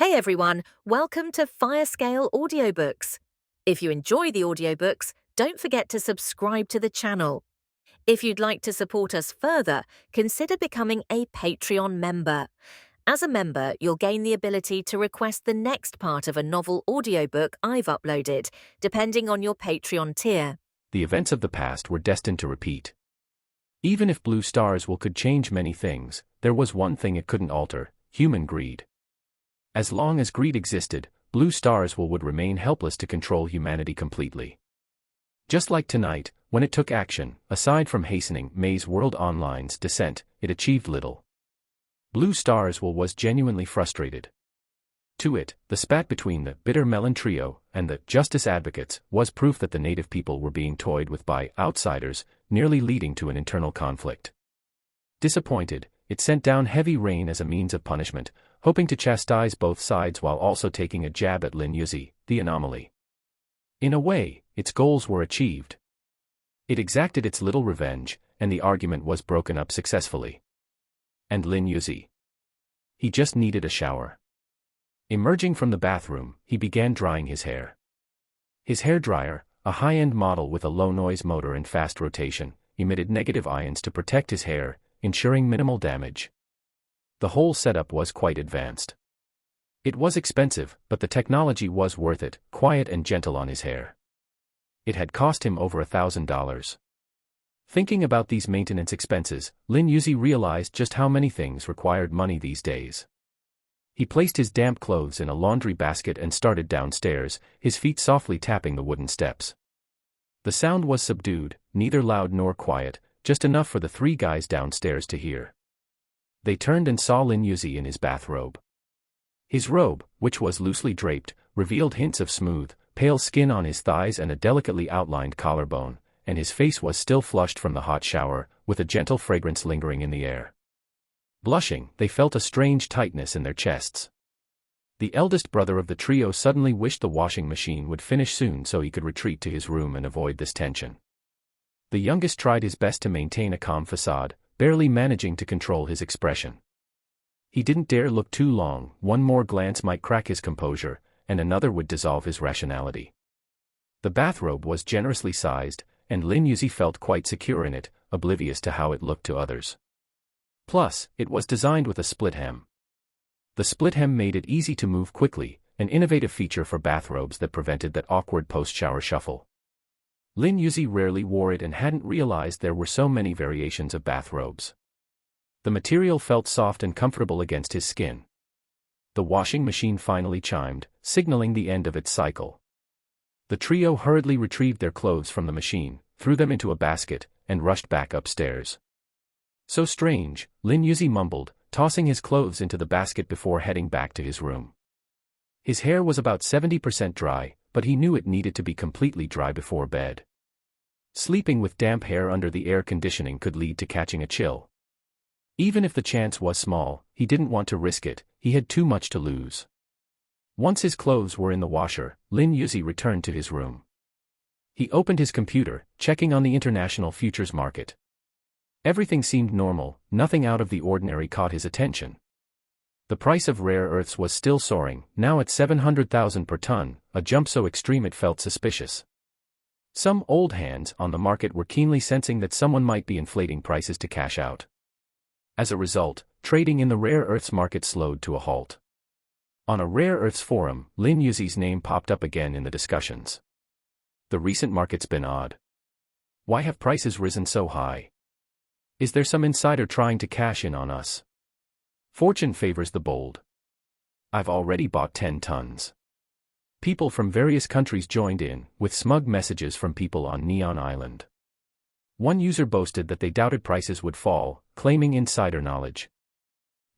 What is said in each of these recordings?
Hey everyone, welcome to Firescale Audiobooks. If you enjoy the audiobooks, don't forget to subscribe to the channel. If you'd like to support us further, consider becoming a Patreon member. As a member, you'll gain the ability to request the next part of a novel audiobook I've uploaded, depending on your Patreon tier. The events of the past were destined to repeat. Even if blue stars could change many things, there was one thing it couldn't alter: human greed. As long as greed existed, blue stars would remain helpless to control humanity completely. Just like tonight, when it took action, aside from hastening May's World Online's descent, it achieved little. Blue Stars was genuinely frustrated. To it, the spat between the Bitter Melon Trio and the Justice Advocates was proof that the native people were being toyed with by outsiders, nearly leading to an internal conflict. Disappointed, it sent down heavy rain as a means of punishment, hoping to chastise both sides while also taking a jab at Lin Youzi, the anomaly. In a way, its goals were achieved. It exacted its little revenge, and the argument was broken up successfully. And Lin Youzi? He just needed a shower. Emerging from the bathroom, he began drying his hair. His hairdryer, a high-end model with a low-noise motor and fast rotation, emitted negative ions to protect his hair, ensuring minimal damage. The whole setup was quite advanced. It was expensive, but the technology was worth it, quiet and gentle on his hair. It had cost him over $1,000. Thinking about these maintenance expenses, Lin Youzi realized just how many things required money these days. He placed his damp clothes in a laundry basket and started downstairs, his feet softly tapping the wooden steps. The sound was subdued, neither loud nor quiet, just enough for the three guys downstairs to hear. They turned and saw Lin Youzi in his bathrobe. His robe, which was loosely draped, revealed hints of smooth, pale skin on his thighs and a delicately outlined collarbone, and his face was still flushed from the hot shower, with a gentle fragrance lingering in the air. Blushing, they felt a strange tightness in their chests. The eldest brother of the trio suddenly wished the washing machine would finish soon so he could retreat to his room and avoid this tension. The youngest tried his best to maintain a calm facade, barely managing to control his expression. He didn't dare look too long, one more glance might crack his composure, and another would dissolve his rationality. The bathrobe was generously sized, and Lin Youzi felt quite secure in it, oblivious to how it looked to others. Plus, it was designed with a split hem. The split hem made it easy to move quickly, an innovative feature for bathrobes that prevented that awkward post-shower shuffle. Lin Youzi rarely wore it and hadn't realized there were so many variations of bathrobes. The material felt soft and comfortable against his skin. The washing machine finally chimed, signaling the end of its cycle. The trio hurriedly retrieved their clothes from the machine, threw them into a basket, and rushed back upstairs. So strange, Lin Youzi mumbled, tossing his clothes into the basket before heading back to his room. His hair was about 70% dry, but he knew it needed to be completely dry before bed. Sleeping with damp hair under the air conditioning could lead to catching a chill. Even if the chance was small, he didn't want to risk it, he had too much to lose. Once his clothes were in the washer, Lin Youzi returned to his room. He opened his computer, checking on the international futures market. Everything seemed normal, nothing out of the ordinary caught his attention. The price of rare earths was still soaring, now at 700,000 per ton, a jump so extreme it felt suspicious. Some old hands on the market were keenly sensing that someone might be inflating prices to cash out. As a result, trading in the rare earths market slowed to a halt. On a rare earths forum, Lin Youzi's name popped up again in the discussions. The recent market's been odd. Why have prices risen so high? Is there some insider trying to cash in on us? Fortune favors the bold. I've already bought 10 tons. People from various countries joined in, with smug messages from people on Neon Island. One user boasted that they doubted prices would fall, claiming insider knowledge.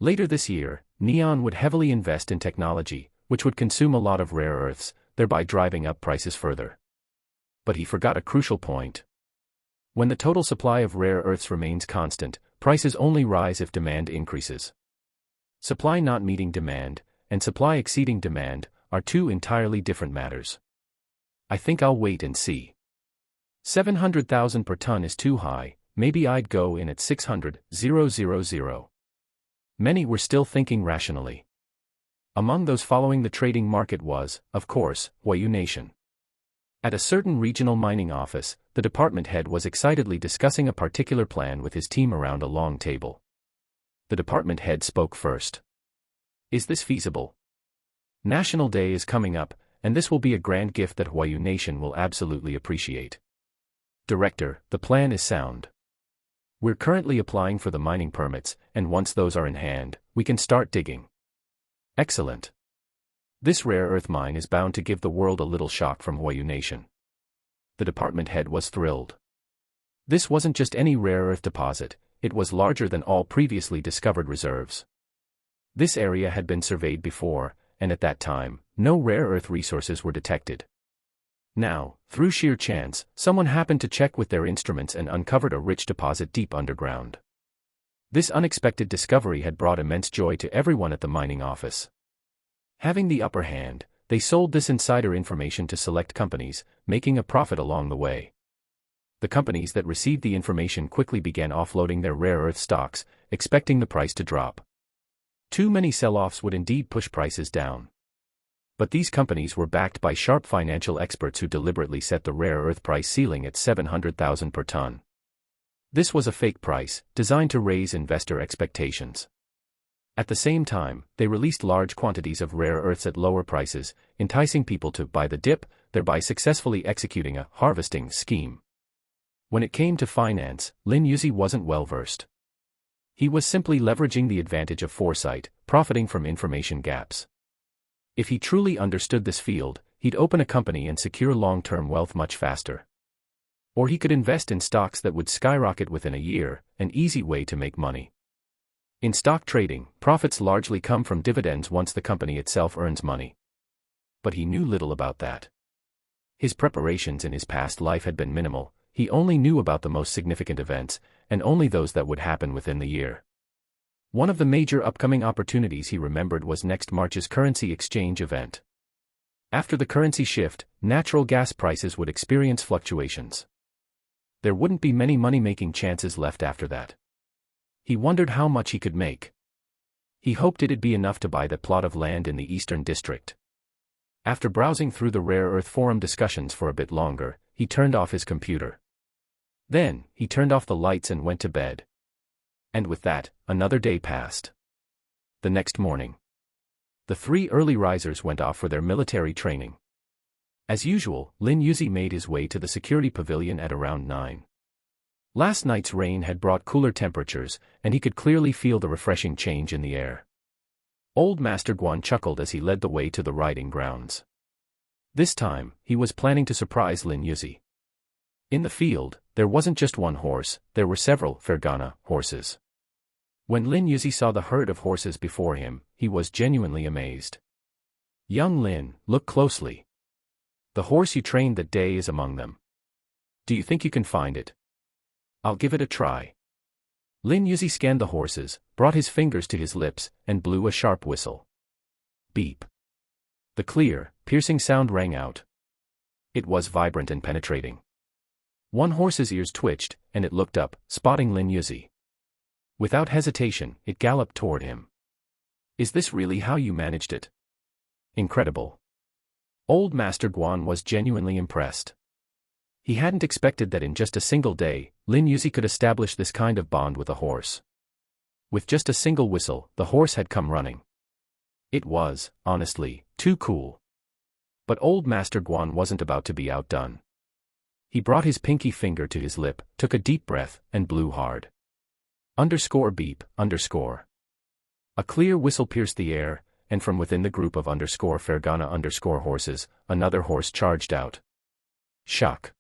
Later this year, Neon would heavily invest in technology, which would consume a lot of rare earths, thereby driving up prices further. But he forgot a crucial point. When the total supply of rare earths remains constant, prices only rise if demand increases. Supply not meeting demand, and supply exceeding demand, are two entirely different matters. I think I'll wait and see. 700,000 per ton is too high, maybe I'd go in at 600,000. Many were still thinking rationally. Among those following the trading market was, of course, Huayu Nation. At a certain regional mining office, the department head was excitedly discussing a particular plan with his team around a long table. The department head spoke first. Is this feasible? National Day is coming up, and this will be a grand gift that Huayu Nation will absolutely appreciate. Director, the plan is sound. We're currently applying for the mining permits, and once those are in hand, we can start digging. Excellent. This rare earth mine is bound to give the world a little shock from Huayu Nation. The department head was thrilled. This wasn't just any rare earth deposit, it was larger than all previously discovered reserves. This area had been surveyed before, and at that time, no rare earth resources were detected. Now, through sheer chance, someone happened to check with their instruments and uncovered a rich deposit deep underground. This unexpected discovery had brought immense joy to everyone at the mining office. Having the upper hand, they sold this insider information to select companies, making a profit along the way. The companies that received the information quickly began offloading their rare earth stocks, expecting the price to drop. Too many sell-offs would indeed push prices down. But these companies were backed by sharp financial experts who deliberately set the rare earth price ceiling at 700,000 per ton. This was a fake price, designed to raise investor expectations. At the same time, they released large quantities of rare earths at lower prices, enticing people to buy the dip, thereby successfully executing a harvesting scheme. When it came to finance, Lin Youzi wasn't well versed. He was simply leveraging the advantage of foresight, profiting from information gaps. If he truly understood this field, he'd open a company and secure long-term wealth much faster. Or he could invest in stocks that would skyrocket within a year, an easy way to make money. In stock trading, profits largely come from dividends once the company itself earns money. But he knew little about that. His preparations in his past life had been minimal, he only knew about the most significant events, and only those that would happen within the year. One of the major upcoming opportunities he remembered was next March's currency exchange event. After the currency shift, natural gas prices would experience fluctuations. There wouldn't be many money-making chances left after that. He wondered how much he could make. He hoped it'd be enough to buy that plot of land in the Eastern District. After browsing through the rare earth forum discussions for a bit longer, he turned off his computer. Then, he turned off the lights and went to bed. And with that, another day passed. The next morning, the three early risers went off for their military training. As usual, Lin Youzi made his way to the security pavilion at around 9. Last night's rain had brought cooler temperatures, and he could clearly feel the refreshing change in the air. Old Master Guan chuckled as he led the way to the riding grounds. This time, he was planning to surprise Lin Youzi. In the field, there wasn't just one horse, there were several Fergana horses. When Lin Youzi saw the herd of horses before him, he was genuinely amazed. Young Lin, look closely. The horse you trained that day is among them. Do you think you can find it? I'll give it a try. Lin Youzi scanned the horses, brought his fingers to his lips, and blew a sharp whistle. Beep. The clear, piercing sound rang out. It was vibrant and penetrating. One horse's ears twitched, and it looked up, spotting Lin Youzi. Without hesitation, it galloped toward him. Is this really how you managed it? Incredible. Old Master Guan was genuinely impressed. He hadn't expected that in just a single day, Lin Youzi could establish this kind of bond with a horse. With just a single whistle, the horse had come running. It was, honestly, too cool. But old Master Guan wasn't about to be outdone. He brought his pinky finger to his lip, took a deep breath, and blew hard. Beep, A clear whistle pierced the air, and from within the group of Fergana horses, another horse charged out. Shock.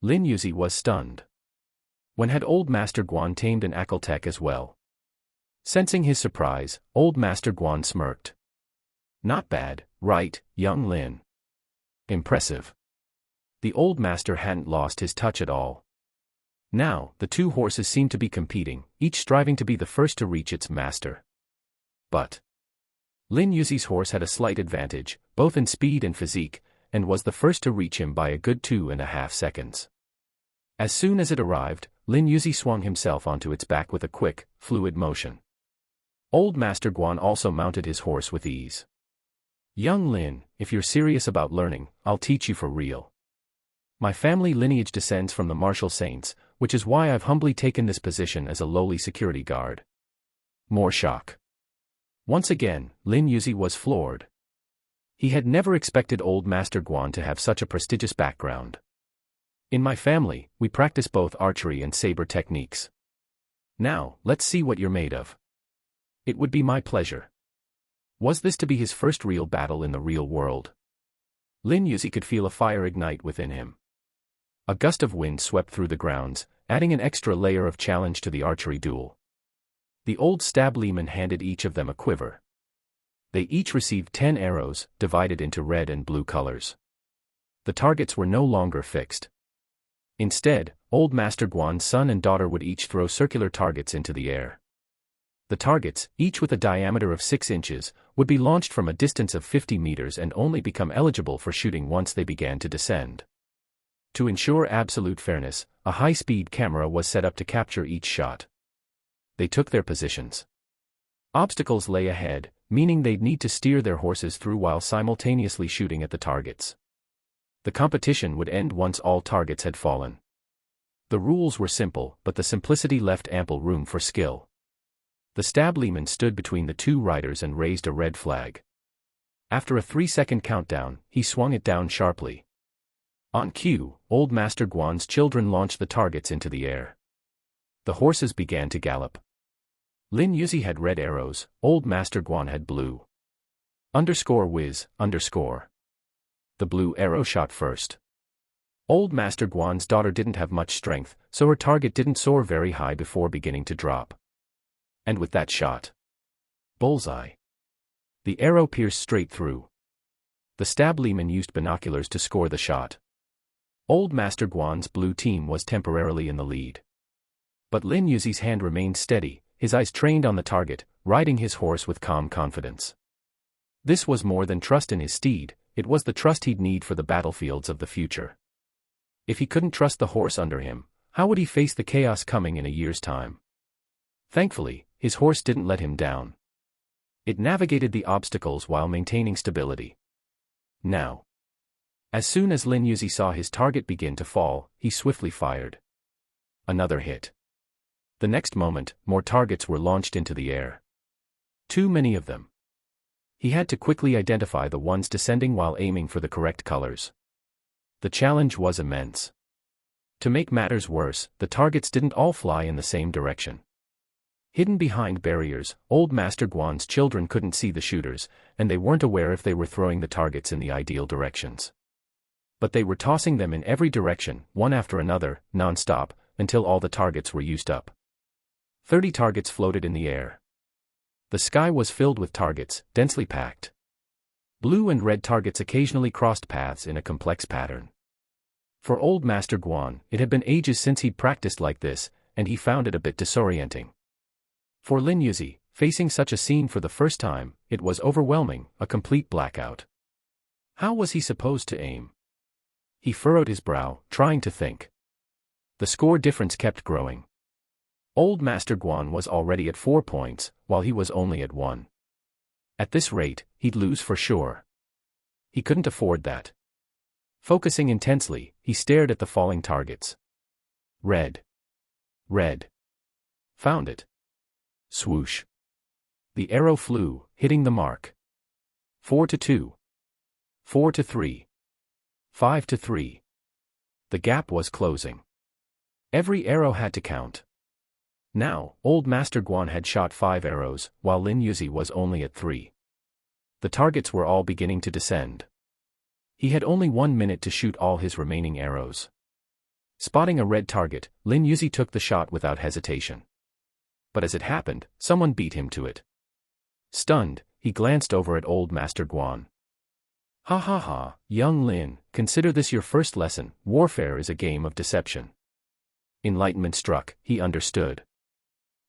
Lin Youzi was stunned. When had old Master Guan tamed an Akaltek as well? Sensing his surprise, old Master Guan smirked. Not bad, right, young Lin? Impressive. The old master hadn't lost his touch at all. Now, the two horses seemed to be competing, each striving to be the first to reach its master. But Lin Youzi's horse had a slight advantage, both in speed and physique, and was the first to reach him by a good 2.5 seconds. As soon as it arrived, Lin Youzi swung himself onto its back with a quick, fluid motion. Old Master Guan also mounted his horse with ease. Young Lin, if you're serious about learning, I'll teach you for real. My family lineage descends from the martial saints, which is why I've humbly taken this position as a lowly security guard. More shock. Once again, Lin Youzi was floored. He had never expected Old Master Guan to have such a prestigious background. In my family, we practice both archery and saber techniques. Now, let's see what you're made of. It would be my pleasure. Was this to be his first real battle in the real world? Lin Youzi could feel a fire ignite within him. A gust of wind swept through the grounds, adding an extra layer of challenge to the archery duel. The old stableman handed each of them a quiver. They each received 10 arrows, divided into red and blue colors. The targets were no longer fixed. Instead, Old Master Guan's son and daughter would each throw circular targets into the air. The targets, each with a diameter of 6 inches, would be launched from a distance of 50 meters and only become eligible for shooting once they began to descend. To ensure absolute fairness, a high-speed camera was set up to capture each shot. They took their positions. Obstacles lay ahead, meaning they'd need to steer their horses through while simultaneously shooting at the targets. The competition would end once all targets had fallen. The rules were simple, but the simplicity left ample room for skill. The stableman stood between the two riders and raised a red flag. After a 3-second countdown, he swung it down sharply. On cue, Old Master Guan's children launched the targets into the air. The horses began to gallop. Lin Youzi had red arrows, Old Master Guan had blue. _whiz, _. The blue arrow shot first. Old Master Guan's daughter didn't have much strength, so her target didn't soar very high before beginning to drop. And with that shot. Bullseye. The arrow pierced straight through. The stableman used binoculars to score the shot. Old Master Guan's blue team was temporarily in the lead. But Lin Youzi's hand remained steady, his eyes trained on the target, riding his horse with calm confidence. This was more than trust in his steed, it was the trust he'd need for the battlefields of the future. If he couldn't trust the horse under him, how would he face the chaos coming in a year's time? Thankfully, his horse didn't let him down. It navigated the obstacles while maintaining stability. Now. As soon as Lin Youzi saw his target begin to fall, he swiftly fired. Another hit. The next moment, more targets were launched into the air. Too many of them. He had to quickly identify the ones descending while aiming for the correct colors. The challenge was immense. To make matters worse, the targets didn't all fly in the same direction. Hidden behind barriers, Old Master Guan's children couldn't see the shooters, and they weren't aware if they were throwing the targets in the ideal directions. But they were tossing them in every direction, one after another, non-stop, until all the targets were used up. 30 targets floated in the air. The sky was filled with targets, densely packed. Blue and red targets occasionally crossed paths in a complex pattern. For Old Master Guan, it had been ages since he'd practiced like this, and he found it a bit disorienting. For Lin Youzi, facing such a scene for the first time, it was overwhelming, a complete blackout. How was he supposed to aim? He furrowed his brow, trying to think. The score difference kept growing. Old Master Guan was already at 4 points, while he was only at 1. At this rate, he'd lose for sure. He couldn't afford that. Focusing intensely, he stared at the falling targets. Red. Red. Found it. Swoosh. The arrow flew, hitting the mark. 4-2. 4-3. 5-3. The gap was closing. Every arrow had to count. Now, Old Master Guan had shot 5 arrows, while Lin Youzi was only at 3. The targets were all beginning to descend. He had only 1 minute to shoot all his remaining arrows. Spotting a red target, Lin Youzi took the shot without hesitation. But as it happened, someone beat him to it. Stunned, he glanced over at Old Master Guan. Ha ha ha, young Lin, consider this your first lesson, warfare is a game of deception. Enlightenment struck, he understood.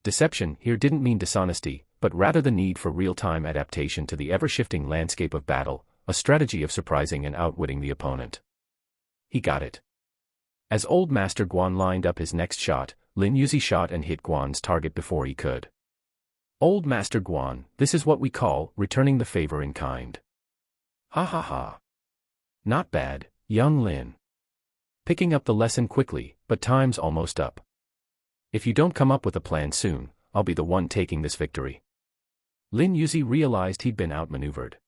Deception here didn't mean dishonesty, but rather the need for real-time adaptation to the ever-shifting landscape of battle, a strategy of surprising and outwitting the opponent. He got it. As Old Master Guan lined up his next shot, Lin Youzi shot and hit Guan's target before he could. Old Master Guan, this is what we call returning the favor in kind. Ha ha ha. Not bad, young Lin. Picking up the lesson quickly, but time's almost up. If you don't come up with a plan soon, I'll be the one taking this victory. Lin Youzi realized he'd been outmaneuvered.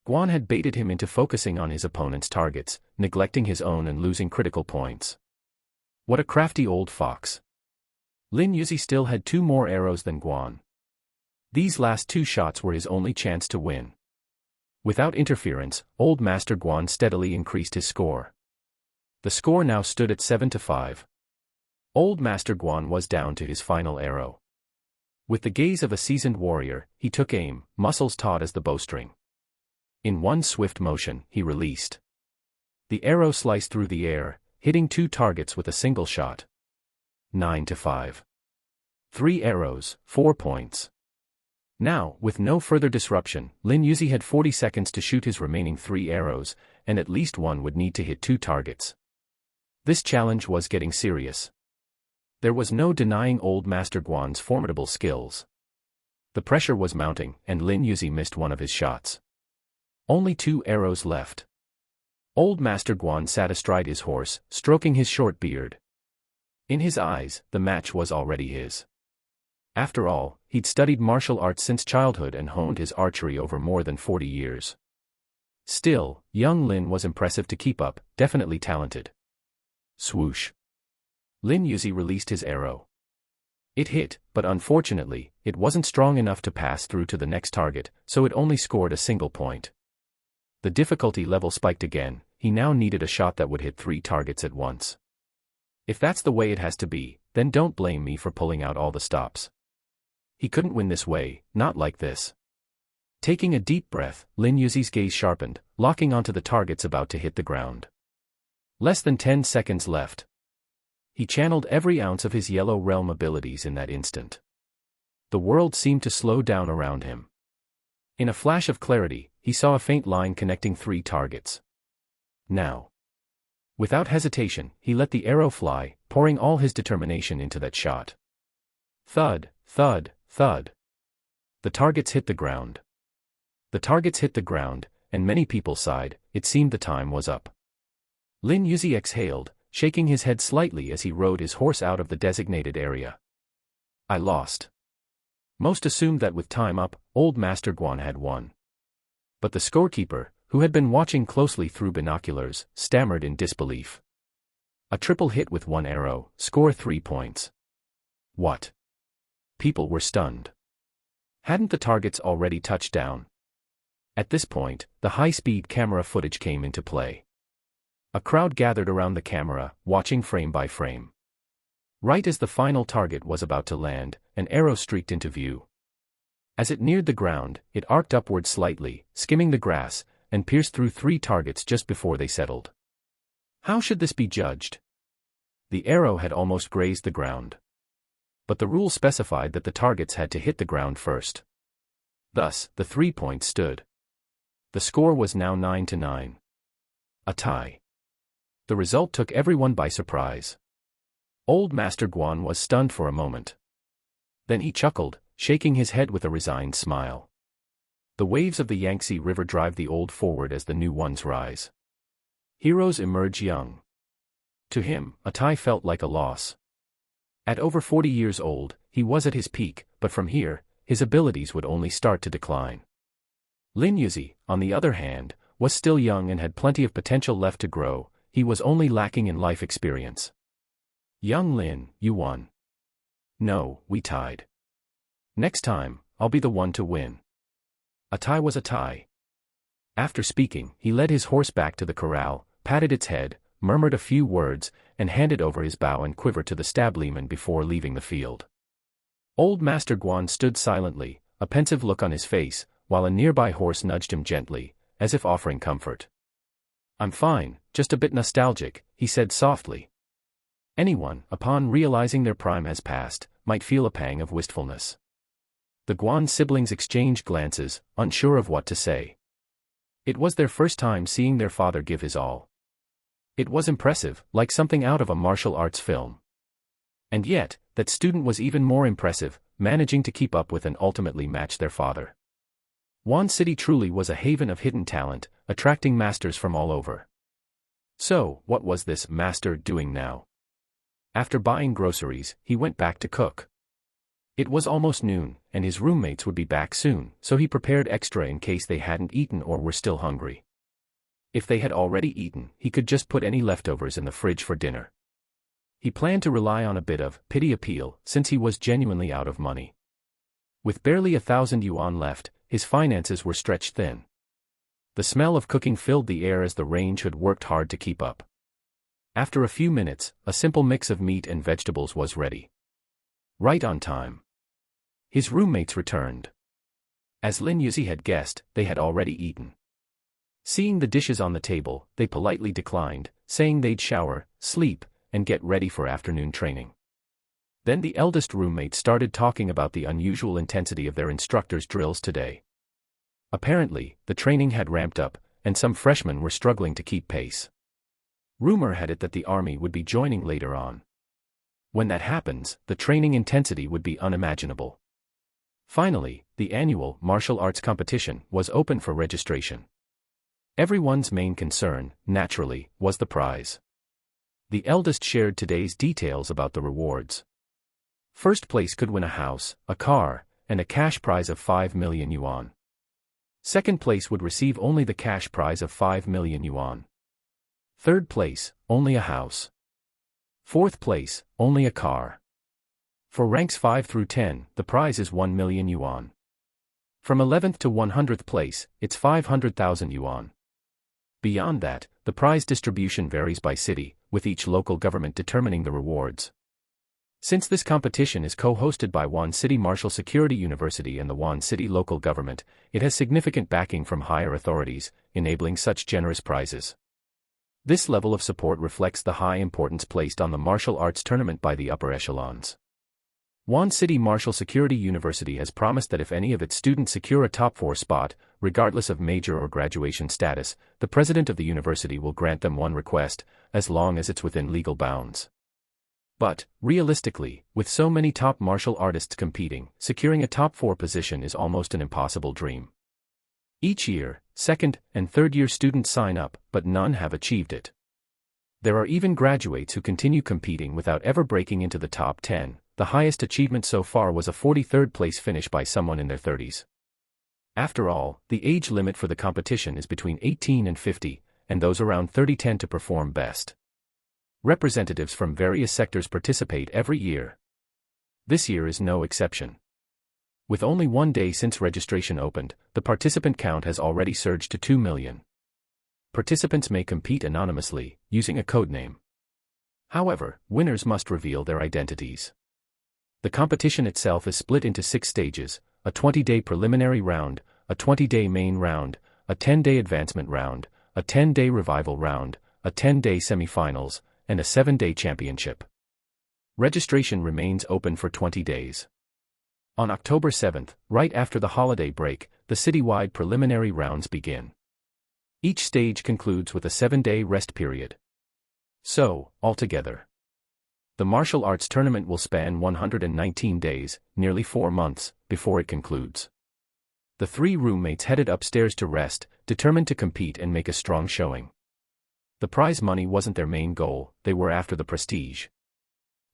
Guan had baited him into focusing on his opponent's targets, neglecting his own and losing critical points. What a crafty old fox. Lin Youzi still had 2 more arrows than Guan. These last 2 shots were his only chance to win. Without interference, Old Master Guan steadily increased his score. The score now stood at 7-5. Old Master Guan was down to his final arrow. With the gaze of a seasoned warrior, he took aim, muscles taut as the bowstring. In one swift motion, he released. The arrow sliced through the air, hitting 2 targets with a single shot. 9-5. 3 arrows, 4 points. Now, with no further disruption, Lin Youzi had 40 seconds to shoot his remaining 3 arrows, and at least one would need to hit 2 targets. This challenge was getting serious. There was no denying Old Master Guan's formidable skills. The pressure was mounting, and Lin Youzi missed one of his shots. Only 2 arrows left. Old Master Guan sat astride his horse, stroking his short beard. In his eyes, the match was already his. After all, he'd studied martial arts since childhood and honed his archery over more than 40 years. Still, young Lin was impressive to keep up, definitely talented. Swoosh. Lin Youzi released his arrow. It hit, but unfortunately, it wasn't strong enough to pass through to the next target, so it only scored a single point. The difficulty level spiked again. He now needed a shot that would hit 3 targets at once. If that's the way it has to be, then don't blame me for pulling out all the stops. He couldn't win this way, not like this. Taking a deep breath, Lin Youzi's gaze sharpened, locking onto the targets about to hit the ground. Less than 10 seconds left. He channeled every ounce of his Yellow Realm abilities in that instant. The world seemed to slow down around him. In a flash of clarity, he saw a faint line connecting 3 targets. Now. Without hesitation, he let the arrow fly, pouring all his determination into that shot. Thud, thud, thud. The targets hit the ground. The targets hit the ground, and many people sighed. It seemed the time was up. Lin Youzi exhaled, shaking his head slightly as he rode his horse out of the designated area. I lost. Most assumed that with time up, Old Master Guan had won. But the scorekeeper, who had been watching closely through binoculars, stammered in disbelief. A triple hit with 1 arrow, score 3 points. What? People were stunned. Hadn't the targets already touched down? At this point, the high-speed camera footage came into play. A crowd gathered around the camera, watching frame by frame. Right as the final target was about to land, an arrow streaked into view. As it neared the ground, it arced upward slightly, skimming the grass, and pierced through 3 targets just before they settled. How should this be judged? The arrow had almost grazed the ground. But the rule specified that the targets had to hit the ground first. Thus, the 3 points stood. The score was now 9-9. A tie. The result took everyone by surprise. Old Master Guan was stunned for a moment. Then he chuckled, shaking his head with a resigned smile. The waves of the Yangtze River drive the old forward as the new ones rise. Heroes emerge young. To him, a tie felt like a loss. At over 40 years old, he was at his peak, but from here, his abilities would only start to decline. Lin Youzi, on the other hand, was still young and had plenty of potential left to grow. He was only lacking in life experience. Young Lin, you won. No, we tied. Next time, I'll be the one to win. A tie was a tie. After speaking, he led his horse back to the corral, patted its head, murmured a few words, and handed over his bow and quiver to the stableman before leaving the field. Old Master Guan stood silently, a pensive look on his face, while a nearby horse nudged him gently, as if offering comfort. I'm fine, just a bit nostalgic, he said softly. Anyone, upon realizing their prime has passed, might feel a pang of wistfulness. The Guan siblings exchanged glances, unsure of what to say. It was their first time seeing their father give his all. It was impressive, like something out of a martial arts film. And yet, that student was even more impressive, managing to keep up with and ultimately match their father. Wan City truly was a haven of hidden talent, attracting masters from all over. So, what was this master doing now? After buying groceries, he went back to cook. It was almost noon, and his roommates would be back soon, so he prepared extra in case they hadn't eaten or were still hungry. If they had already eaten, he could just put any leftovers in the fridge for dinner. He planned to rely on a bit of pity appeal, since he was genuinely out of money. With barely 1,000 yuan left, his finances were stretched thin. The smell of cooking filled the air as the range had worked hard to keep up. After a few minutes, a simple mix of meat and vegetables was ready. Right on time. His roommates returned. As Lin Youzi had guessed, they had already eaten. Seeing the dishes on the table, they politely declined, saying they'd shower, sleep, and get ready for afternoon training. Then the eldest roommate started talking about the unusual intensity of their instructor's drills today. Apparently, the training had ramped up, and some freshmen were struggling to keep pace. Rumor had it that the army would be joining later on. When that happens, the training intensity would be unimaginable. Finally, the annual martial arts competition was open for registration. Everyone's main concern, naturally, was the prize. The eldest shared today's details about the rewards. First place could win a house, a car, and a cash prize of 5 million yuan. Second place would receive only the cash prize of 5 million yuan. Third place, only a house. Fourth place, only a car. For ranks 5 through 10, the prize is 1 million yuan. From 11th to 100th place, it's 500,000 yuan. Beyond that, the prize distribution varies by city, with each local government determining the rewards. Since this competition is co-hosted by Wan City Martial Security University and the Wan City local government, it has significant backing from higher authorities, enabling such generous prizes. This level of support reflects the high importance placed on the martial arts tournament by the upper echelons. Wan City Martial Security University has promised that if any of its students secure a top 4 spot, regardless of major or graduation status, the president of the university will grant them one request, as long as it's within legal bounds. But, realistically, with so many top martial artists competing, securing a top 4 position is almost an impossible dream. Each year, second- and third-year students sign up, but none have achieved it. There are even graduates who continue competing without ever breaking into the top 10. The highest achievement so far was a 43rd place finish by someone in their 30s. After all, the age limit for the competition is between 18 and 50, and those around 30 tend to perform best. Representatives from various sectors participate every year. This year is no exception. With only one day since registration opened, the participant count has already surged to 2 million. Participants may compete anonymously, using a code name. However, winners must reveal their identities. The competition itself is split into 6 stages, a 20-day preliminary round, a 20-day main round, a 10-day advancement round, a 10-day revival round, a 10-day semifinals, and a 7-day championship. Registration remains open for 20 days. On October 7th, right after the holiday break, the citywide preliminary rounds begin. Each stage concludes with a 7-day rest period. So, altogether, the martial arts tournament will span 119 days, nearly 4 months, before it concludes. The 3 roommates headed upstairs to rest, determined to compete and make a strong showing. The prize money wasn't their main goal, they were after the prestige.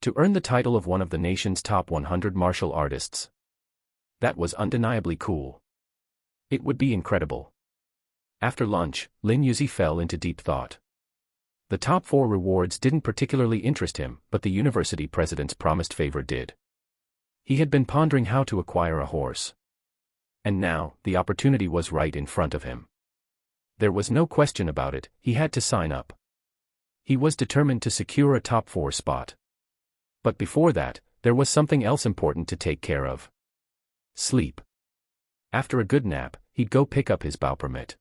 To earn the title of one of the nation's top 100 martial artists. That was undeniably cool. It would be incredible. After lunch, Lin Youzi fell into deep thought. The top 4 rewards didn't particularly interest him, but the university president's promised favor did. He had been pondering how to acquire a horse. And now, the opportunity was right in front of him. There was no question about it, he had to sign up. He was determined to secure a top 4 spot. But before that, there was something else important to take care of. Sleep. After a good nap, he'd go pick up his bow permit.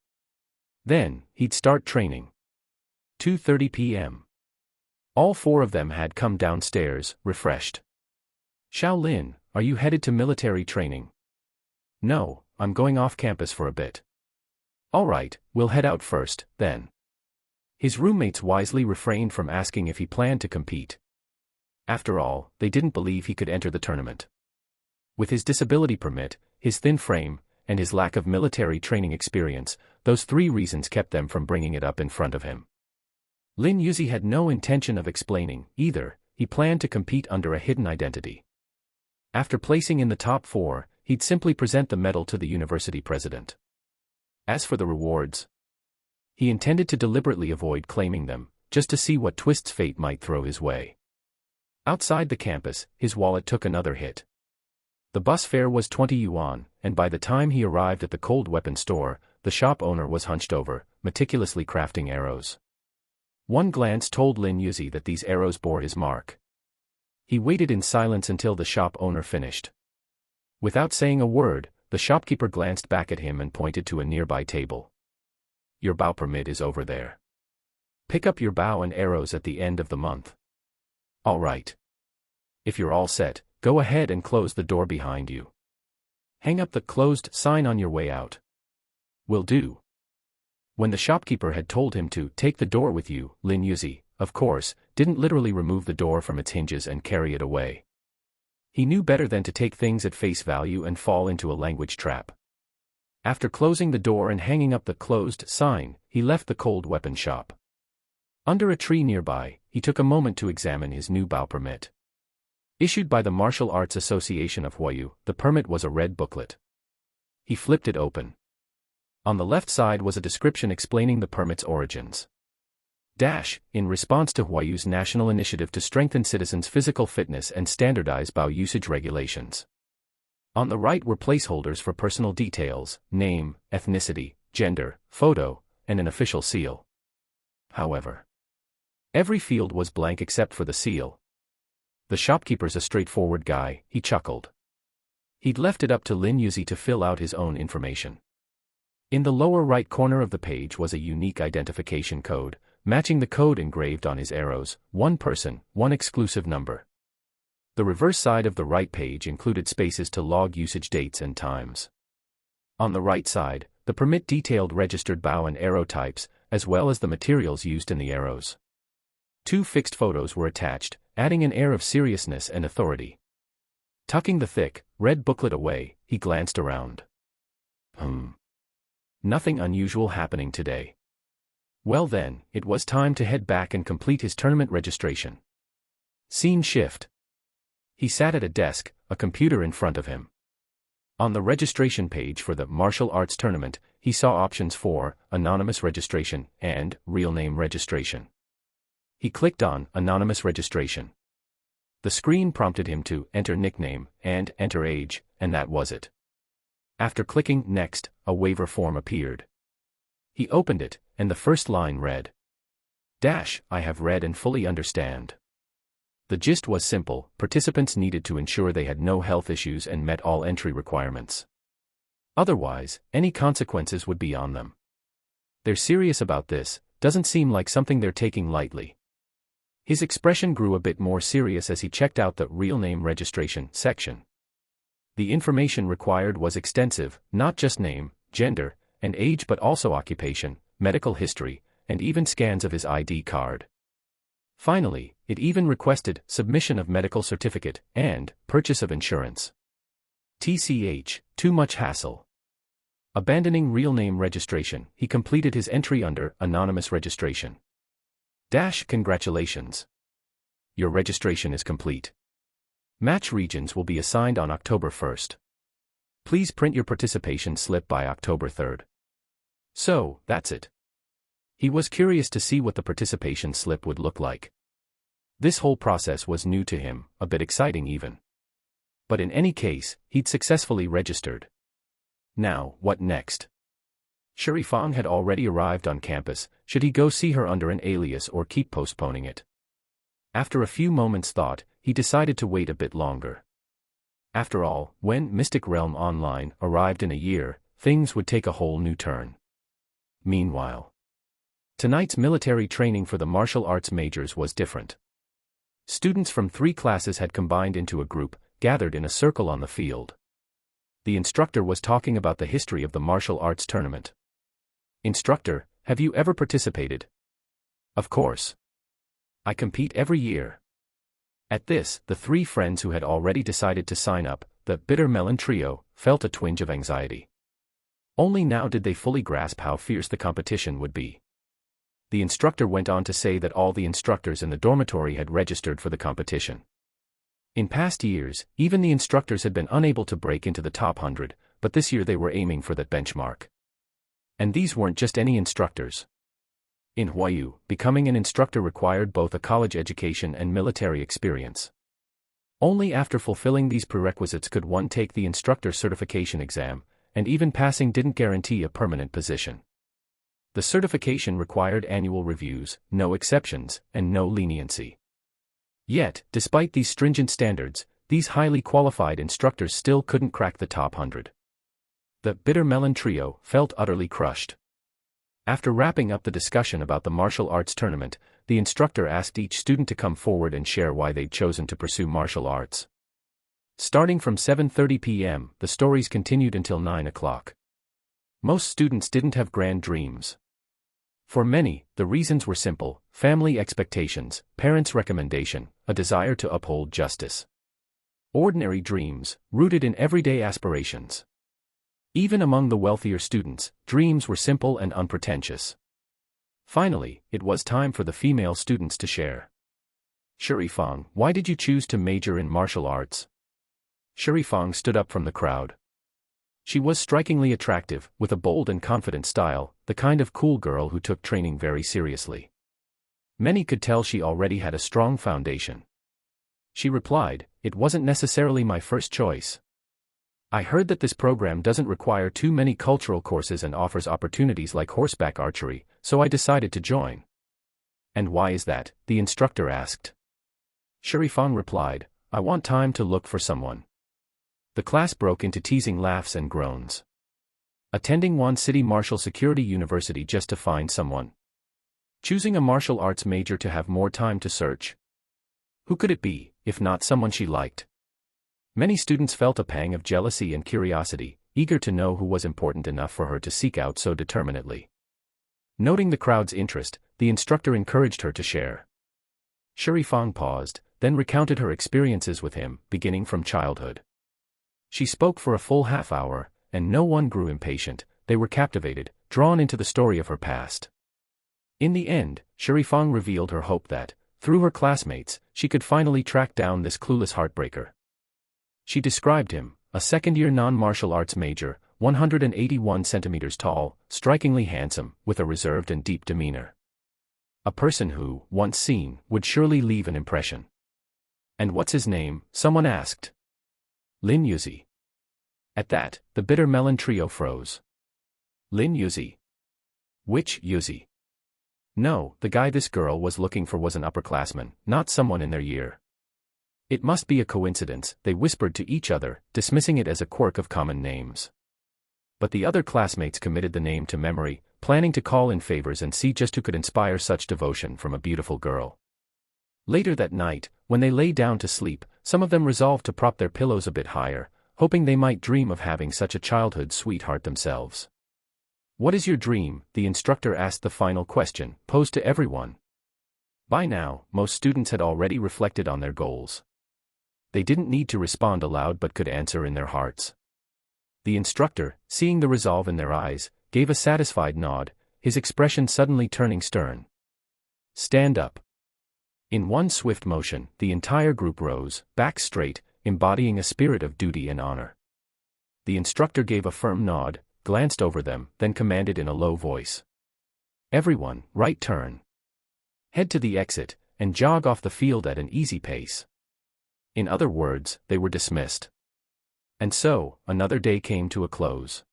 Then, he'd start training. 2:30 p.m. All 4 of them had come downstairs, refreshed. Shaolin, are you headed to military training? No, I'm going off campus for a bit. All right, we'll head out first, then. His roommates wisely refrained from asking if he planned to compete. After all, they didn't believe he could enter the tournament. With his disability permit, his thin frame, and his lack of military training experience, those three reasons kept them from bringing it up in front of him. Lin Youzi had no intention of explaining, either. He planned to compete under a hidden identity. After placing in the top 4, he'd simply present the medal to the university president. As for the rewards, he intended to deliberately avoid claiming them, just to see what twists fate might throw his way. Outside the campus, his wallet took another hit. The bus fare was 20 yuan, and by the time he arrived at the cold weapon store, the shop owner was hunched over, meticulously crafting arrows. One glance told Lin Youzi that these arrows bore his mark. He waited in silence until the shop owner finished. Without saying a word, the shopkeeper glanced back at him and pointed to a nearby table. "Your bow permit is over there. Pick up your bow and arrows at the end of the month." "All right. If you're all set, go ahead and close the door behind you. Hang up the closed sign on your way out." "Will do." When the shopkeeper had told him to take the door with you, Lin Youzi, of course, didn't literally remove the door from its hinges and carry it away. He knew better than to take things at face value and fall into a language trap. After closing the door and hanging up the closed sign, he left the cold weapon shop. Under a tree nearby, he took a moment to examine his new bow permit. Issued by the Martial Arts Association of Huayu, the permit was a red booklet. He flipped it open. On the left side was a description explaining the permit's origins. In response to Huayu's national initiative to strengthen citizens' physical fitness and standardize bow usage regulations. On the right were placeholders for personal details, name, ethnicity, gender, photo, and an official seal. However, every field was blank except for the seal. The shopkeeper's a straightforward guy, he chuckled. He'd left it up to Lin Youzi to fill out his own information. In the lower right corner of the page was a unique identification code, matching the code engraved on his arrows: one person, one exclusive number. The reverse side of the right page included spaces to log usage dates and times. On the right side, the permit detailed registered bow and arrow types, as well as the materials used in the arrows. 2 fixed photos were attached, adding an air of seriousness and authority. Tucking the thick, red booklet away, he glanced around. Nothing unusual happening today. Well then, it was time to head back and complete his tournament registration. Scene shift. He sat at a desk, a computer in front of him. On the registration page for the martial arts tournament, he saw options for anonymous registration and real name registration. He clicked on anonymous registration. The screen prompted him to enter nickname and enter age, and that was it. After clicking next, a waiver form appeared. He opened it, and the first line read, "I have read and fully understand." The gist was simple: participants needed to ensure they had no health issues and met all entry requirements. Otherwise, any consequences would be on them. They're serious about this, doesn't seem like something they're taking lightly. His expression grew a bit more serious as he checked out the real name registration section. The information required was extensive, not just name, gender, and age but also occupation, medical history, and even scans of his ID card. Finally, it even requested submission of medical certificate and purchase of insurance. Too much hassle. Abandoning real name registration, he completed his entry under anonymous registration. Congratulations. Your registration is complete. Match regions will be assigned on October 1st. Please print your participation slip by October 3rd. So, that's it. He was curious to see what the participation slip would look like. This whole process was new to him, a bit exciting even. But in any case, he'd successfully registered. Now, what next? Shuri Fang had already arrived on campus. Should he go see her under an alias or keep postponing it? After a few moments' thought, he decided to wait a bit longer. After all, when Mystic Realm Online arrived in a year, things would take a whole new turn. Meanwhile, tonight's military training for the martial arts majors was different. Students from 3 classes had combined into a group, gathered in a circle on the field. The instructor was talking about the history of the martial arts tournament. "Instructor, have you ever participated?" "Of course. I compete every year." At this, the 3 friends who had already decided to sign up the bitter melon trio felt a twinge of anxiety. Only now did they fully grasp how fierce the competition would be. The instructor went on to say that all the instructors in the dormitory had registered for the competition. In past years, even the instructors had been unable to break into the top 100, but this year they were aiming for that benchmark. And these weren't just any instructors. In Huayu, becoming an instructor required both a college education and military experience. Only after fulfilling these prerequisites could one take the instructor certification exam, and even passing didn't guarantee a permanent position. The certification required annual reviews, no exceptions, and no leniency. Yet, despite these stringent standards, these highly qualified instructors still couldn't crack the top 100. The bitter melon trio felt utterly crushed. After wrapping up the discussion about the martial arts tournament, the instructor asked each student to come forward and share why they'd chosen to pursue martial arts. Starting from 7:30 p.m., the stories continued until 9 o'clock. Most students didn't have grand dreams. For many, the reasons were simple: family expectations, parents' recommendation, a desire to uphold justice. Ordinary dreams, rooted in everyday aspirations. Even among the wealthier students, dreams were simple and unpretentious. Finally, it was time for the female students to share. Shurifang, why did you choose to major in martial arts? Shurifang stood up from the crowd. She was strikingly attractive, with a bold and confident style, the kind of cool girl who took training very seriously. Many could tell she already had a strong foundation. She replied, "It wasn't necessarily my first choice. I heard that this program doesn't require too many cultural courses and offers opportunities like horseback archery, so I decided to join." "And why is that?" the instructor asked. Shurifang replied, "I want time to look for someone." The class broke into teasing laughs and groans. Attending one city martial security university just to find someone. Choosing a martial arts major to have more time to search. Who could it be, if not someone she liked? Many students felt a pang of jealousy and curiosity, eager to know who was important enough for her to seek out so determinedly. Noting the crowd's interest, the instructor encouraged her to share. Shurifang paused, then recounted her experiences with him, beginning from childhood. She spoke for a full half hour, and no one grew impatient. They were captivated, drawn into the story of her past. In the end, Shurifang revealed her hope that, through her classmates, she could finally track down this clueless heartbreaker. She described him, a second-year non-martial arts major, 181 centimeters tall, strikingly handsome, with a reserved and deep demeanor. A person who, once seen, would surely leave an impression. "And what's his name?" someone asked. "Lin Youzi." At that, the bitter melon trio froze. Lin Youzi? Which Youzi? No, the guy this girl was looking for was an upperclassman, not someone in their year. It must be a coincidence, they whispered to each other, dismissing it as a quirk of common names. But the other classmates committed the name to memory, planning to call in favors and see just who could inspire such devotion from a beautiful girl. Later that night, when they lay down to sleep, some of them resolved to prop their pillows a bit higher, hoping they might dream of having such a childhood sweetheart themselves. "What is your dream?" the instructor asked, the final question, posed to everyone. By now, most students had already reflected on their goals. They didn't need to respond aloud but could answer in their hearts. The instructor, seeing the resolve in their eyes, gave a satisfied nod, his expression suddenly turning stern. "Stand up." In one swift motion, the entire group rose, back straight, embodying a spirit of duty and honor. The instructor gave a firm nod, glanced over them, then commanded in a low voice. "Everyone, right turn. Head to the exit, and jog off the field at an easy pace." In other words, they were dismissed. And so, another day came to a close.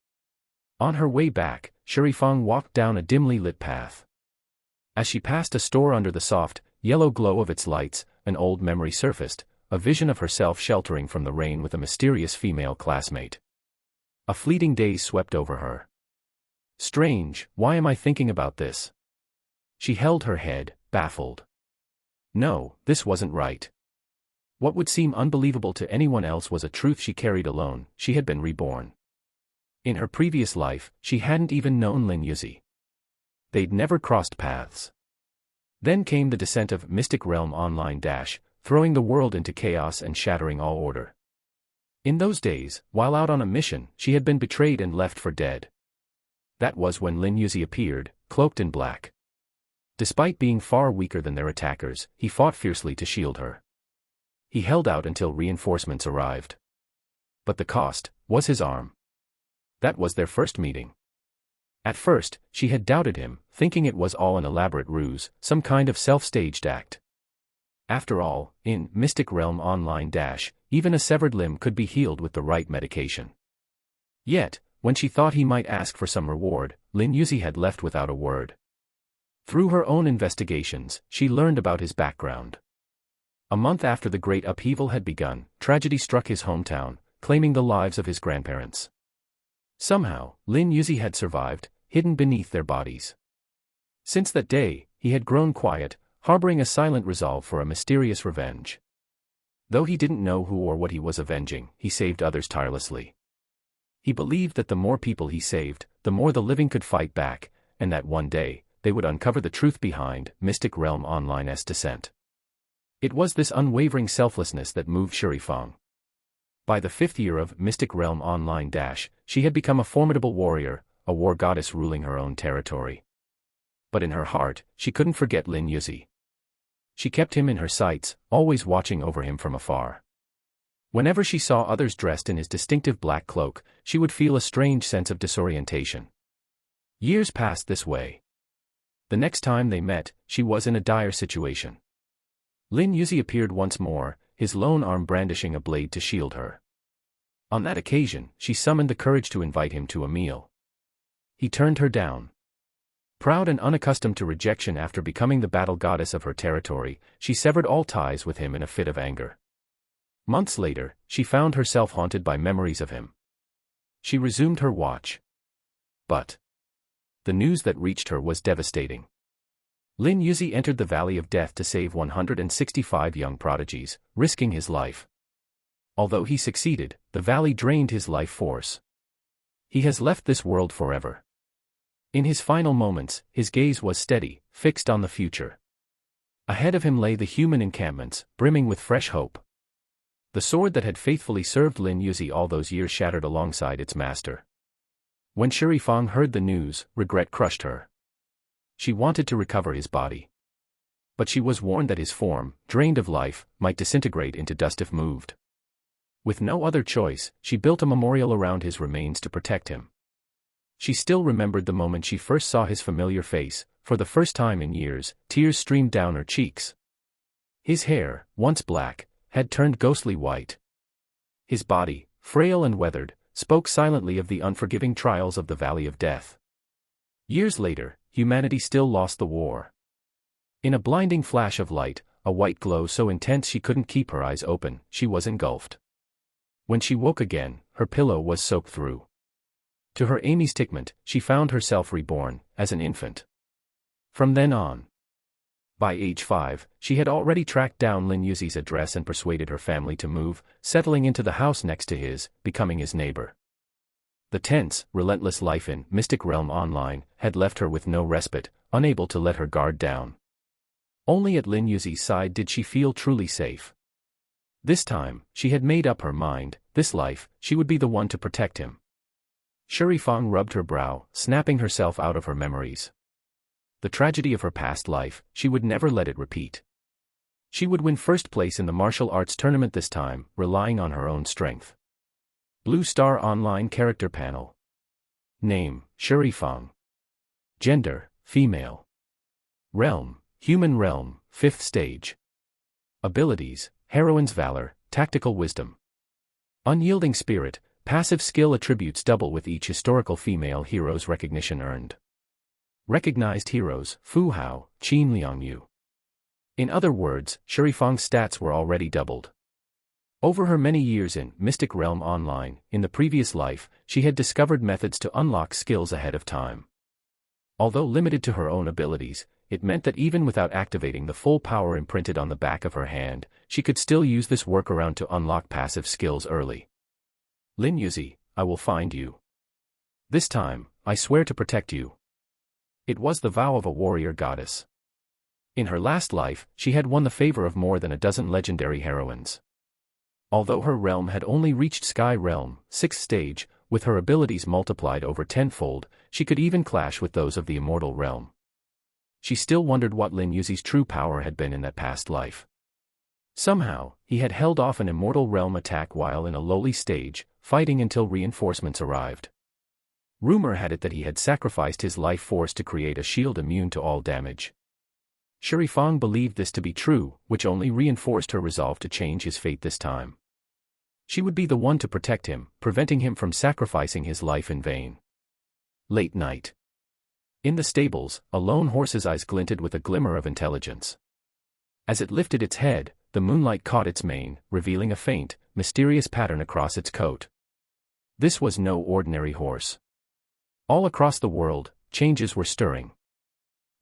On her way back, Shurifang walked down a dimly lit path. As she passed a store under the soft, yellow glow of its lights, an old memory surfaced, a vision of herself sheltering from the rain with a mysterious female classmate. A fleeting daze swept over her. Strange, why am I thinking about this? She held her head, baffled. No, this wasn't right. What would seem unbelievable to anyone else was a truth she carried alone: she had been reborn. In her previous life, she hadn't even known Lin Youzi. They'd never crossed paths. Then came the descent of Mystic Realm Online, throwing the world into chaos and shattering all order. In those days, while out on a mission, she had been betrayed and left for dead. That was when Lin Youzi appeared, cloaked in black. Despite being far weaker than their attackers, he fought fiercely to shield her. He held out until reinforcements arrived. But the cost was his arm. That was their first meeting. At first, she had doubted him, thinking it was all an elaborate ruse, some kind of self-staged act. After all, in Mystic Realm Online even a severed limb could be healed with the right medication. Yet, when she thought he might ask for some reward, Lin Youzi had left without a word. Through her own investigations, she learned about his background. A month after the great upheaval had begun, tragedy struck his hometown, claiming the lives of his grandparents. Somehow, Lin Youzi had survived, hidden beneath their bodies. Since that day, he had grown quiet, harboring a silent resolve for a mysterious revenge. Though he didn't know who or what he was avenging, he saved others tirelessly. He believed that the more people he saved, the more the living could fight back, and that one day, they would uncover the truth behind Mystic Realm Online's descent. It was this unwavering selflessness that moved Shurifang. By the 5th year of Mystic Realm Online she had become a formidable warrior, a war goddess ruling her own territory. But in her heart, she couldn't forget Lin Youzi. She kept him in her sights, always watching over him from afar. Whenever she saw others dressed in his distinctive black cloak, she would feel a strange sense of disorientation. Years passed this way. The next time they met, she was in a dire situation. Lin Youzi appeared once more, his lone arm brandishing a blade to shield her. On that occasion, she summoned the courage to invite him to a meal. He turned her down. Proud and unaccustomed to rejection after becoming the battle goddess of her territory, she severed all ties with him in a fit of anger. Months later, she found herself haunted by memories of him. She resumed her watch. But the news that reached her was devastating. Lin Youzi entered the Valley of Death to save 165 young prodigies, risking his life. Although he succeeded, the valley drained his life force. He has left this world forever. In his final moments, his gaze was steady, fixed on the future. Ahead of him lay the human encampments, brimming with fresh hope. The sword that had faithfully served Lin Youzi all those years shattered alongside its master. When Shurifang heard the news, regret crushed her. She wanted to recover his body. But she was warned that his form, drained of life, might disintegrate into dust if moved. With no other choice, she built a memorial around his remains to protect him. She still remembered the moment she first saw his familiar face. For the first time in years, tears streamed down her cheeks. His hair, once black, had turned ghostly white. His body, frail and weathered, spoke silently of the unforgiving trials of the Valley of Death. Years later, humanity still lost the war. In a blinding flash of light, a white glow so intense she couldn't keep her eyes open, she was engulfed. When she woke again, her pillow was soaked through. To her amazement, she found herself reborn, as an infant. From then on. By age 5, she had already tracked down Lin Youzi's address and persuaded her family to move, settling into the house next to his, becoming his neighbor. The tense, relentless life in Mystic Realm Online had left her with no respite, unable to let her guard down. Only at Lin Youzi's side did she feel truly safe. This time, she had made up her mind, this life, she would be the one to protect him. Shurifang rubbed her brow, snapping herself out of her memories. The tragedy of her past life, she would never let it repeat. She would win first place in the martial arts tournament this time, relying on her own strength. Blue Star Online Character Panel. Name, Shurifang. Gender, female. Realm, Human Realm, 5th stage. Abilities, Heroine's Valor, Tactical Wisdom. Unyielding Spirit, passive skill attributes double with each historical female hero's recognition earned. Recognized heroes, Fu Hao, Qin Liangyu. In other words, Shurifang's stats were already doubled. Over her many years in Mystic Realm Online, in the previous life, she had discovered methods to unlock skills ahead of time. Although limited to her own abilities, it meant that even without activating the full power imprinted on the back of her hand, she could still use this workaround to unlock passive skills early. Lin Youzi, I will find you. This time, I swear to protect you. It was the vow of a warrior goddess. In her last life, she had won the favor of more than a dozen legendary heroines. Although her realm had only reached Sky Realm, 6th stage, with her abilities multiplied over tenfold, she could even clash with those of the Immortal Realm. She still wondered what Lin Youzi's true power had been in that past life. Somehow, he had held off an Immortal Realm attack while in a lowly stage, fighting until reinforcements arrived. Rumor had it that he had sacrificed his life force to create a shield immune to all damage. Shurifang believed this to be true, which only reinforced her resolve to change his fate this time. She would be the one to protect him, preventing him from sacrificing his life in vain. Late night. In the stables, a lone horse's eyes glinted with a glimmer of intelligence. As it lifted its head, the moonlight caught its mane, revealing a faint, mysterious pattern across its coat. This was no ordinary horse. All across the world, changes were stirring.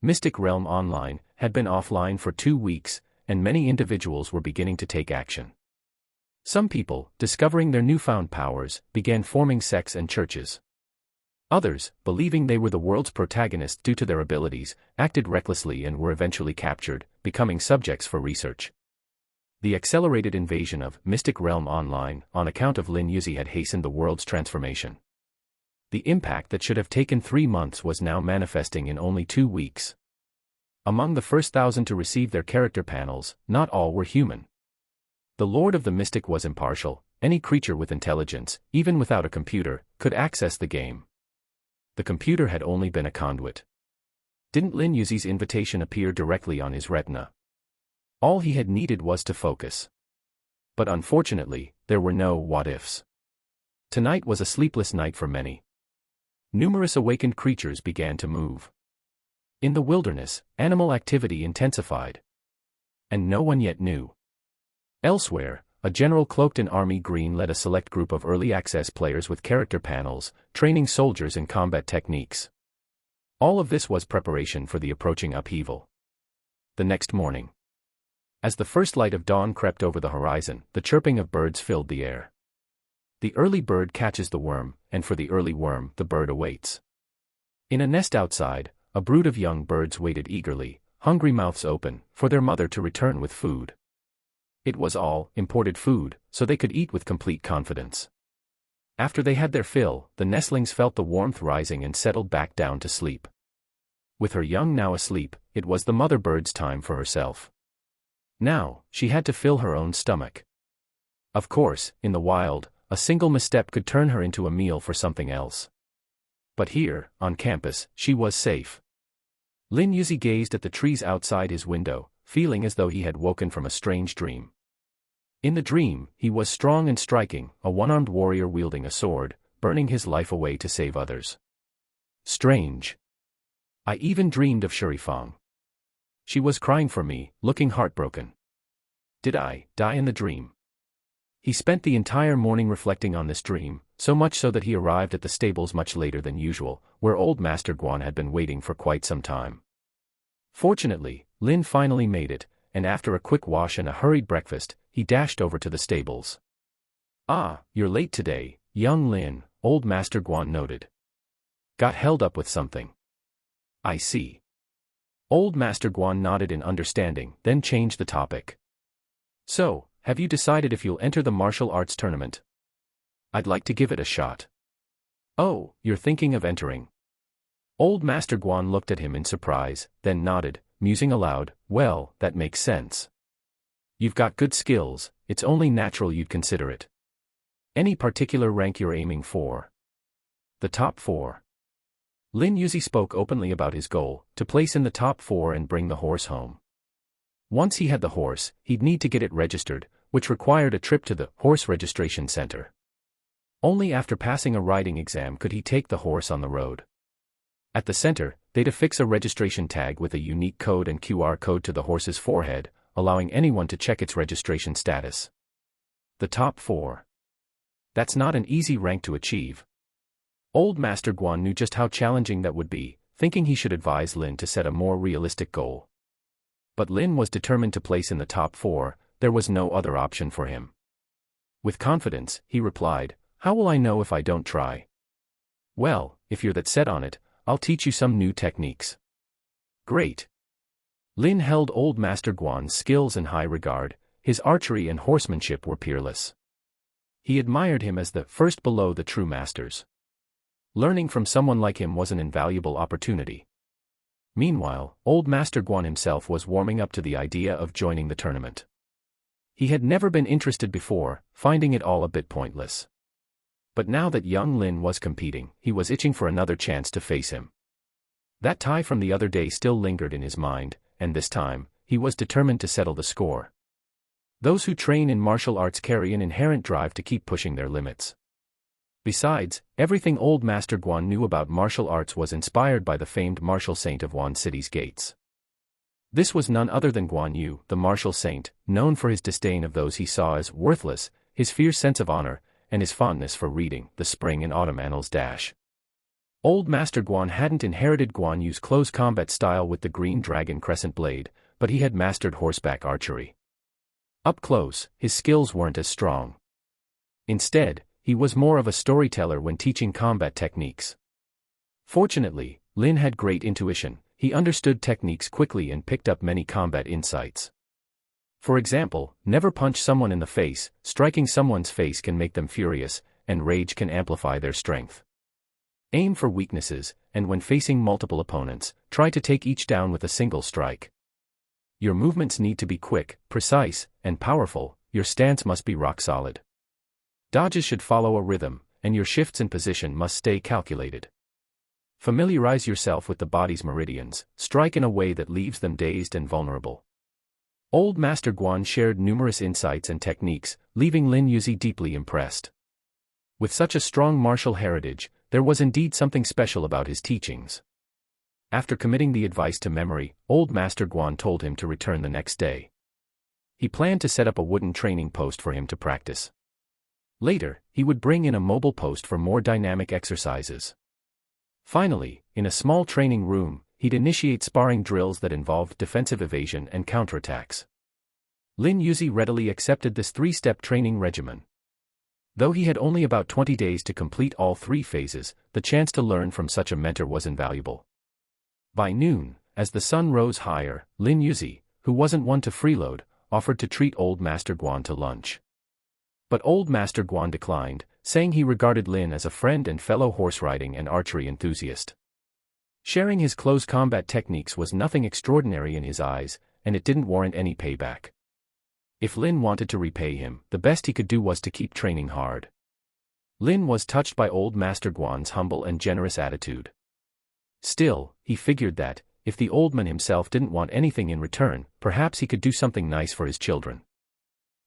Mystic Realm Online had been offline for 2 weeks, and many individuals were beginning to take action. Some people, discovering their newfound powers, began forming sects and churches. Others, believing they were the world's protagonists due to their abilities, acted recklessly and were eventually captured, becoming subjects for research. The accelerated invasion of Mystic Realm Online, on account of Lin Youzi, had hastened the world's transformation. The impact that should have taken 3 months was now manifesting in only 2 weeks. Among the first 1,000 to receive their character panels, not all were human. The Lord of the Mystic was impartial. Any creature with intelligence, even without a computer, could access the game. The computer had only been a conduit. Didn't Lin Youzi's invitation appear directly on his retina? All he had needed was to focus. But unfortunately, there were no what-ifs. Tonight was a sleepless night for many. Numerous awakened creatures began to move. In the wilderness, animal activity intensified. And no one yet knew. Elsewhere, a general cloaked in army green led a select group of early access players with character panels, training soldiers in combat techniques. All of this was preparation for the approaching upheaval. The next morning. As the first light of dawn crept over the horizon, the chirping of birds filled the air. The early bird catches the worm, and for the early worm, the bird awaits. In a nest outside, a brood of young birds waited eagerly, hungry mouths open, for their mother to return with food. It was all imported food, so they could eat with complete confidence. After they had their fill, the nestlings felt the warmth rising and settled back down to sleep. With her young now asleep, it was the mother bird's time for herself. Now, she had to fill her own stomach. Of course, in the wild, a single misstep could turn her into a meal for something else. But here, on campus, she was safe. Lin Youzi gazed at the trees outside his window, feeling as though he had woken from a strange dream. In the dream, he was strong and striking, a one-armed warrior wielding a sword, burning his life away to save others. Strange. I even dreamed of Shurifang. She was crying for me, looking heartbroken. Did I die in the dream? He spent the entire morning reflecting on this dream, so much so that he arrived at the stables much later than usual, where old Master Guan had been waiting for quite some time. Fortunately, Lin finally made it, and after a quick wash and a hurried breakfast, he dashed over to the stables. "Ah, you're late today, young Lin," old Master Guan noted. "Got held up with something." "I see." Old Master Guan nodded in understanding, then changed the topic. "So, have you decided if you'll enter the martial arts tournament?" "I'd like to give it a shot." "Oh, you're thinking of entering." Old Master Guan looked at him in surprise, then nodded, musing aloud, "Well, that makes sense. You've got good skills, it's only natural you'd consider it. Any particular rank you're aiming for?" "The top 4. Lin Youzi spoke openly about his goal, to place in the top 4 and bring the horse home. Once he had the horse, he'd need to get it registered, which required a trip to the horse registration center. Only after passing a riding exam could he take the horse on the road. At the center, they'd affix a registration tag with a unique code and QR code to the horse's forehead, allowing anyone to check its registration status. The top 4. That's not an easy rank to achieve. Old Master Guan knew just how challenging that would be, thinking he should advise Lin to set a more realistic goal. But Lin was determined to place in the top 4, there was no other option for him. With confidence, he replied, "How will I know if I don't try?" "Well, if you're that set on it, I'll teach you some new techniques." "Great." Lin held old Master Guan's skills in high regard, his archery and horsemanship were peerless. He admired him as the first below the true masters. Learning from someone like him was an invaluable opportunity. Meanwhile, old Master Guan himself was warming up to the idea of joining the tournament. He had never been interested before, finding it all a bit pointless. But now that young Lin was competing, he was itching for another chance to face him. That tie from the other day still lingered in his mind, and this time, he was determined to settle the score. Those who train in martial arts carry an inherent drive to keep pushing their limits. Besides, everything old Master Guan knew about martial arts was inspired by the famed martial saint of Wan City's gates. This was none other than Guan Yu, the martial saint, known for his disdain of those he saw as worthless, his fierce sense of honor, and his fondness for reading the spring and autumn annals. Old Master Guan hadn't inherited Guan Yu's close combat style with the green dragon crescent blade, but he had mastered horseback archery. Up close, his skills weren't as strong. Instead, he was more of a storyteller when teaching combat techniques. Fortunately, Lin had great intuition. He understood techniques quickly and picked up many combat insights. For example, never punch someone in the face. Striking someone's face can make them furious, and rage can amplify their strength. Aim for weaknesses, and when facing multiple opponents, try to take each down with a single strike. Your movements need to be quick, precise, and powerful. Your stance must be rock solid. Dodges should follow a rhythm, and your shifts in position must stay calculated. Familiarize yourself with the body's meridians. Strike in a way that leaves them dazed and vulnerable. Old Master Guan shared numerous insights and techniques, leaving Lin Youzi deeply impressed. With such a strong martial heritage, there was indeed something special about his teachings. After committing the advice to memory, old Master Guan told him to return the next day. He planned to set up a wooden training post for him to practice. Later, he would bring in a mobile post for more dynamic exercises. Finally, in a small training room, he'd initiate sparring drills that involved defensive evasion and counterattacks. Lin Youzi readily accepted this three-step training regimen. Though he had only about 20 days to complete all three phases, the chance to learn from such a mentor was invaluable. By noon, as the sun rose higher, Lin Youzi, who wasn't one to freeload, offered to treat old Master Guan to lunch. But old Master Guan declined, saying he regarded Lin as a friend and fellow horse-riding and archery enthusiast. Sharing his close combat techniques was nothing extraordinary in his eyes, and it didn't warrant any payback. If Lin wanted to repay him, the best he could do was to keep training hard. Lin was touched by old Master Guan's humble and generous attitude. Still, he figured that, if the old man himself didn't want anything in return, perhaps he could do something nice for his children.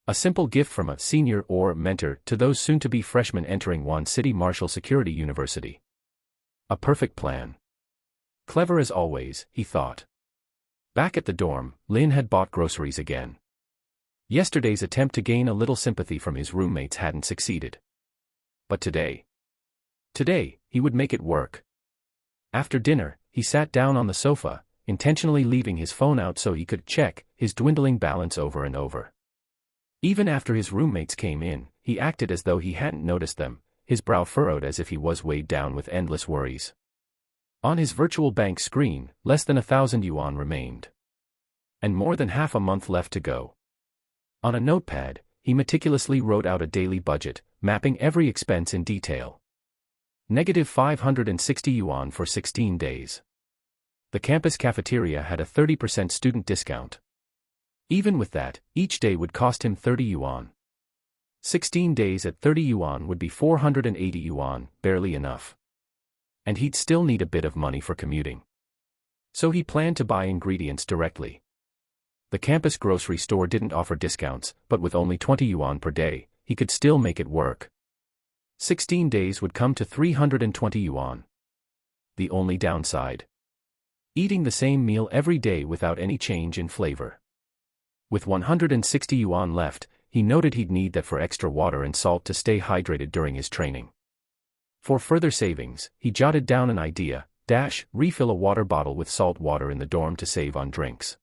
A simple gift from a senior or mentor to those soon-to-be freshmen entering Wan City Martial Security University. A perfect plan. Clever as always, he thought. Back at the dorm, Lin had bought groceries again. Yesterday's attempt to gain a little sympathy from his roommates hadn't succeeded. But today, he would make it work. After dinner, he sat down on the sofa, intentionally leaving his phone out so he could check his dwindling balance over and over. Even after his roommates came in, he acted as though he hadn't noticed them, his brow furrowed as if he was weighed down with endless worries. On his virtual bank screen, less than 1,000 yuan remained. And more than half a month left to go. On a notepad, he meticulously wrote out a daily budget, mapping every expense in detail. Negative 560 yuan for 16 days. The campus cafeteria had a 30% student discount. Even with that, each day would cost him 30 yuan. 16 days at 30 yuan would be 480 yuan, barely enough. And he'd still need a bit of money for commuting. So he planned to buy ingredients directly. The campus grocery store didn't offer discounts, but with only 20 yuan per day, he could still make it work. 16 days would come to 320 yuan. The only downside: eating the same meal every day without any change in flavor. With 160 yuan left, he noted he'd need that for extra water and salt to stay hydrated during his training. For further savings, he jotted down an idea: refill a water bottle with salt water in the dorm to save on drinks.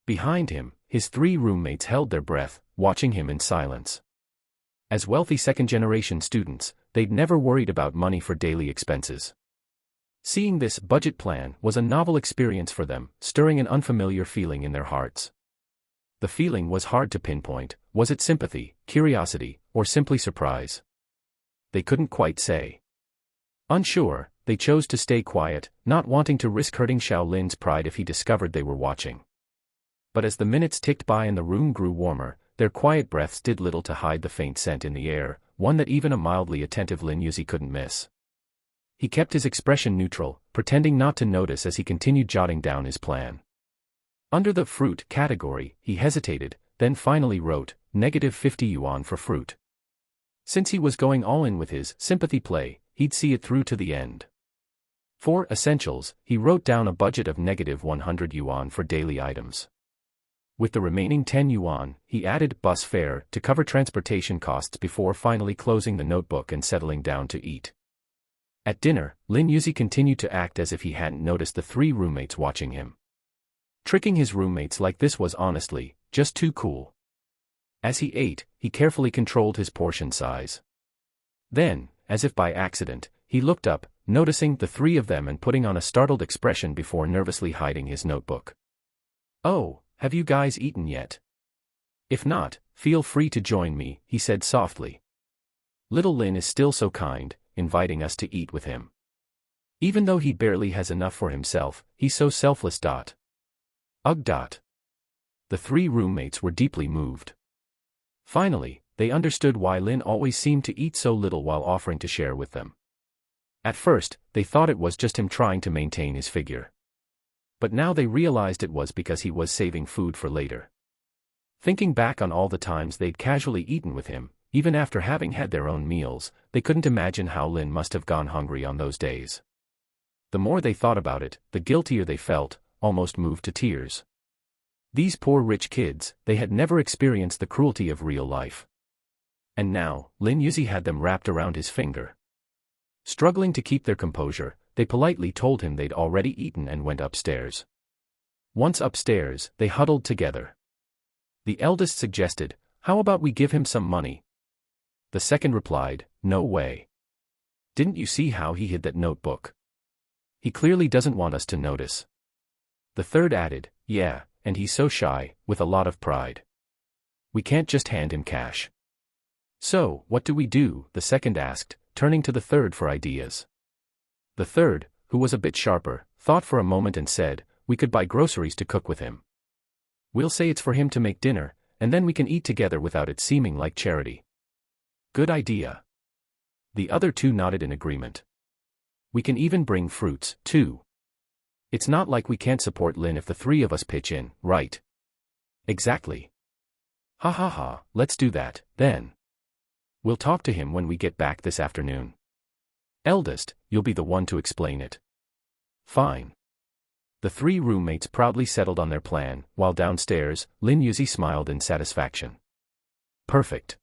Behind him, his three roommates held their breath, watching him in silence. As wealthy second-generation students, they'd never worried about money for daily expenses. Seeing this budget plan was a novel experience for them, stirring an unfamiliar feeling in their hearts. The feeling was hard to pinpoint. Was it sympathy, curiosity, or simply surprise? They couldn't quite say. Unsure, they chose to stay quiet, not wanting to risk hurting Shaolin's pride if he discovered they were watching. But as the minutes ticked by and the room grew warmer, their quiet breaths did little to hide the faint scent in the air, one that even a mildly attentive Lin Youzi couldn't miss. He kept his expression neutral, pretending not to notice as he continued jotting down his plan. Under the fruit category, he hesitated, then finally wrote, -50 yuan for fruit. Since he was going all in with his sympathy play, he'd see it through to the end. For essentials, he wrote down a budget of -100 yuan for daily items. With the remaining 10 yuan, he added bus fare to cover transportation costs before finally closing the notebook and settling down to eat. At dinner, Lin Youzi continued to act as if he hadn't noticed the three roommates watching him. Tricking his roommates like this was honestly just too cool. As he ate, he carefully controlled his portion size. Then, as if by accident, he looked up, noticing the three of them and putting on a startled expression before nervously hiding his notebook. "Oh, have you guys eaten yet? If not, feel free to join me," he said softly. Little Lin is still so kind, inviting us to eat with him. Even though he barely has enough for himself, he's so selfless. Ugh. The three roommates were deeply moved. Finally, they understood why Lin always seemed to eat so little while offering to share with them. At first, they thought it was just him trying to maintain his figure. But now they realized it was because he was saving food for later. Thinking back on all the times they'd casually eaten with him, even after having had their own meals, they couldn't imagine how Lin must have gone hungry on those days. The more they thought about it, the guiltier they felt, almost moved to tears. These poor rich kids, they had never experienced the cruelty of real life. And now, Lin Youzi had them wrapped around his finger. Struggling to keep their composure, they politely told him they'd already eaten and went upstairs. Once upstairs, they huddled together. The eldest suggested, "How about we give him some money?" The second replied, "No way. Didn't you see how he hid that notebook? He clearly doesn't want us to notice." The third added, "Yeah, and he's so shy, with a lot of pride. We can't just hand him cash." "So, what do we do?" the second asked, turning to the third for ideas. The third, who was a bit sharper, thought for a moment and said, "We could buy groceries to cook with him. We'll say it's for him to make dinner, and then we can eat together without it seeming like charity." "Good idea." The other two nodded in agreement. "We can even bring fruits, too. It's not like we can't support Lin if the three of us pitch in, right?" "Exactly. Ha, let's do that, then. We'll talk to him when we get back this afternoon. Eldest, you'll be the one to explain it." "Fine." The three roommates proudly settled on their plan, while downstairs, Lin Youzi smiled in satisfaction. Perfect.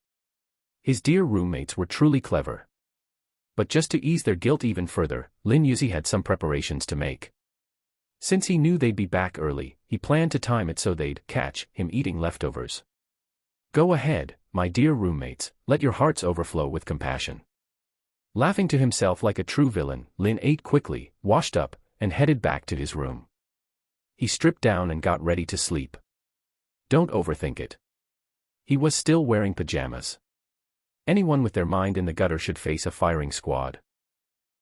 His dear roommates were truly clever. But just to ease their guilt even further, Lin Youzi had some preparations to make. Since he knew they'd be back early, he planned to time it so they'd catch him eating leftovers. "Go ahead, my dear roommates, let your hearts overflow with compassion." Laughing to himself like a true villain, Lin ate quickly, washed up, and headed back to his room. He stripped down and got ready to sleep. Don't overthink it. He was still wearing pajamas. Anyone with their mind in the gutter should face a firing squad.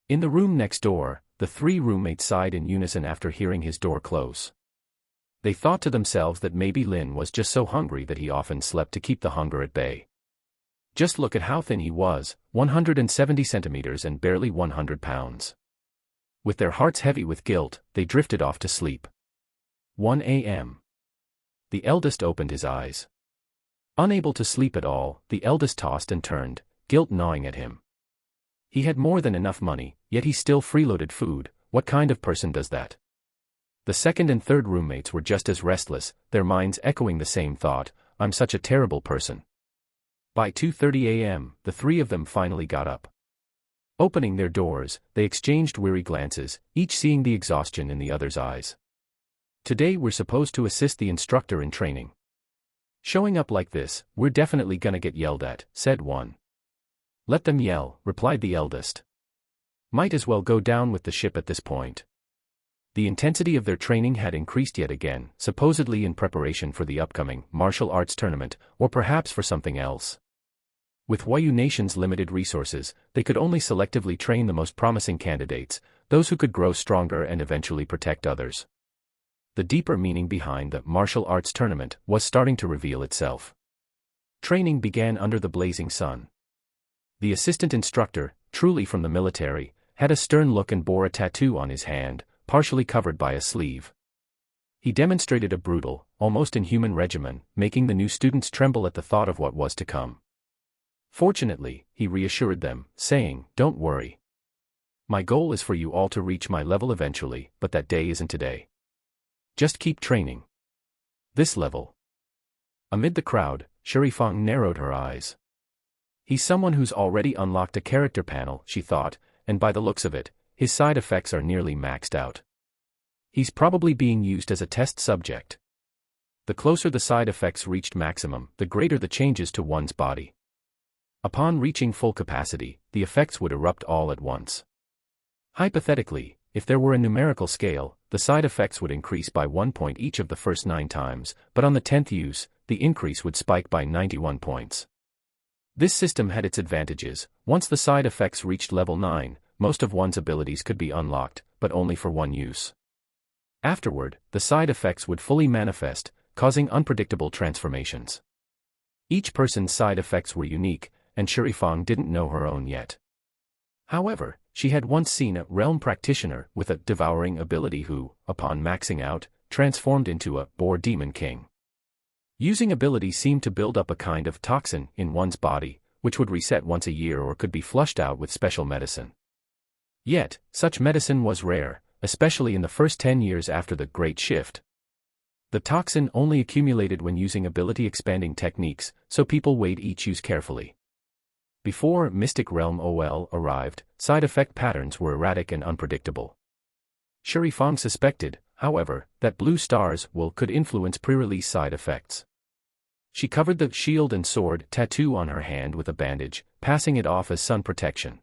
In the room next door, the three roommates sighed in unison after hearing his door close. They thought to themselves that maybe Lin was just so hungry that he often slept to keep the hunger at bay. Just look at how thin he was, 170 centimeters and barely 100 pounds. With their hearts heavy with guilt, they drifted off to sleep. 1 a.m. The eldest opened his eyes. Unable to sleep at all, the eldest tossed and turned, guilt gnawing at him. He had more than enough money, yet he still freeloaded food. What kind of person does that? The second and third roommates were just as restless, their minds echoing the same thought, "I'm such a terrible person." By 2:30 a.m., the three of them finally got up. Opening their doors, they exchanged weary glances, each seeing the exhaustion in the other's eyes. "Today we're supposed to assist the instructor in training. Showing up like this, we're definitely gonna get yelled at," said one. "Let them yell," replied the eldest. "Might as well go down with the ship at this point." The intensity of their training had increased yet again, supposedly in preparation for the upcoming martial arts tournament, or perhaps for something else. With Wayuu Nation's limited resources, they could only selectively train the most promising candidates, those who could grow stronger and eventually protect others. The deeper meaning behind the martial arts tournament was starting to reveal itself. Training began under the blazing sun. The assistant instructor, truly from the military, had a stern look and bore a tattoo on his hand, partially covered by a sleeve. He demonstrated a brutal, almost inhuman regimen, making the new students tremble at the thought of what was to come. Fortunately, he reassured them, saying, "Don't worry. My goal is for you all to reach my level eventually, but that day isn't today. Just keep training." This level. Amid the crowd, Shurifang narrowed her eyes. He's someone who's already unlocked a character panel, she thought, and by the looks of it, his side effects are nearly maxed out. He's probably being used as a test subject. The closer the side effects reached maximum, the greater the changes to one's body. Upon reaching full capacity, the effects would erupt all at once. Hypothetically, if there were a numerical scale, the side effects would increase by 1 point each of the first 9 times, but on the 10th use, the increase would spike by 91 points. This system had its advantages. Once the side effects reached level 9, most of one's abilities could be unlocked, but only for one use. Afterward, the side effects would fully manifest, causing unpredictable transformations. Each person's side effects were unique, and Shurifang didn't know her own yet. However, she had once seen a realm practitioner with a devouring ability who, upon maxing out, transformed into a boar demon king. Using ability seemed to build up a kind of toxin in one's body, which would reset once a year or could be flushed out with special medicine. Yet, such medicine was rare, especially in the first 10 years after the Great Shift. The toxin only accumulated when using ability-expanding techniques, so people weighed each use carefully. Before Mystic Realm OL arrived, side effect patterns were erratic and unpredictable. Shurifang suspected, however, that blue stars could influence pre-release side effects. She covered the shield and sword tattoo on her hand with a bandage, passing it off as sun protection.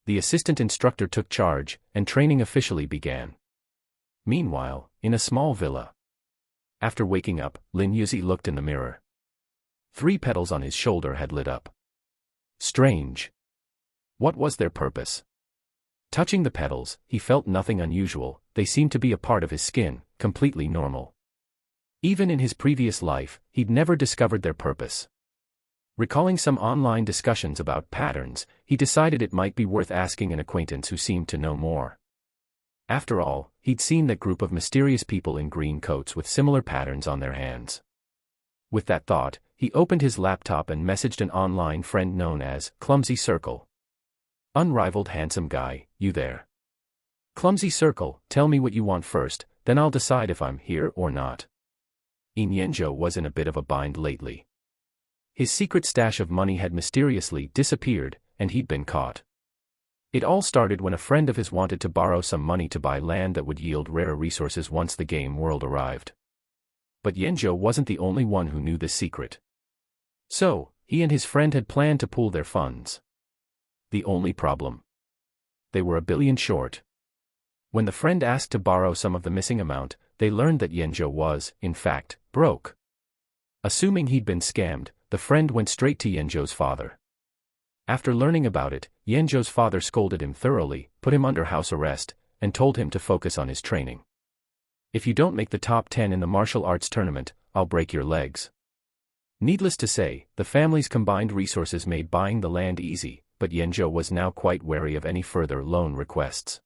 The assistant instructor took charge, and training officially began. Meanwhile, in a small villa. After waking up, Lin Youzi looked in the mirror. 3 petals on his shoulder had lit up. Strange. What was their purpose? Touching the petals, he felt nothing unusual. They seemed to be a part of his skin, completely normal. Even in his previous life, he'd never discovered their purpose. Recalling some online discussions about patterns, he decided it might be worth asking an acquaintance who seemed to know more. After all, he'd seen that group of mysterious people in green coats with similar patterns on their hands. With that thought, he opened his laptop and messaged an online friend known as Clumsy Circle. "Unrivaled handsome guy, you there? Clumsy Circle, tell me what you want first, then I'll decide if I'm here or not." Yanzhou was in a bit of a bind lately. His secret stash of money had mysteriously disappeared, and he'd been caught. It all started when a friend of his wanted to borrow some money to buy land that would yield rare resources once the game world arrived. But Yanzhou wasn't the only one who knew this secret. So, he and his friend had planned to pool their funds. The only problem? They were $1 billion short. When the friend asked to borrow some of the missing amount, they learned that Yanzhou was, in fact, broke. Assuming he'd been scammed, the friend went straight to Yanzhou's father. After learning about it, Yanzhou's father scolded him thoroughly, put him under house arrest, and told him to focus on his training. "If you don't make the top 10 in the martial arts tournament, I'll break your legs." Needless to say, the family's combined resources made buying the land easy, but Yanzhou was now quite wary of any further loan requests.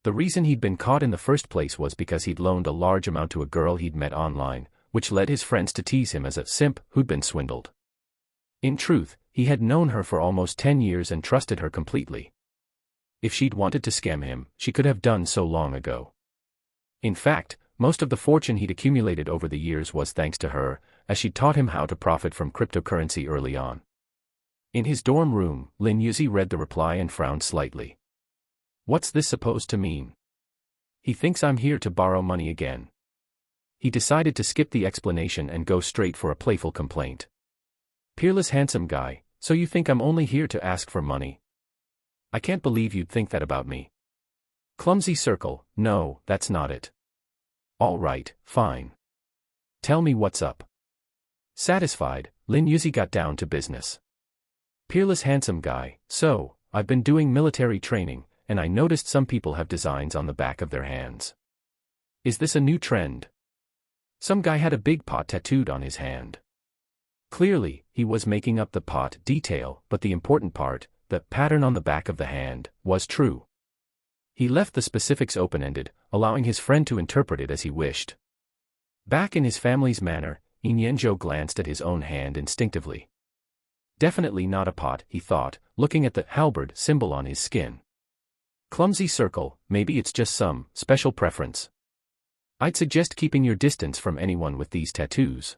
The reason he'd been caught in the first place was because he'd loaned a large amount to a girl he'd met online, which led his friends to tease him as a simp who'd been swindled. In truth, he had known her for almost 10 years and trusted her completely. If she'd wanted to scam him, she could have done so long ago. In fact, most of the fortune he'd accumulated over the years was thanks to her, as she'd taught him how to profit from cryptocurrency early on. In his dorm room, Lin Youzi read the reply and frowned slightly. What's this supposed to mean? He thinks I'm here to borrow money again. He decided to skip the explanation and go straight for a playful complaint. Peerless handsome guy, so you think I'm only here to ask for money? I can't believe you'd think that about me. Clumsy circle, no, that's not it. All right, fine. Tell me what's up. Satisfied, Lin Youzi got down to business. Peerless handsome guy, so, I've been doing military training, and I noticed some people have designs on the back of their hands. Is this a new trend? Some guy had a big pot tattooed on his hand. Clearly, he was making up the pot detail, but the important part, the pattern on the back of the hand, was true. He left the specifics open-ended, allowing his friend to interpret it as he wished. Back in his family's manor, Lin Youzi glanced at his own hand instinctively. Definitely not a pot, he thought, looking at the halberd symbol on his skin. Clumsy circle, maybe it's just some special preference. I'd suggest keeping your distance from anyone with these tattoos.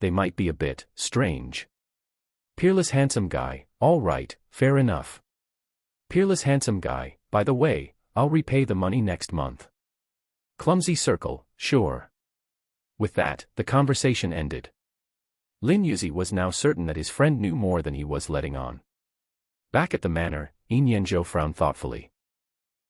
They might be a bit strange. Peerless handsome guy, all right, fair enough. Peerless handsome guy, by the way, I'll repay the money next month. Clumsy circle, sure. With that, the conversation ended. Lin Youzi was now certain that his friend knew more than he was letting on. Back at the manor, Lin Youzi frowned thoughtfully.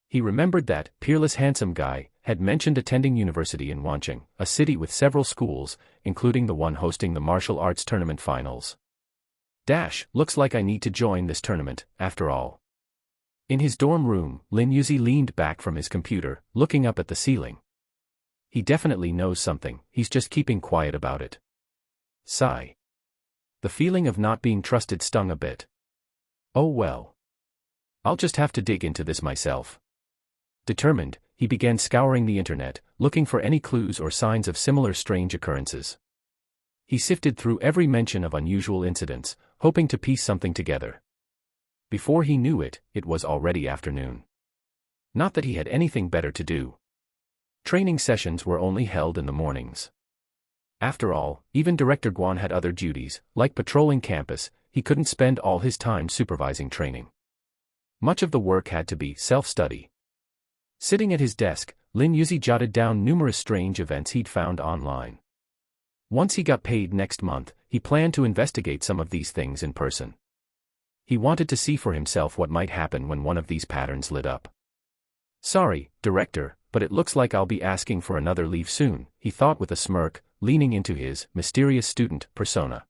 He remembered that peerless handsome guy had mentioned attending university in Wancheng, a city with several schools, including the one hosting the martial arts tournament finals. Looks like I need to join this tournament, after all. In his dorm room, Lin Youzi leaned back from his computer, looking up at the ceiling. He definitely knows something, he's just keeping quiet about it. Sigh. The feeling of not being trusted stung a bit. Oh well. I'll just have to dig into this myself. Determined, he began scouring the internet, looking for any clues or signs of similar strange occurrences. He sifted through every mention of unusual incidents, hoping to piece something together. Before he knew it, it was already afternoon. Not that he had anything better to do. Training sessions were only held in the mornings. After all, even Director Guan had other duties, like patrolling campus. He couldn't spend all his time supervising training. Much of the work had to be self-study. Sitting at his desk, Lin Youzi jotted down numerous strange events he'd found online. Once he got paid next month, he planned to investigate some of these things in person. He wanted to see for himself what might happen when one of these patterns lit up. Sorry, Director, but it looks like I'll be asking for another leave soon, he thought with a smirk, leaning into his mysterious student persona.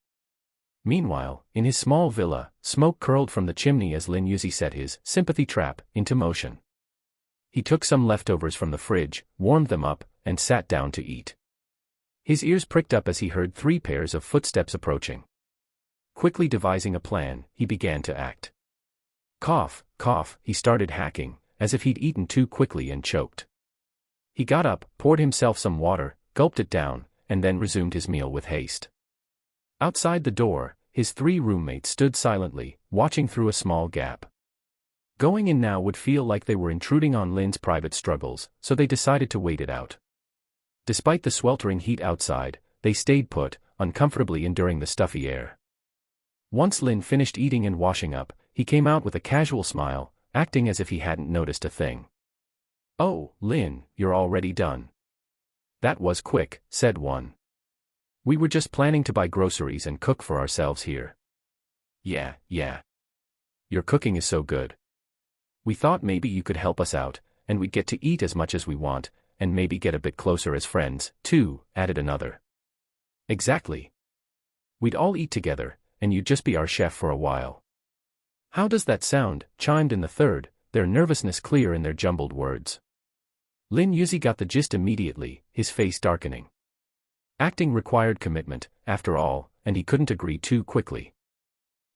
Meanwhile, in his small villa, smoke curled from the chimney as Lin Youzi set his sympathy trap into motion. He took some leftovers from the fridge, warmed them up, and sat down to eat. His ears pricked up as he heard 3 pairs of footsteps approaching. Quickly devising a plan, he began to act. Cough, he started hacking, as if he'd eaten too quickly and choked. He got up, poured himself some water, gulped it down, and then resumed his meal with haste. Outside the door, his 3 roommates stood silently, watching through a small gap. Going in now would feel like they were intruding on Lin's private struggles, so they decided to wait it out. Despite the sweltering heat outside, they stayed put, uncomfortably enduring the stuffy air. Once Lin finished eating and washing up, he came out with a casual smile, acting as if he hadn't noticed a thing. Oh, Lin, you're already done. That was quick, said one. We were just planning to buy groceries and cook for ourselves here. Yeah. Your cooking is so good. We thought maybe you could help us out, and we'd get to eat as much as we want, and maybe get a bit closer as friends, too, added another. Exactly. We'd all eat together, and you'd just be our chef for a while. How does that sound? Chimed in the third, their nervousness clear in their jumbled words. Lin Youzi got the gist immediately, his face darkening. Acting required commitment, after all, and he couldn't agree too quickly.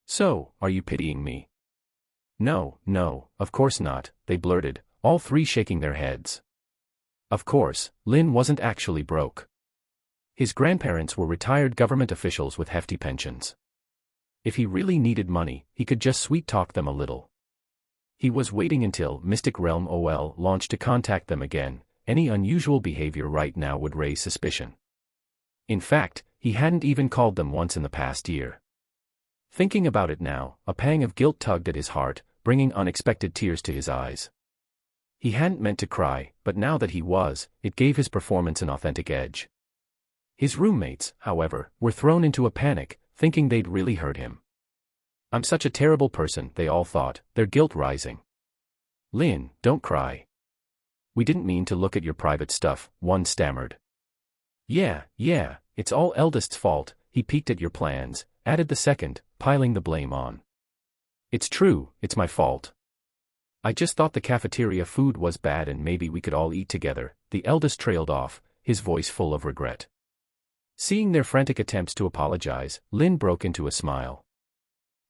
So, are you pitying me? No, of course not, they blurted, all 3 shaking their heads. Of course, Lin wasn't actually broke. His grandparents were retired government officials with hefty pensions. If he really needed money, he could just sweet-talk them a little. He was waiting until Mystic Realm OL launched to contact them again. Any unusual behavior right now would raise suspicion. In fact, he hadn't even called them once in the past year. Thinking about it now, a pang of guilt tugged at his heart, bringing unexpected tears to his eyes. He hadn't meant to cry, but now that he was, it gave his performance an authentic edge. His roommates, however, were thrown into a panic, thinking they'd really hurt him. I'm such a terrible person, they all thought, their guilt rising. Lin, don't cry. "We didn't mean to look at your private stuff," one stammered. Yeah, it's all eldest's fault, he peeked at your plans," added the second, piling the blame on. "It's true, it's my fault. I just thought the cafeteria food was bad and maybe we could all eat together," the eldest trailed off, his voice full of regret. Seeing their frantic attempts to apologize, Lin broke into a smile.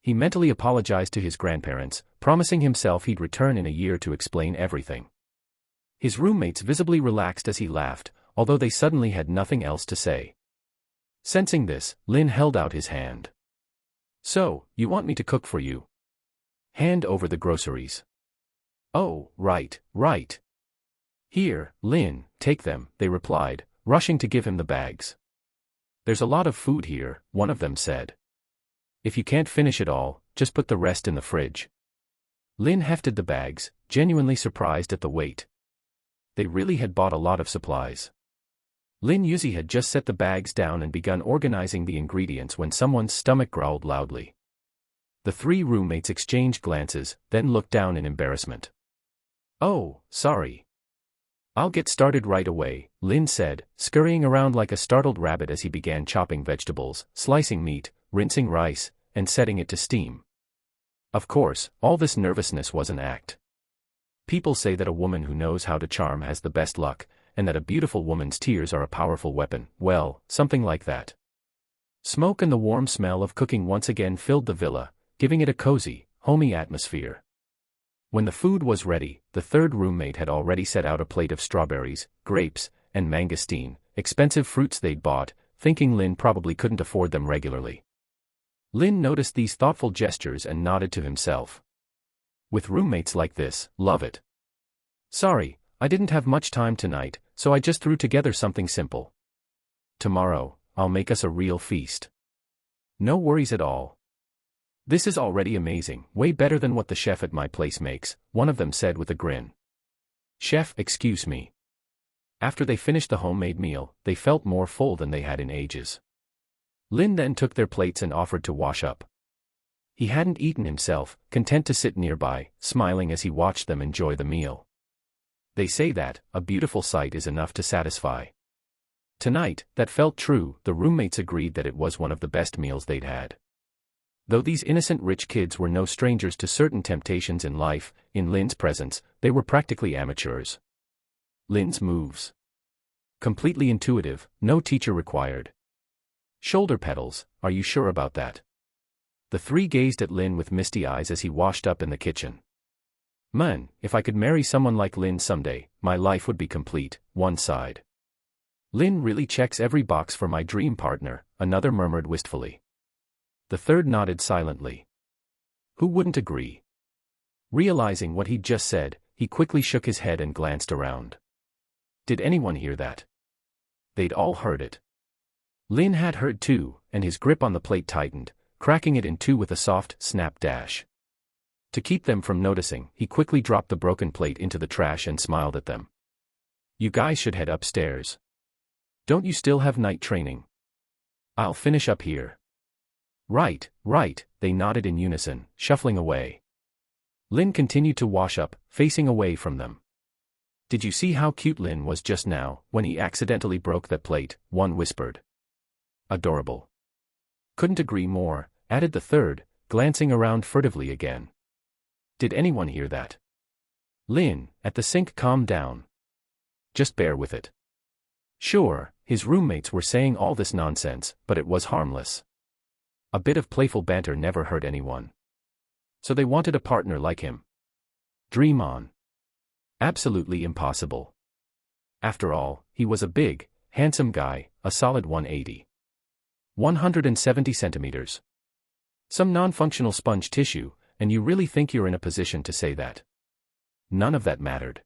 He mentally apologized to his grandparents, promising himself he'd return in a year to explain everything. His roommates visibly relaxed as he laughed, although they suddenly had nothing else to say. Sensing this, Lin held out his hand. "So, you want me to cook for you? Hand over the groceries." "Oh, right. Here, Lin, take them," they replied, rushing to give him the bags. "There's a lot of food here," one of them said. "If you can't finish it all, just put the rest in the fridge." Lin hefted the bags, genuinely surprised at the weight. They really had bought a lot of supplies. Lin Youzi had just set the bags down and begun organizing the ingredients when someone's stomach growled loudly. The three roommates exchanged glances, then looked down in embarrassment. "Oh, sorry. I'll get started right away," Lin said, scurrying around like a startled rabbit as he began chopping vegetables, slicing meat, rinsing rice, and setting it to steam. Of course, all this nervousness was an act. People say that a woman who knows how to charm has the best luck, and that a beautiful woman's tears are a powerful weapon. Well, something like that. Smoke and the warm smell of cooking once again filled the villa, giving it a cozy, homey atmosphere. When the food was ready, the third roommate had already set out a plate of strawberries, grapes, and mangosteen, expensive fruits they'd bought, thinking Lin probably couldn't afford them regularly. Lin noticed these thoughtful gestures and nodded to himself. With roommates like this, love it. "Sorry, I didn't have much time tonight, so I just threw together something simple. Tomorrow, I'll make us a real feast." "No worries at all. This is already amazing, way better than what the chef at my place makes," one of them said with a grin. "Chef, excuse me." After they finished the homemade meal, they felt more full than they had in ages. Lin then took their plates and offered to wash up. He hadn't eaten himself, content to sit nearby, smiling as he watched them enjoy the meal. They say that a beautiful sight is enough to satisfy. Tonight, that felt true. The roommates agreed that it was one of the best meals they'd had. Though these innocent rich kids were no strangers to certain temptations in life, in Lin's presence, they were practically amateurs. Lin's moves. Completely intuitive, no teacher required. Shoulder pedals, are you sure about that? The three gazed at Lin with misty eyes as he washed up in the kitchen. "Man, if I could marry someone like Lin someday, my life would be complete," one sighed. "Lin really checks every box for my dream partner," another murmured wistfully. The third nodded silently. Who wouldn't agree? Realizing what he'd just said, he quickly shook his head and glanced around. Did anyone hear that? They'd all heard it. Lin had heard too, and his grip on the plate tightened, cracking it in two with a soft, snap dash. To keep them from noticing, he quickly dropped the broken plate into the trash and smiled at them. "You guys should head upstairs. Don't you still have night training?" "I'll finish up here." Right, they nodded in unison, shuffling away. Lin continued to wash up, facing away from them. "Did you see how cute Lin was just now, when he accidentally broke that plate?" one whispered. "Adorable." "Couldn't agree more," added the third, glancing around furtively again. Did anyone hear that? Lin, at the sink, calmed down. Just bear with it. Sure, his roommates were saying all this nonsense, but it was harmless. A bit of playful banter never hurt anyone. So they wanted a partner like him. Dream on. Absolutely impossible. After all, he was a big, handsome guy, a solid 170 centimeters. Some non-functional sponge tissue, and you really think you're in a position to say that? None of that mattered.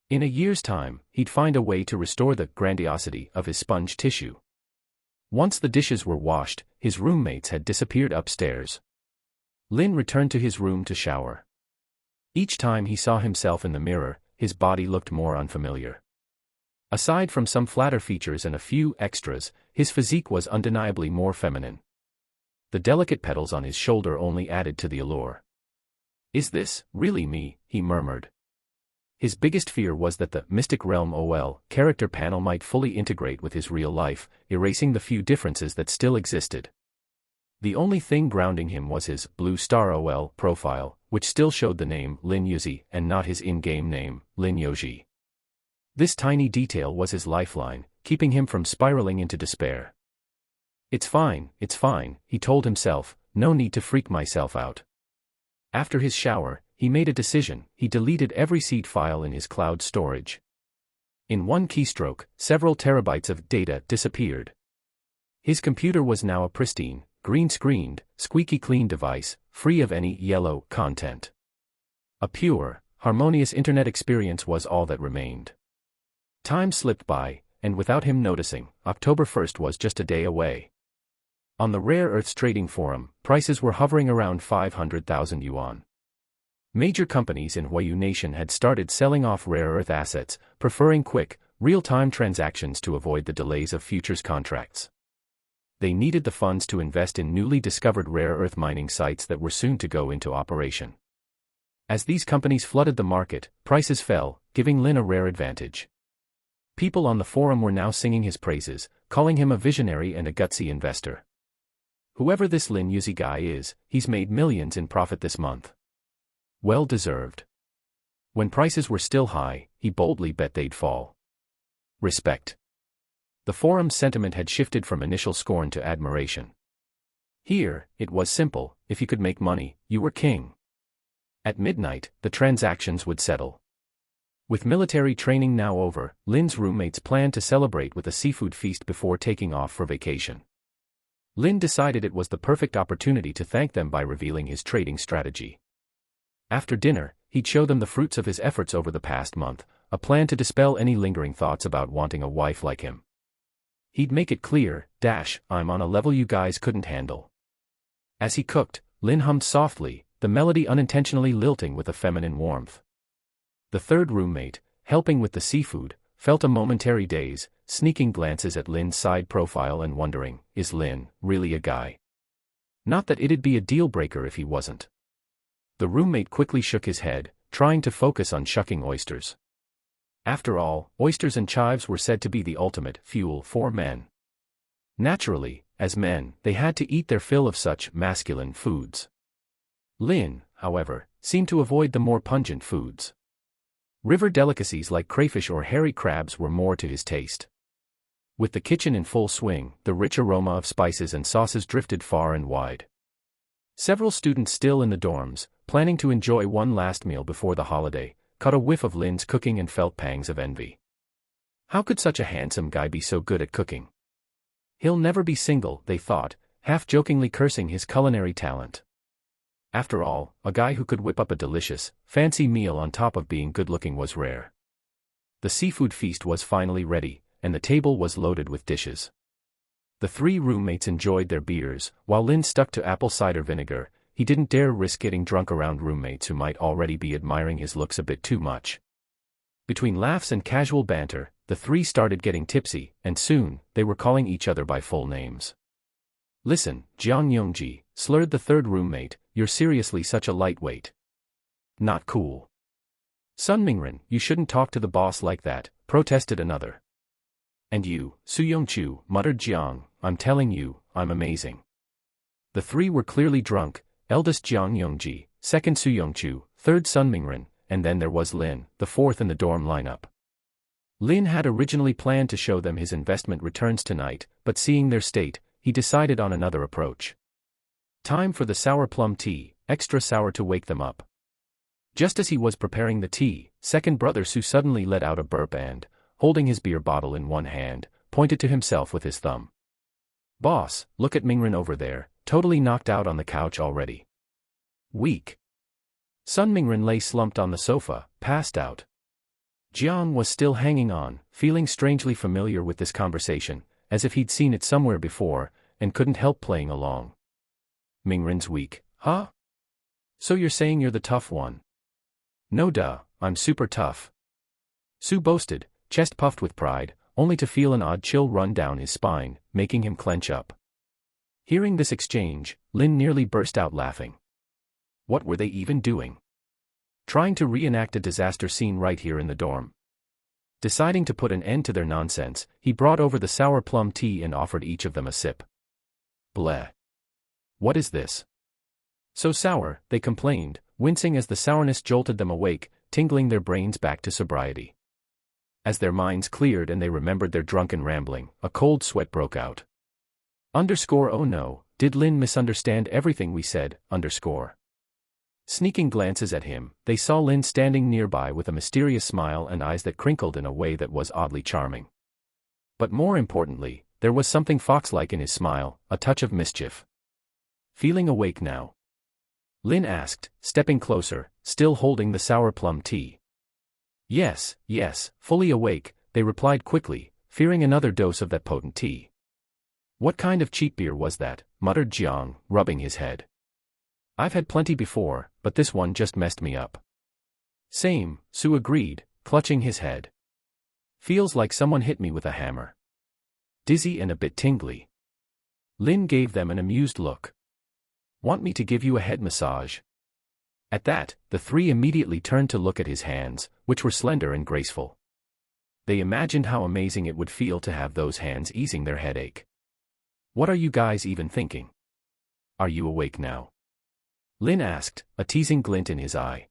In a year's time, he'd find a way to restore the grandiosity of his sponge tissue. Once the dishes were washed, his roommates had disappeared upstairs. Lin returned to his room to shower. Each time he saw himself in the mirror, his body looked more unfamiliar. Aside from some flatter features and a few extras, his physique was undeniably more feminine. The delicate petals on his shoulder only added to the allure. "Is this really me?" he murmured. His biggest fear was that the Mystic Realm OL character panel might fully integrate with his real life, erasing the few differences that still existed. The only thing grounding him was his Blue Star OL profile, which still showed the name Lin Youzi and not his in-game name, Lin Youzi. This tiny detail was his lifeline, keeping him from spiraling into despair. It's fine, he told himself, no need to freak myself out. After his shower, he made a decision. He deleted every seed file in his cloud storage. In one keystroke, several terabytes of data disappeared. His computer was now a pristine, green-screened, squeaky clean device, free of any yellow content. A pure, harmonious internet experience was all that remained. Time slipped by, and without him noticing, October 1st was just a day away. On the Rare Earths trading forum, prices were hovering around 500,000 yuan. Major companies in Huayu Nation had started selling off rare earth assets, preferring quick, real-time transactions to avoid the delays of futures contracts. They needed the funds to invest in newly discovered rare earth mining sites that were soon to go into operation. As these companies flooded the market, prices fell, giving Lin a rare advantage. People on the forum were now singing his praises, calling him a visionary and a gutsy investor. Whoever this Lin Youzi guy is, he's made millions in profit this month. Well deserved. When prices were still high, he boldly bet they'd fall. Respect. The forum's sentiment had shifted from initial scorn to admiration. Here, it was simple: if you could make money, you were king. At midnight, the transactions would settle. With military training now over, Lin's roommates planned to celebrate with a seafood feast before taking off for vacation. Lin decided it was the perfect opportunity to thank them by revealing his trading strategy. After dinner, he'd show them the fruits of his efforts over the past month, a plan to dispel any lingering thoughts about wanting a wife like him. He'd make it clear, I'm on a level you guys couldn't handle. As he cooked, Lin hummed softly, the melody unintentionally lilting with a feminine warmth. The third roommate, helping with the seafood, felt a momentary daze, sneaking glances at Lin's side profile and wondering, is Lin really a guy? Not that it'd be a deal-breaker if he wasn't. The roommate quickly shook his head, trying to focus on shucking oysters. After all, oysters and chives were said to be the ultimate fuel for men. Naturally, as men, they had to eat their fill of such masculine foods. Lin, however, seemed to avoid the more pungent foods. River delicacies like crayfish or hairy crabs were more to his taste. With the kitchen in full swing, the rich aroma of spices and sauces drifted far and wide. Several students still in the dorms, planning to enjoy one last meal before the holiday, caught a whiff of Lin's cooking and felt pangs of envy. How could such a handsome guy be so good at cooking? He'll never be single, they thought, half-jokingly cursing his culinary talent. After all, a guy who could whip up a delicious, fancy meal on top of being good-looking was rare. The seafood feast was finally ready, and the table was loaded with dishes. The three roommates enjoyed their beers, while Lin stuck to apple cider vinegar. He didn't dare risk getting drunk around roommates who might already be admiring his looks a bit too much. Between laughs and casual banter, the three started getting tipsy, and soon, they were calling each other by full names. Listen, Jiang Yongji, slurred the third roommate, you're seriously such a lightweight. Not cool. Sun Mingren, you shouldn't talk to the boss like that, protested another. And you, Su Yongchu, muttered Jiang, I'm telling you, I'm amazing. The three were clearly drunk, eldest Jiang Yongji, second Su Yongchu, third Sun Mingren, and then there was Lin, the fourth in the dorm lineup. Lin had originally planned to show them his investment returns tonight, but seeing their state, he decided on another approach. Time for the sour plum tea, extra sour to wake them up. Just as he was preparing the tea, second brother Su suddenly let out a burp and, holding his beer bottle in one hand, pointed to himself with his thumb. Boss, look at Mingren over there, totally knocked out on the couch already. Weak. Sun Mingren lay slumped on the sofa, passed out. Jiang was still hanging on, feeling strangely familiar with this conversation, as if he'd seen it somewhere before, and couldn't help playing along. Mingren's weak, huh? So you're saying you're the tough one? No duh, I'm super tough. Su boasted, chest puffed with pride, only to feel an odd chill run down his spine, making him clench up. Hearing this exchange, Lin nearly burst out laughing. What were they even doing? trying to reenact a disaster scene right here in the dorm. Deciding to put an end to their nonsense, he brought over the sour plum tea and offered each of them a sip. Bleh. What is this? So sour, they complained, wincing as the sourness jolted them awake, tingling their brains back to sobriety. As their minds cleared and they remembered their drunken rambling, a cold sweat broke out. Oh no, did Lin misunderstand everything we said? Sneaking glances at him, they saw Lin standing nearby with a mysterious smile and eyes that crinkled in a way that was oddly charming. But more importantly, there was something fox-like in his smile, a touch of mischief. Feeling awake now? Lin asked, stepping closer, still holding the sour plum tea. Yes, fully awake, they replied quickly, fearing another dose of that potent tea. What kind of cheap beer was that? Muttered Jiang, rubbing his head. I've had plenty before, but this one just messed me up. Same, Su agreed, clutching his head. Feels like someone hit me with a hammer. Dizzy and a bit tingly. Lin gave them an amused look. Want me to give you a head massage? At that, the three immediately turned to look at his hands, which were slender and graceful. They imagined how amazing it would feel to have those hands easing their headache. What are you guys even thinking? Are you awake now? Lin asked, a teasing glint in his eye.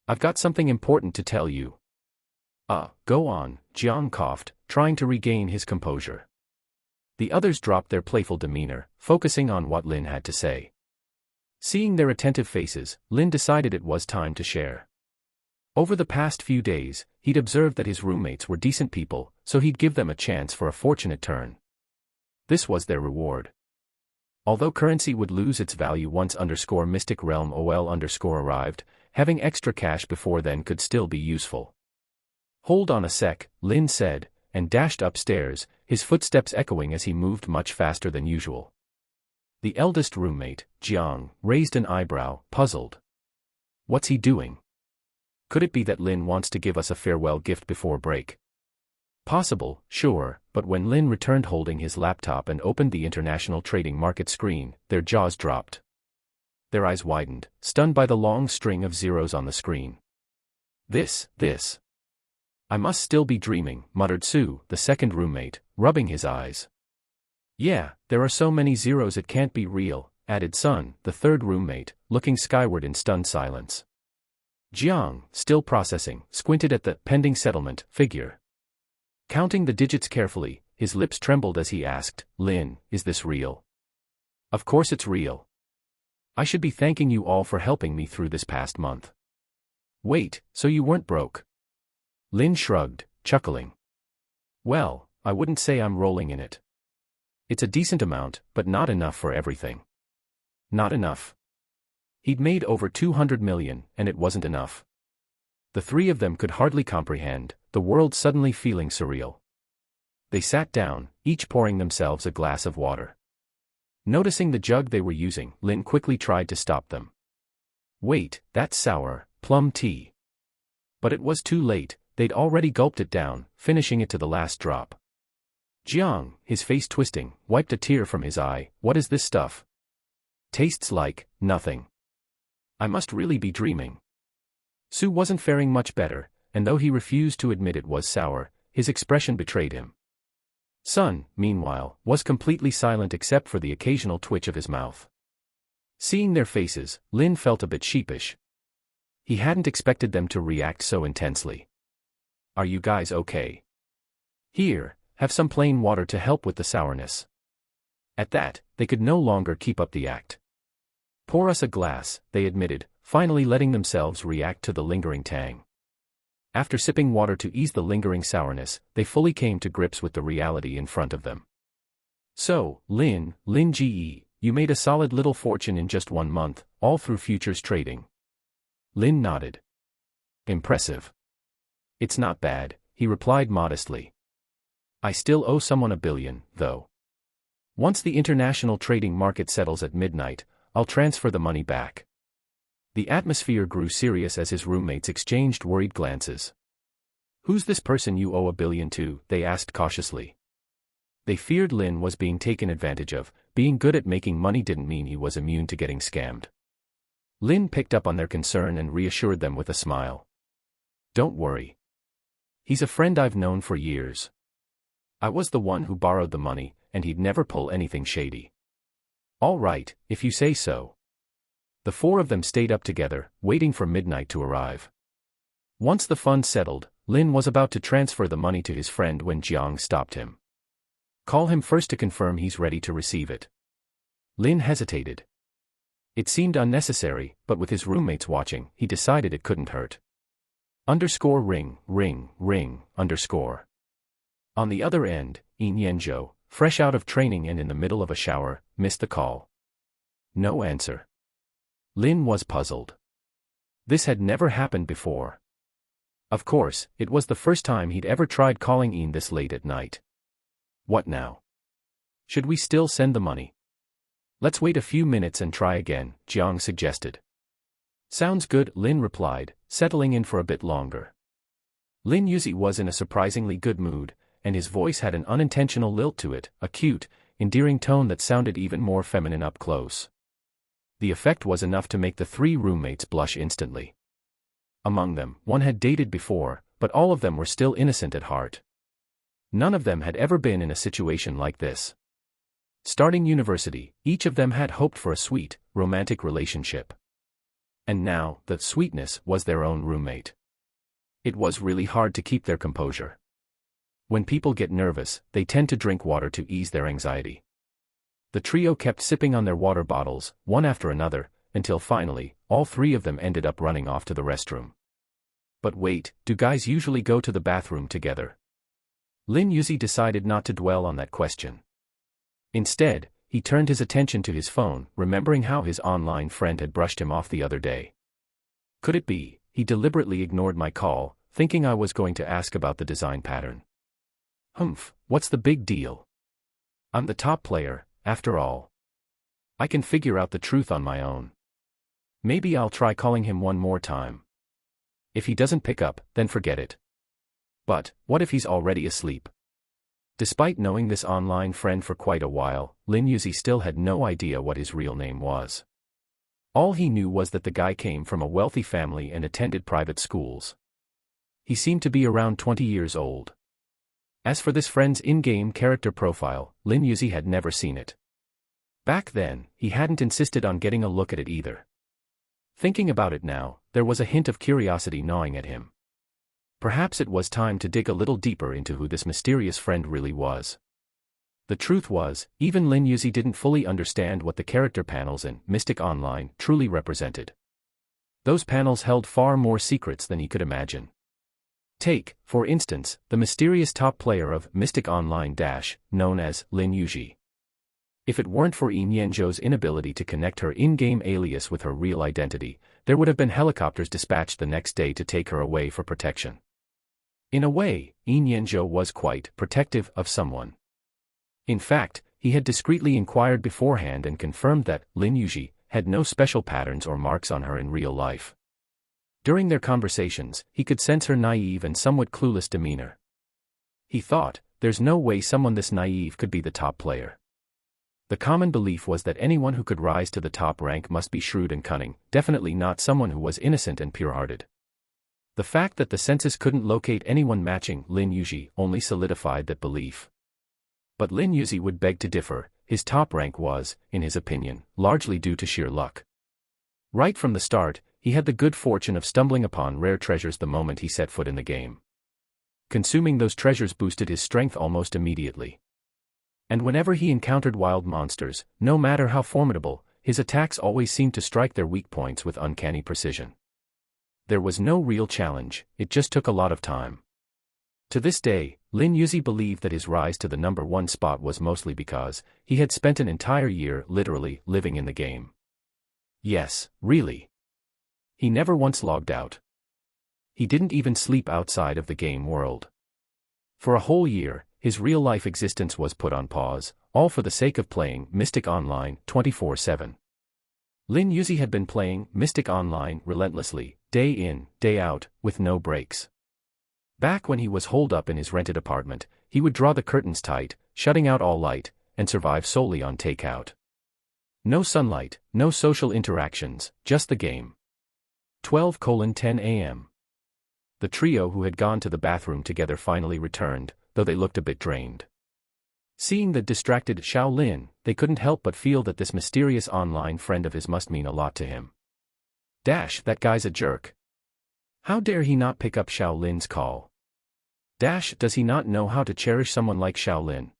I've got something important to tell you. Go on, Jiang coughed, trying to regain his composure. The others dropped their playful demeanor, focusing on what Lin had to say. Seeing their attentive faces, Lin decided it was time to share. Over the past few days, he'd observed that his roommates were decent people, so he'd give them a chance for a fortunate turn. This was their reward. Although currency would lose its value once Mystic Realm OL arrived, having extra cash before then could still be useful. Hold on a sec, Lin said, and dashed upstairs, his footsteps echoing as he moved much faster than usual. The eldest roommate, Jiang, raised an eyebrow, puzzled. What's he doing? Could it be that Lin wants to give us a farewell gift before break? Possible, sure, but when Lin returned holding his laptop and opened the international trading market screen, their jaws dropped. Their eyes widened, stunned by the long string of zeros on the screen. This. I must still be dreaming, muttered Su, the second roommate, rubbing his eyes. Yeah, there are so many zeros it can't be real, added Sun, the third roommate, looking skyward in stunned silence. Jiang, still processing, squinted at the pending settlement figure. Counting the digits carefully, his lips trembled as he asked, Lin, is this real? Of course it's real. I should be thanking you all for helping me through this past month. Wait, so you weren't broke? Lin shrugged, chuckling. Well, I wouldn't say I'm rolling in it. It's a decent amount, but not enough for everything. Not enough. He'd made over 200 million, and it wasn't enough. The three of them could hardly comprehend, the world suddenly feeling surreal. They sat down, each pouring themselves a glass of water. Noticing the jug they were using, Lin quickly tried to stop them. Wait, that's sour plum tea. But it was too late, they'd already gulped it down, finishing it to the last drop. Jiang, his face twisting, wiped a tear from his eye. What is this stuff? Tastes like nothing. I must really be dreaming. Su wasn't faring much better, and though he refused to admit it was sour, his expression betrayed him. Sun, meanwhile, was completely silent except for the occasional twitch of his mouth. Seeing their faces, Lin felt a bit sheepish. He hadn't expected them to react so intensely. Are you guys okay? Here, have some plain water to help with the sourness. At that, they could no longer keep up the act. Pour us a glass, they admitted, finally letting themselves react to the lingering tang. After sipping water to ease the lingering sourness, they fully came to grips with the reality in front of them. So, Lin Ge, you made a solid little fortune in just 1 month, all through futures trading. Lin nodded. Impressive. It's not bad, he replied modestly. I still owe someone $1 billion, though. Once the international trading market settles at midnight, I'll transfer the money back. The atmosphere grew serious as his roommates exchanged worried glances. Who's this person you owe $1 billion to? They asked cautiously. They feared Lin was being taken advantage of. Being good at making money didn't mean he was immune to getting scammed. Lin picked up on their concern and reassured them with a smile. Don't worry. He's a friend I've known for years. I was the one who borrowed the money, and he'd never pull anything shady. All right, if you say so. The four of them stayed up together, waiting for midnight to arrive. Once the funds settled, Lin was about to transfer the money to his friend when Jiang stopped him. Call him first to confirm he's ready to receive it. Lin hesitated. It seemed unnecessary, but with his roommates watching, he decided it couldn't hurt. ring, ring. On the other end, Yin Yanzhou, fresh out of training and in the middle of a shower, missed the call. No answer. Lin was puzzled. This had never happened before. Of course, it was the first time he'd ever tried calling Yin this late at night. What now? Should we still send the money? Let's wait a few minutes and try again, Jiang suggested. Sounds good, Lin replied, settling in for a bit longer. Lin Youzi was in a surprisingly good mood, and his voice had an unintentional lilt to it, a cute, endearing tone that sounded even more feminine up close. The effect was enough to make the three roommates blush instantly. Among them, one had dated before, but all of them were still innocent at heart. None of them had ever been in a situation like this. Starting university, each of them had hoped for a sweet, romantic relationship. And now, the sweetness was their own roommate. It was really hard to keep their composure. When people get nervous, they tend to drink water to ease their anxiety. The trio kept sipping on their water bottles, one after another, until finally, all three of them ended up running off to the restroom. But wait, do guys usually go to the bathroom together? Lin Youzi decided not to dwell on that question. Instead, he turned his attention to his phone, remembering how his online friend had brushed him off the other day. Could it be, he deliberately ignored my call, thinking I was going to ask about the design pattern? What's the big deal? I'm the top player, after all. I can figure out the truth on my own. Maybe I'll try calling him one more time. If he doesn't pick up, then forget it. But, what if he's already asleep? Despite knowing this online friend for quite a while, Lin Youzi still had no idea what his real name was. All he knew was that the guy came from a wealthy family and attended private schools. He seemed to be around 20 years old. As for this friend's in-game character profile, Lin Youzi had never seen it. Back then, he hadn't insisted on getting a look at it either. Thinking about it now, there was a hint of curiosity gnawing at him. Perhaps it was time to dig a little deeper into who this mysterious friend really was. The truth was, even Lin Youzi didn't fully understand what the character panels in Mystic Online truly represented. Those panels held far more secrets than he could imagine. Take, for instance, the mysterious top player of Mystic Online known as Lin Youzi. If it weren't for Yin Yanzhou's inability to connect her in-game alias with her real identity, there would have been helicopters dispatched the next day to take her away for protection. In a way, Yin Yanzhou was quite protective of someone. In fact, he had discreetly inquired beforehand and confirmed that Lin Youzi had no special patterns or marks on her in real life. During their conversations, he could sense her naive and somewhat clueless demeanor. He thought, there's no way someone this naive could be the top player. The common belief was that anyone who could rise to the top rank must be shrewd and cunning, definitely not someone who was innocent and pure-hearted. The fact that the census couldn't locate anyone matching Lin Youzi only solidified that belief. But Lin Youzi would beg to differ. His top rank was, in his opinion, largely due to sheer luck. Right from the start, he had the good fortune of stumbling upon rare treasures the moment he set foot in the game. Consuming those treasures boosted his strength almost immediately. And whenever he encountered wild monsters, no matter how formidable, his attacks always seemed to strike their weak points with uncanny precision. There was no real challenge, it just took a lot of time. To this day, Lin Youzi believed that his rise to the number one spot was mostly because he had spent an entire year literally living in the game. Yes, really. He never once logged out. He didn't even sleep outside of the game world. For a whole year, his real-life existence was put on pause, all for the sake of playing Mystic Online 24/7. Lin Youzi had been playing Mystic Online relentlessly, day in, day out, with no breaks. Back when he was holed up in his rented apartment, he would draw the curtains tight, shutting out all light, and survive solely on takeout. No sunlight, no social interactions, just the game. 12:10 a.m. The trio who had gone to the bathroom together finally returned, though they looked a bit drained. Seeing the distracted Xiao Lin, they couldn't help but feel that this mysterious online friend of his must mean a lot to him. That guy's a jerk. How dare he not pick up Xiao Lin's call? Does he not know how to cherish someone like Xiao Lin?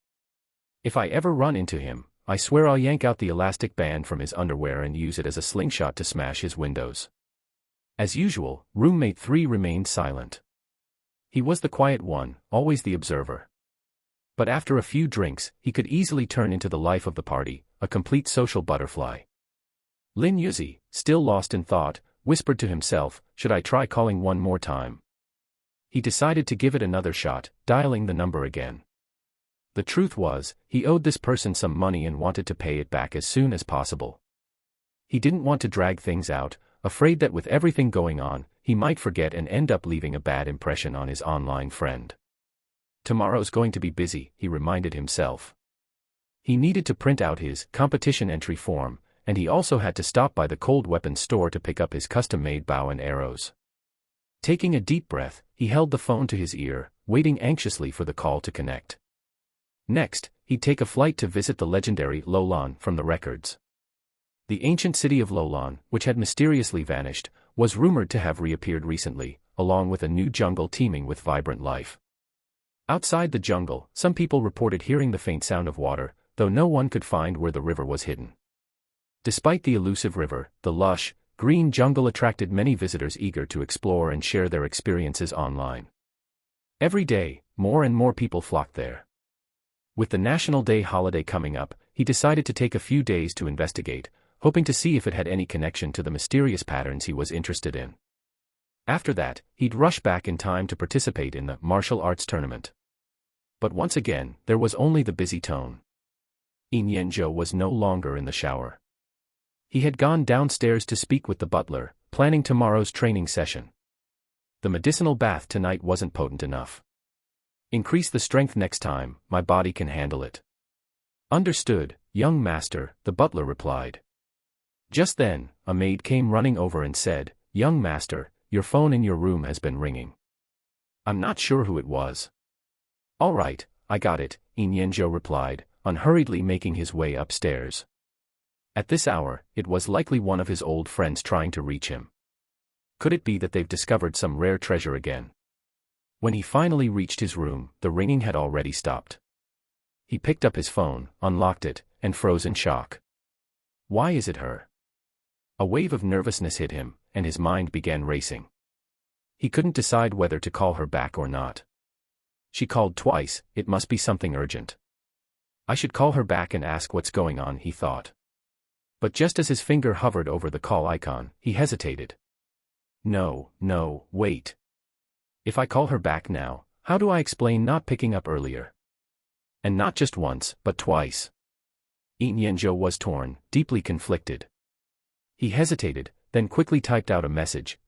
If I ever run into him, I swear I'll yank out the elastic band from his underwear and use it as a slingshot to smash his windows. As usual, roommate 3 remained silent. He was the quiet one, always the observer. But after a few drinks, he could easily turn into the life of the party, a complete social butterfly. Lin Youzi, still lost in thought, whispered to himself, should I try calling one more time? He decided to give it another shot, dialing the number again. The truth was, he owed this person some money and wanted to pay it back as soon as possible. He didn't want to drag things out, afraid that with everything going on, he might forget and end up leaving a bad impression on his online friend. Tomorrow's going to be busy, he reminded himself. He needed to print out his competition entry form, and he also had to stop by the cold weapons store to pick up his custom-made bow and arrows. Taking a deep breath, he held the phone to his ear, waiting anxiously for the call to connect. Next, he'd take a flight to visit the legendary Lolan from the records. The ancient city of Lolan, which had mysteriously vanished, was rumored to have reappeared recently, along with a new jungle teeming with vibrant life. Outside the jungle, some people reported hearing the faint sound of water, though no one could find where the river was hidden. Despite the elusive river, the lush, green jungle attracted many visitors eager to explore and share their experiences online. Every day, more and more people flocked there. With the National Day holiday coming up, he decided to take a few days to investigate, hoping to see if it had any connection to the mysterious patterns he was interested in. After that, he'd rush back in time to participate in the martial arts tournament. But once again, there was only the busy tone. Lin Youzi was no longer in the shower. He had gone downstairs to speak with the butler, planning tomorrow's training session. The medicinal bath tonight wasn't potent enough. Increase the strength next time, my body can handle it. Understood, young master, the butler replied. Just then, a maid came running over and said, young master, your phone in your room has been ringing. I'm not sure who it was. All right, I got it, Lin Youzi replied, unhurriedly making his way upstairs. At this hour, it was likely one of his old friends trying to reach him. Could it be that they've discovered some rare treasure again? When he finally reached his room, the ringing had already stopped. He picked up his phone, unlocked it, and froze in shock. Why is it her? A wave of nervousness hit him, and his mind began racing. He couldn't decide whether to call her back or not. She called twice, it must be something urgent. I should call her back and ask what's going on, he thought. But just as his finger hovered over the call icon, he hesitated. No, wait. If I call her back now, how do I explain not picking up earlier? And not just once, but twice. Lin Youzi was torn, deeply conflicted. He hesitated, then quickly typed out a message,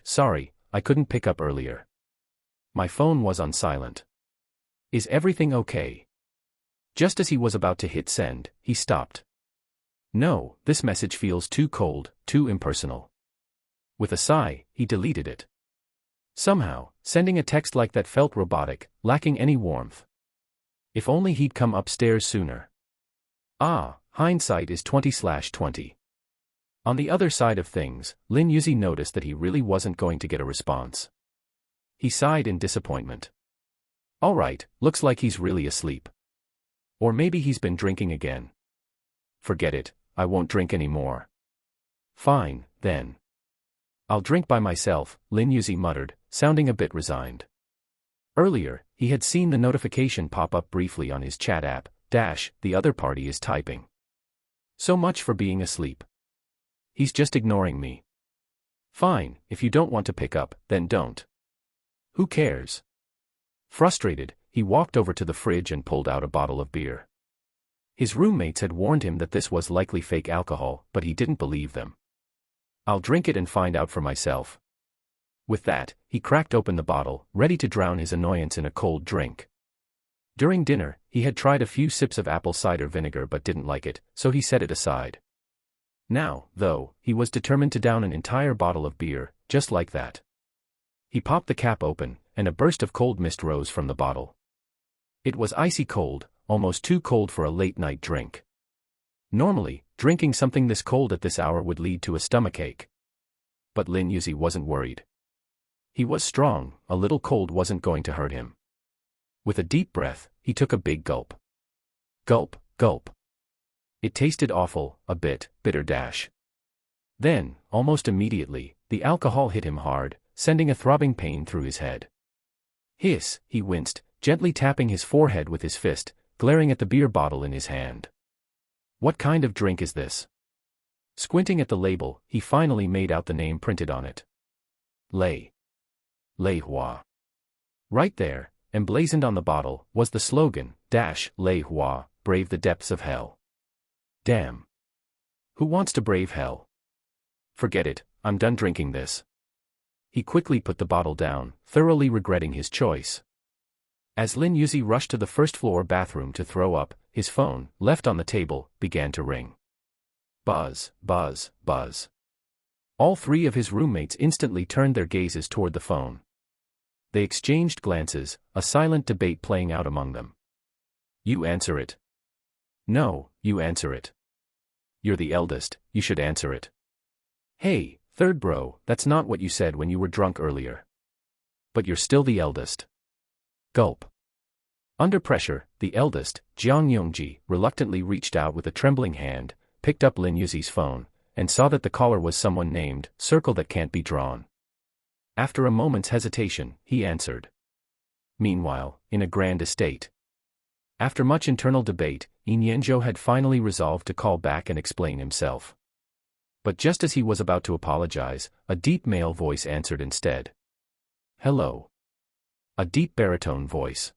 sorry, I couldn't pick up earlier. My phone was on silent. Is everything okay? Just as he was about to hit send, he stopped. No, this message feels too cold, too impersonal. With a sigh, he deleted it. Somehow, sending a text like that felt robotic, lacking any warmth. If only he'd come upstairs sooner. Hindsight is 20/20. On the other side of things, Lin Youzi noticed that he really wasn't going to get a response. He sighed in disappointment. All right, looks like he's really asleep. Or maybe he's been drinking again. Forget it, I won't drink anymore. Fine, then. I'll drink by myself, Lin Youzi muttered, sounding a bit resigned. Earlier, he had seen the notification pop up briefly on his chat app, the other party is typing. So much for being asleep. He's just ignoring me. Fine, if you don't want to pick up, then don't. Who cares? Frustrated, he walked over to the fridge and pulled out a bottle of beer. His roommates had warned him that this was likely fake alcohol, but he didn't believe them. I'll drink it and find out for myself. With that, he cracked open the bottle, ready to drown his annoyance in a cold drink. During dinner, he had tried a few sips of apple cider vinegar but didn't like it, so he set it aside. Now, though, he was determined to down an entire bottle of beer, just like that. He popped the cap open, and a burst of cold mist rose from the bottle. It was icy cold, almost too cold for a late-night drink. Normally, drinking something this cold at this hour would lead to a stomachache. But Lin Youzi wasn't worried. He was strong, a little cold wasn't going to hurt him. With a deep breath, he took a big gulp. Gulp, gulp. It tasted awful, a bit bitter dash. Then, almost immediately, the alcohol hit him hard, sending a throbbing pain through his head. Hiss, he winced, gently tapping his forehead with his fist, glaring at the beer bottle in his hand. What kind of drink is this? Squinting at the label, he finally made out the name printed on it. Lei Hua. Right there, emblazoned on the bottle, was the slogan, Lei Hua, brave the depths of hell. Damn. Who wants to brave hell? Forget it, I'm done drinking this. He quickly put the bottle down, thoroughly regretting his choice. As Lin Youzi rushed to the first-floor bathroom to throw up, his phone, left on the table, began to ring. Buzz, buzz, buzz. All three of his roommates instantly turned their gazes toward the phone. They exchanged glances, a silent debate playing out among them. You answer it. No, you answer it. You're the eldest, you should answer it. Hey, third bro, that's not what you said when you were drunk earlier. But you're still the eldest. Gulp. Under pressure, the eldest, Jiang Yongji, reluctantly reached out with a trembling hand, picked up Lin Youzi's phone, and saw that the caller was someone named, Circle That Can't Be Drawn. After a moment's hesitation, he answered. Meanwhile, in a grand estate. After much internal debate, Lin Youzi had finally resolved to call back and explain himself. But just as he was about to apologize, a deep male voice answered instead. Hello. A deep baritone voice.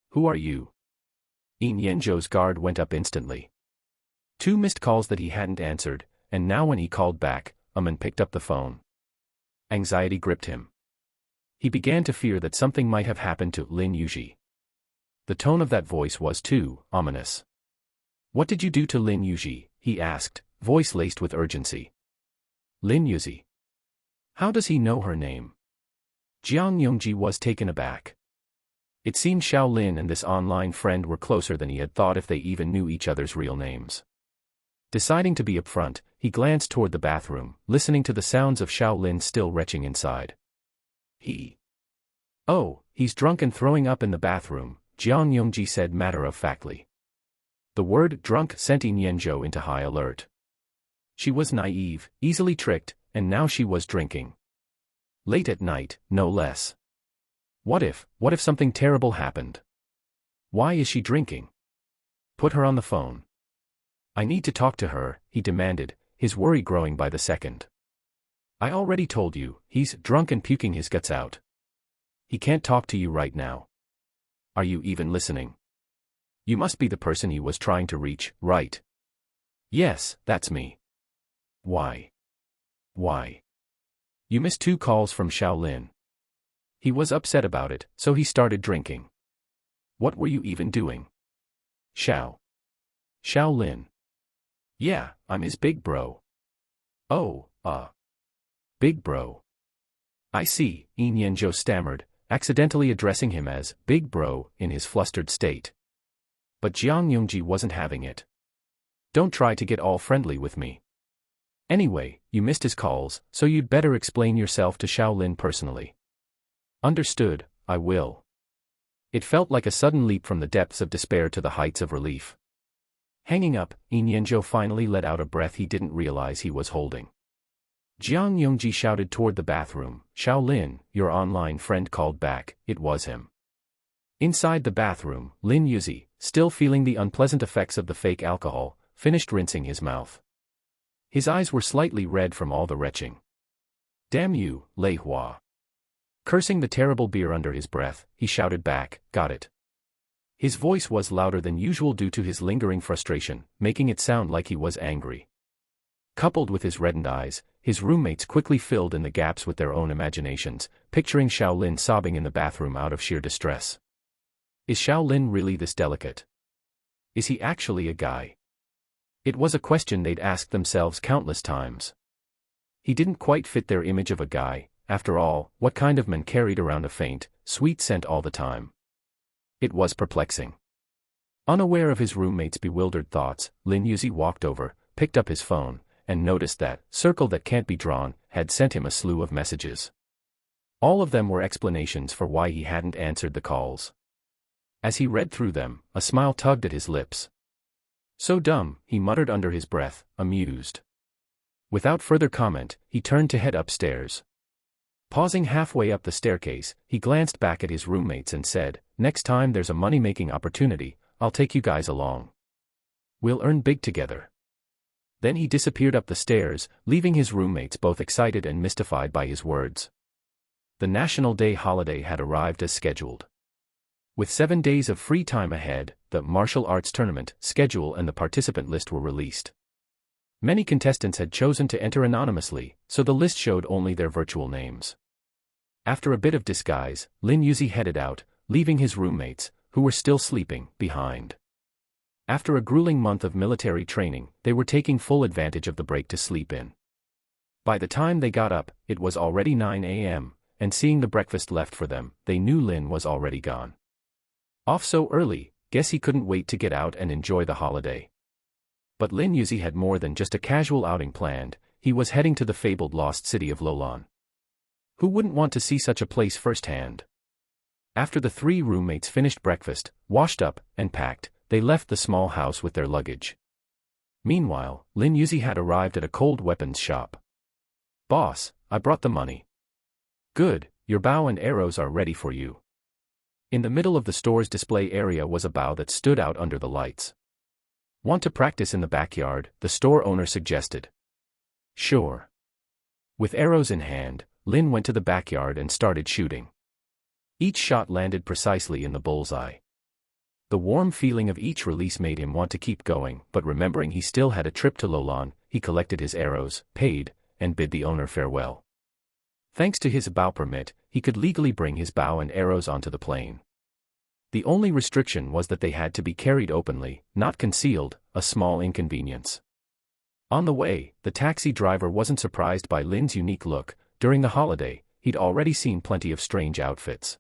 Who are you? Lin Youzi's guard went up instantly. 2 missed calls that he hadn't answered, and now when he called back, a man picked up the phone. Anxiety gripped him. He began to fear that something might have happened to Lin Youzi. The tone of that voice was too ominous. What did you do to Lin Youzi? He asked, voice laced with urgency. Lin Youzi. How does he know her name? Jiang Yongji was taken aback. It seemed Xiao Lin and this online friend were closer than he had thought if they even knew each other's real names. Deciding to be upfront, he glanced toward the bathroom, listening to the sounds of Xiao Lin still retching inside. Oh, he's drunk and throwing up in the bathroom, Jiang Yongji said matter-of-factly. The word drunk sent Lin Youzi into high alert. She was naive, easily tricked, and now she was drinking. Late at night, no less. What if something terrible happened? Why is she drinking? Put her on the phone. I need to talk to her, he demanded, his worry growing by the second. I already told you, he's drunk and puking his guts out. He can't talk to you right now. Are you even listening? You must be the person he was trying to reach, right? Yes, that's me. Why? You missed 2 calls from Xiao Lin. He was upset about it, so he started drinking. What were you even doing? Xiao Lin. Yeah, I'm his big bro. Oh, big bro. I see, Lin Youzi stammered, accidentally addressing him as big bro in his flustered state. But Jiang Yongji wasn't having it. Don't try to get all friendly with me. Anyway, you missed his calls, so you'd better explain yourself to Xiao Lin personally. Understood, I will. It felt like a sudden leap from the depths of despair to the heights of relief. Hanging up, Lin Youzi finally let out a breath he didn't realize he was holding. Jiang Yongji shouted toward the bathroom, Xiao Lin, your online friend called back. It was him. Inside the bathroom, Lin Youzi, still feeling the unpleasant effects of the fake alcohol, finished rinsing his mouth. His eyes were slightly red from all the retching. Damn you, Lei Hua. Cursing the terrible beer under his breath, he shouted back, got it. His voice was louder than usual due to his lingering frustration, making it sound like he was angry. Coupled with his reddened eyes, his roommates quickly filled in the gaps with their own imaginations, picturing Xiao Lin sobbing in the bathroom out of sheer distress. Is Xiao Lin really this delicate? Is he actually a guy? It was a question they'd asked themselves countless times. He didn't quite fit their image of a guy. After all, what kind of man carried around a faint, sweet scent all the time? It was perplexing. Unaware of his roommate's bewildered thoughts, Lin Youzi walked over, picked up his phone, and noticed that circle that can't be drawn had sent him a slew of messages. All of them were explanations for why he hadn't answered the calls. As he read through them, a smile tugged at his lips. So dumb, he muttered under his breath, amused. Without further comment, he turned to head upstairs. Pausing halfway up the staircase, he glanced back at his roommates and said, "Next time there's a money-making opportunity, I'll take you guys along. We'll earn big together." Then he disappeared up the stairs, leaving his roommates both excited and mystified by his words. The National Day holiday had arrived as scheduled. With 7 days of free time ahead, the martial arts tournament schedule and the participant list were released. Many contestants had chosen to enter anonymously, so the list showed only their virtual names. After a bit of disguise, Lin Youzi headed out, leaving his roommates, who were still sleeping, behind. After a grueling month of military training, they were taking full advantage of the break to sleep in. By the time they got up, it was already 9 a.m., and seeing the breakfast left for them, they knew Lin was already gone. Off so early, guess he couldn't wait to get out and enjoy the holiday. But Lin Youzi had more than just a casual outing planned. He was heading to the fabled lost city of Lolan. Who wouldn't want to see such a place firsthand? After the 3 roommates finished breakfast, washed up, and packed, they left the small house with their luggage. Meanwhile, Lin Youzi had arrived at a cold weapons shop. "Boss, I brought the money." "Good, your bow and arrows are ready for you." In the middle of the store's display area was a bow that stood out under the lights. "Want to practice in the backyard?" the store owner suggested. "Sure." With arrows in hand, Lin went to the backyard and started shooting. Each shot landed precisely in the bullseye. The warm feeling of each release made him want to keep going, but remembering he still had a trip to Lolan, he collected his arrows, paid, and bid the owner farewell. Thanks to his bow permit, he could legally bring his bow and arrows onto the plane. The only restriction was that they had to be carried openly, not concealed, a small inconvenience. On the way, the taxi driver wasn't surprised by Lin's unique look. During the holiday, he'd already seen plenty of strange outfits.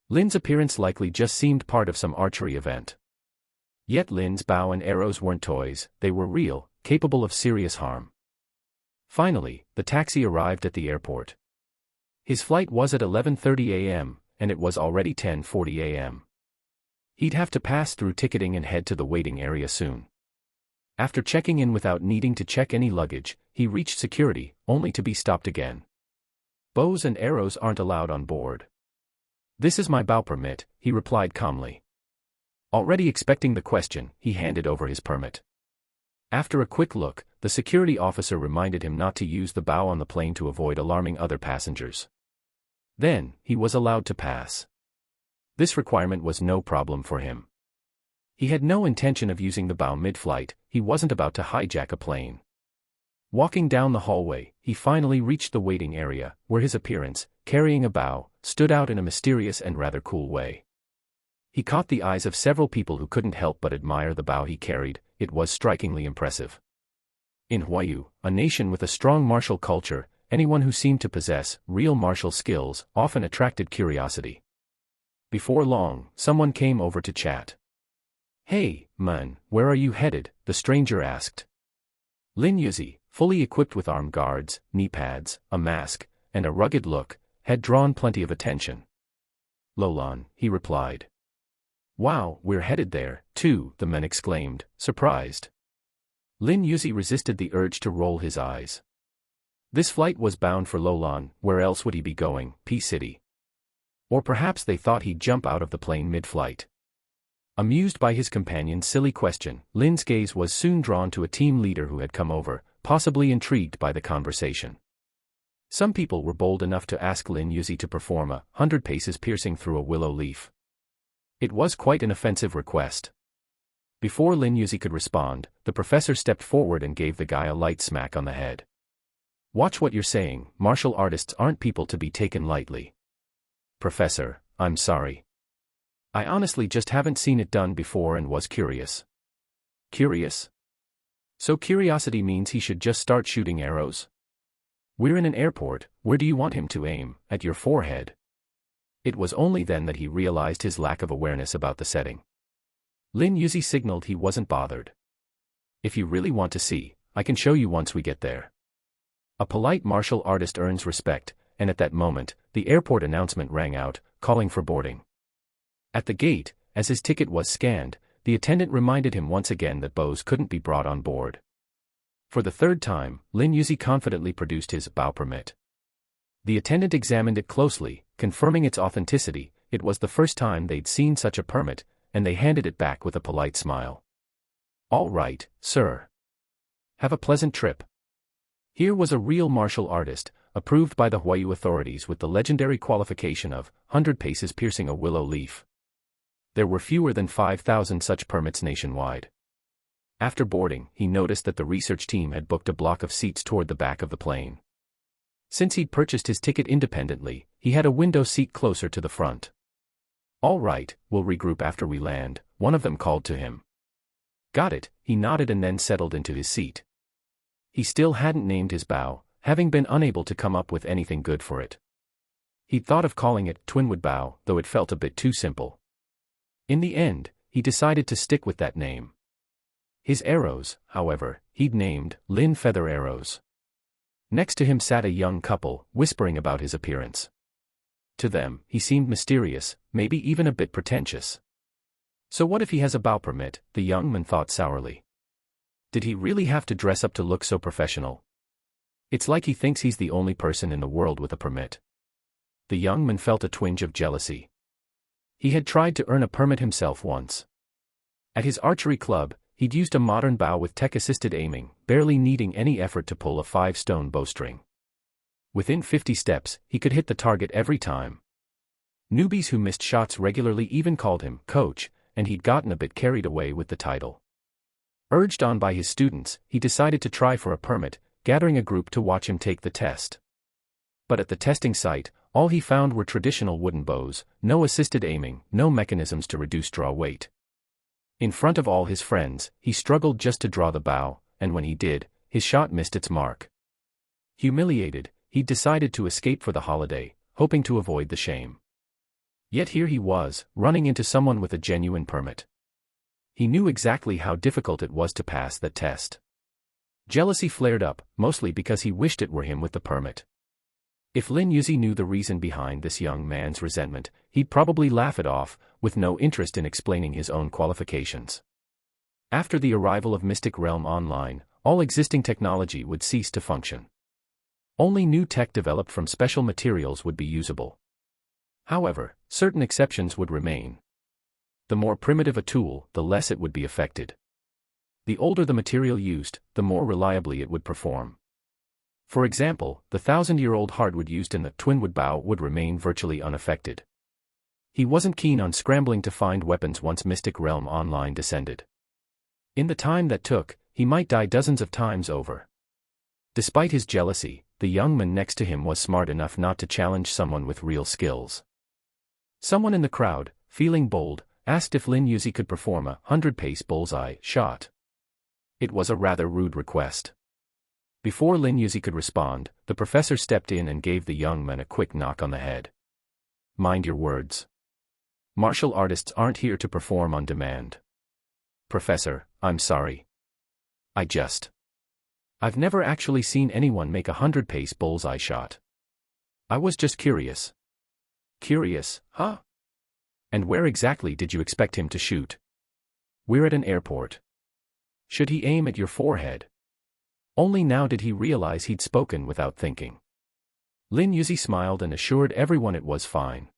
Lin's appearance likely just seemed part of some archery event. Yet Lin's bow and arrows weren't toys, they were real, capable of serious harm. Finally, the taxi arrived at the airport. His flight was at 11:30 a.m., and it was already 10:40 a.m. He'd have to pass through ticketing and head to the waiting area soon. After checking in without needing to check any luggage, he reached security, only to be stopped again. "Bows and arrows aren't allowed on board." "This is my bow permit," he replied calmly. Already expecting the question, he handed over his permit. After a quick look, the security officer reminded him not to use the bow on the plane to avoid alarming other passengers. Then, he was allowed to pass. This requirement was no problem for him. He had no intention of using the bow mid-flight. He wasn't about to hijack a plane. Walking down the hallway, he finally reached the waiting area, where his appearance, carrying a bow, stood out in a mysterious and rather cool way. He caught the eyes of several people who couldn't help but admire the bow he carried. It was strikingly impressive. In Huayu, a nation with a strong martial culture, anyone who seemed to possess real martial skills often attracted curiosity. Before long, someone came over to chat. "Hey, man, where are you headed?" the stranger asked. Lin Youzi, fully equipped with armed guards, knee pads, a mask, and a rugged look, had drawn plenty of attention. "Lolan," he replied. "Wow, we're headed there, too," the man exclaimed, surprised. Lin Youzi resisted the urge to roll his eyes. This flight was bound for Lolan. Where else would he be going? P-City. Or perhaps they thought he'd jump out of the plane mid-flight. Amused by his companion's silly question, Lin's gaze was soon drawn to a team leader who had come over, possibly intrigued by the conversation. Some people were bold enough to ask Lin Youzi to perform 100 paces piercing through a willow leaf. It was quite an offensive request. Before Lin Youzi could respond, the professor stepped forward and gave the guy a light smack on the head. "Watch what you're saying, martial artists aren't people to be taken lightly." "Professor, I'm sorry. I honestly just haven't seen it done before and was curious." "Curious?" So curiosity means he should just start shooting arrows? We're in an airport, where do you want him to aim? At your forehead. It was only then that he realized his lack of awareness about the setting. Lin Youzi signaled he wasn't bothered. If you really want to see, I can show you once we get there. A polite martial artist earns respect, and at that moment, the airport announcement rang out, calling for boarding. At the gate, as his ticket was scanned, the attendant reminded him once again that bows couldn't be brought on board. For the third time, Lin Youzi confidently produced his bow permit. The attendant examined it closely, confirming its authenticity. It was the first time they'd seen such a permit, and they handed it back with a polite smile. All right, sir. Have a pleasant trip. Here was a real martial artist, approved by the Huayu authorities with the legendary qualification of 100 paces piercing a willow leaf. There were fewer than 5,000 such permits nationwide. After boarding, he noticed that the research team had booked a block of seats toward the back of the plane. Since he'd purchased his ticket independently, he had a window seat closer to the front. All right, we'll regroup after we land, one of them called to him. Got it, he nodded and then settled into his seat. He still hadn't named his bow, having been unable to come up with anything good for it. He'd thought of calling it Twinwood Bow, though it felt a bit too simple. In the end, he decided to stick with that name. His arrows, however, he'd named Lin Feather Arrows. Next to him sat a young couple, whispering about his appearance. To them, he seemed mysterious, maybe even a bit pretentious. So what if he has a bow permit, the young man thought sourly. Did he really have to dress up to look so professional? It's like he thinks he's the only person in the world with a permit. The young man felt a twinge of jealousy. He had tried to earn a permit himself once. At his archery club, he'd used a modern bow with tech-assisted aiming, barely needing any effort to pull a 5-stone bowstring. Within 50 steps, he could hit the target every time. Newbies who missed shots regularly even called him coach, and he'd gotten a bit carried away with the title. Urged on by his students, he decided to try for a permit, gathering a group to watch him take the test. But at the testing site, all he found were traditional wooden bows, no assisted aiming, no mechanisms to reduce draw weight. In front of all his friends, he struggled just to draw the bow, and when he did, his shot missed its mark. Humiliated, he decided to escape for the holiday, hoping to avoid the shame. Yet here he was, running into someone with a genuine permit. He knew exactly how difficult it was to pass that test. Jealousy flared up, mostly because he wished it were him with the permit. If Lin Youzi knew the reason behind this young man's resentment, he'd probably laugh it off, with no interest in explaining his own qualifications. After the arrival of Mystic Realm Online, all existing technology would cease to function. Only new tech developed from special materials would be usable. However, certain exceptions would remain. The more primitive a tool, the less it would be affected. The older the material used, the more reliably it would perform. For example, the 1,000-year-old hardwood used in the Twinwood bow would remain virtually unaffected. He wasn't keen on scrambling to find weapons once Mystic Realm Online descended. In the time that took, he might die dozens of times over. Despite his jealousy, the young man next to him was smart enough not to challenge someone with real skills. Someone in the crowd, feeling bold, asked if Lin Youzi could perform a 100-pace bullseye shot. It was a rather rude request. Before Lin Youzi could respond, the professor stepped in and gave the young man a quick knock on the head. Mind your words. Martial artists aren't here to perform on demand. Professor, I'm sorry. I've never actually seen anyone make a 100-pace bullseye shot. I was just curious. Curious, huh? And where exactly did you expect him to shoot? We're at an airport. Should he aim at your forehead? Only now did he realize he'd spoken without thinking. Lin Youzi smiled and assured everyone it was fine.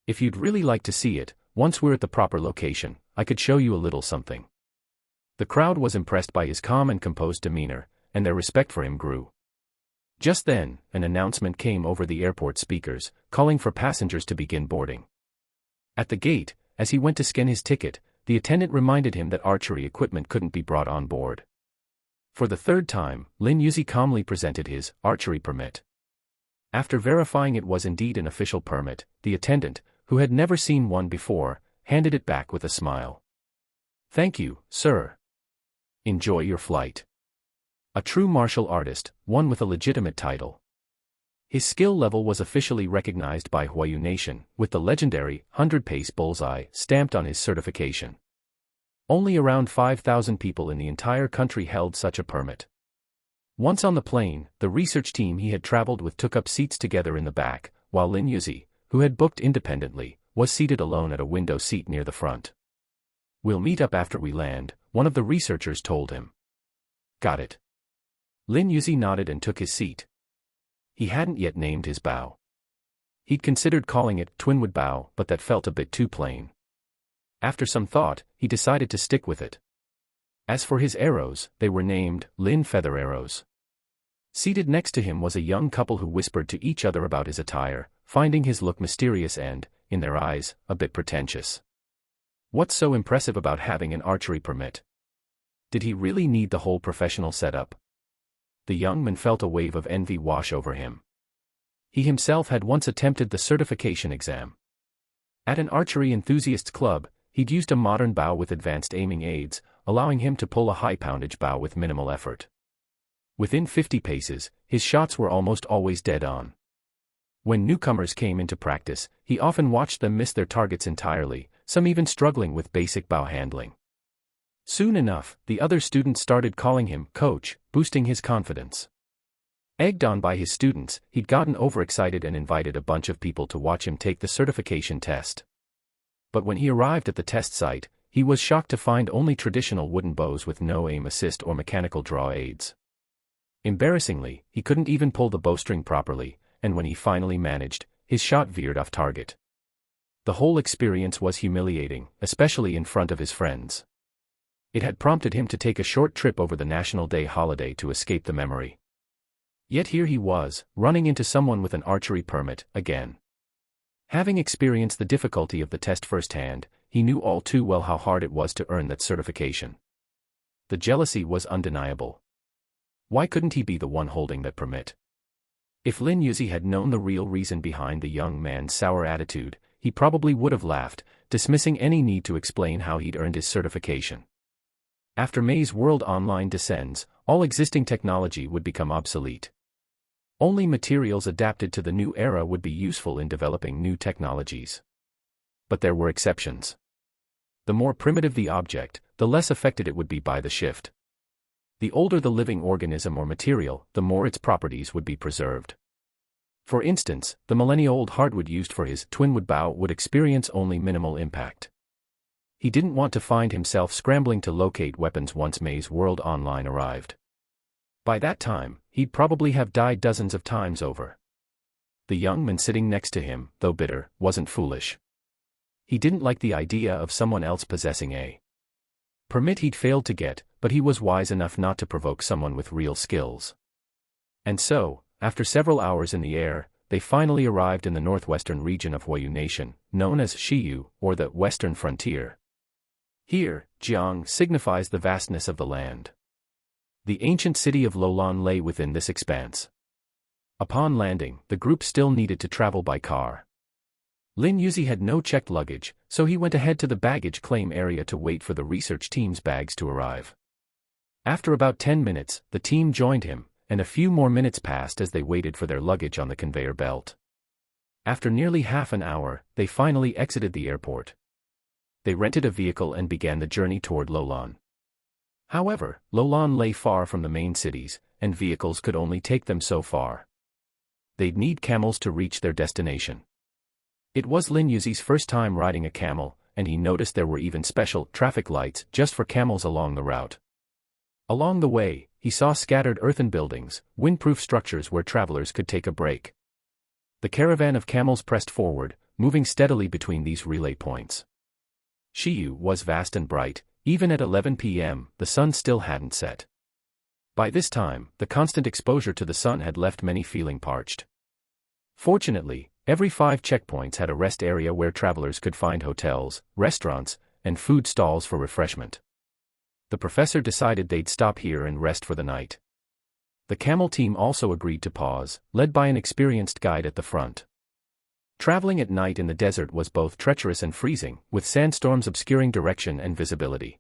If you'd really like to see it, once we're at the proper location, I could show you a little something. The crowd was impressed by his calm and composed demeanor, and their respect for him grew. Just then, an announcement came over the airport speakers, calling for passengers to begin boarding. At the gate, as he went to scan his ticket, the attendant reminded him that archery equipment couldn't be brought on board. For the third time, Lin Youzi calmly presented his archery permit. After verifying it was indeed an official permit, the attendant, who had never seen one before, handed it back with a smile. Thank you, sir. Enjoy your flight. A true martial artist, one with a legitimate title. His skill level was officially recognized by Huayu Nation, with the legendary 100-pace bullseye stamped on his certification. Only around 5,000 people in the entire country held such a permit. Once on the plane, the research team he had traveled with took up seats together in the back, while Lin Youzi, who had booked independently, was seated alone at a window seat near the front. "We'll meet up after we land," one of the researchers told him. "Got it." Lin Youzi nodded and took his seat. He hadn't yet named his bow. He'd considered calling it Twinwood Bow, but that felt a bit too plain. After some thought, he decided to stick with it. As for his arrows, they were named Lin Feather Arrows. Seated next to him was a young couple who whispered to each other about his attire, finding his look mysterious and, in their eyes, a bit pretentious. What's so impressive about having an archery permit? Did he really need the whole professional setup? The young man felt a wave of envy wash over him. He himself had once attempted the certification exam. At an archery enthusiasts club, he'd used a modern bow with advanced aiming aids, allowing him to pull a high-poundage bow with minimal effort. Within 50 paces, his shots were almost always dead on. When newcomers came into practice, he often watched them miss their targets entirely, some even struggling with basic bow handling. Soon enough, the other students started calling him coach, boosting his confidence. Egged on by his students, he'd gotten overexcited and invited a bunch of people to watch him take the certification test. But when he arrived at the test site, he was shocked to find only traditional wooden bows with no aim assist or mechanical draw aids. Embarrassingly, he couldn't even pull the bowstring properly, and when he finally managed, his shot veered off target. The whole experience was humiliating, especially in front of his friends. It had prompted him to take a short trip over the National Day holiday to escape the memory. Yet here he was, running into someone with an archery permit, again. Having experienced the difficulty of the test firsthand, he knew all too well how hard it was to earn that certification. The jealousy was undeniable. Why couldn't he be the one holding that permit? If Lin Youzi had known the real reason behind the young man's sour attitude, he probably would have laughed, dismissing any need to explain how he'd earned his certification. After May's world online descends, all existing technology would become obsolete. Only materials adapted to the new era would be useful in developing new technologies. But there were exceptions. The more primitive the object, the less affected it would be by the shift. The older the living organism or material, the more its properties would be preserved. For instance, the millennia-old hardwood used for his twinwood bow would experience only minimal impact. He didn't want to find himself scrambling to locate weapons once May's world online arrived. By that time, he'd probably have died dozens of times over. The young man sitting next to him, though bitter, wasn't foolish. He didn't like the idea of someone else possessing a permit he'd failed to get, but he was wise enough not to provoke someone with real skills. And so, after several hours in the air, they finally arrived in the northwestern region of Huayu Nation, known as Shiyu, or the Western Frontier. Here, Jiang signifies the vastness of the land. The ancient city of Lolan lay within this expanse. Upon landing, the group still needed to travel by car. Lin Youzi had no checked luggage, so he went ahead to the baggage claim area to wait for the research team's bags to arrive. After about 10 minutes, the team joined him, and a few more minutes passed as they waited for their luggage on the conveyor belt. After nearly half an hour, they finally exited the airport. They rented a vehicle and began the journey toward Lolan. However, Lolan lay far from the main cities, and vehicles could only take them so far. They'd need camels to reach their destination. It was Lin Youzi's first time riding a camel, and he noticed there were even special traffic lights just for camels along the route. Along the way, he saw scattered earthen buildings, windproof structures where travelers could take a break. The caravan of camels pressed forward, moving steadily between these relay points. Shiyu was vast and bright. Even at 11 p.m., the sun still hadn't set. By this time, the constant exposure to the sun had left many feeling parched. Fortunately, every 5 checkpoints had a rest area where travelers could find hotels, restaurants, and food stalls for refreshment. The professor decided they'd stop here and rest for the night. The camel team also agreed to pause, led by an experienced guide at the front. Traveling at night in the desert was both treacherous and freezing, with sandstorms obscuring direction and visibility.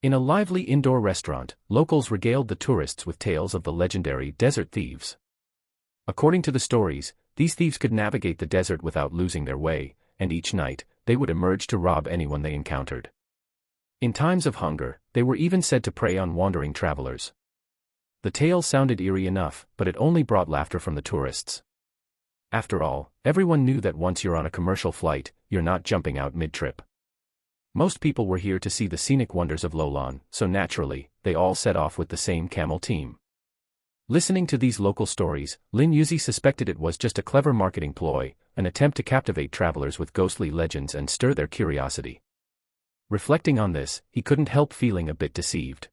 In a lively indoor restaurant, locals regaled the tourists with tales of the legendary desert thieves. According to the stories, these thieves could navigate the desert without losing their way, and each night, they would emerge to rob anyone they encountered. In times of hunger, they were even said to prey on wandering travelers. The tale sounded eerie enough, but it only brought laughter from the tourists. After all, everyone knew that once you're on a commercial flight, you're not jumping out mid-trip. Most people were here to see the scenic wonders of Lowlan, so naturally, they all set off with the same camel team. Listening to these local stories, Lin Youzi suspected it was just a clever marketing ploy, an attempt to captivate travelers with ghostly legends and stir their curiosity. Reflecting on this, he couldn't help feeling a bit deceived.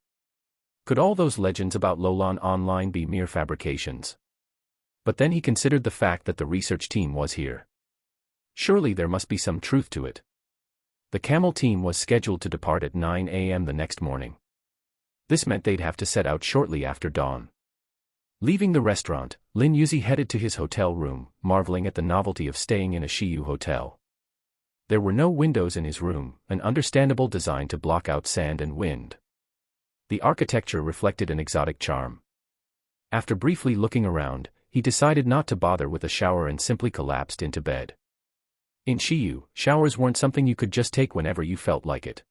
Could all those legends about Lowlan online be mere fabrications? But then he considered the fact that the research team was here. Surely there must be some truth to it. The camel team was scheduled to depart at 9 a.m. the next morning. This meant they'd have to set out shortly after dawn. Leaving the restaurant, Lin Youzi headed to his hotel room, marveling at the novelty of staying in a Shiyu hotel. There were no windows in his room, an understandable design to block out sand and wind. The architecture reflected an exotic charm. After briefly looking around, he decided not to bother with a shower and simply collapsed into bed. In Shiyu, showers weren't something you could just take whenever you felt like it.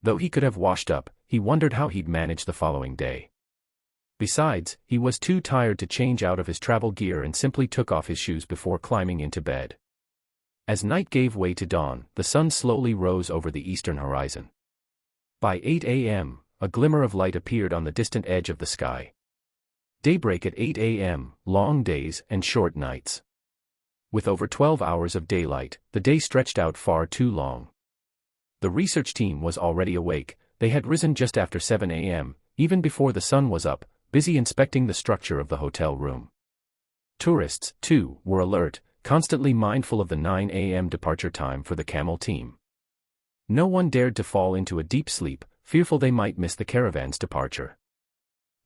Though he could have washed up, he wondered how he'd manage the following day. Besides, he was too tired to change out of his travel gear and simply took off his shoes before climbing into bed. As night gave way to dawn, the sun slowly rose over the eastern horizon. By 8 a.m., a glimmer of light appeared on the distant edge of the sky. Daybreak at 8 a.m., long days and short nights. With over 12 hours of daylight, the day stretched out far too long. The research team was already awake. They had risen just after 7 a.m., even before the sun was up, busy inspecting the structure of the hotel room. Tourists, too, were alert, constantly mindful of the 9 a.m. departure time for the camel team. No one dared to fall into a deep sleep, fearful they might miss the caravan's departure.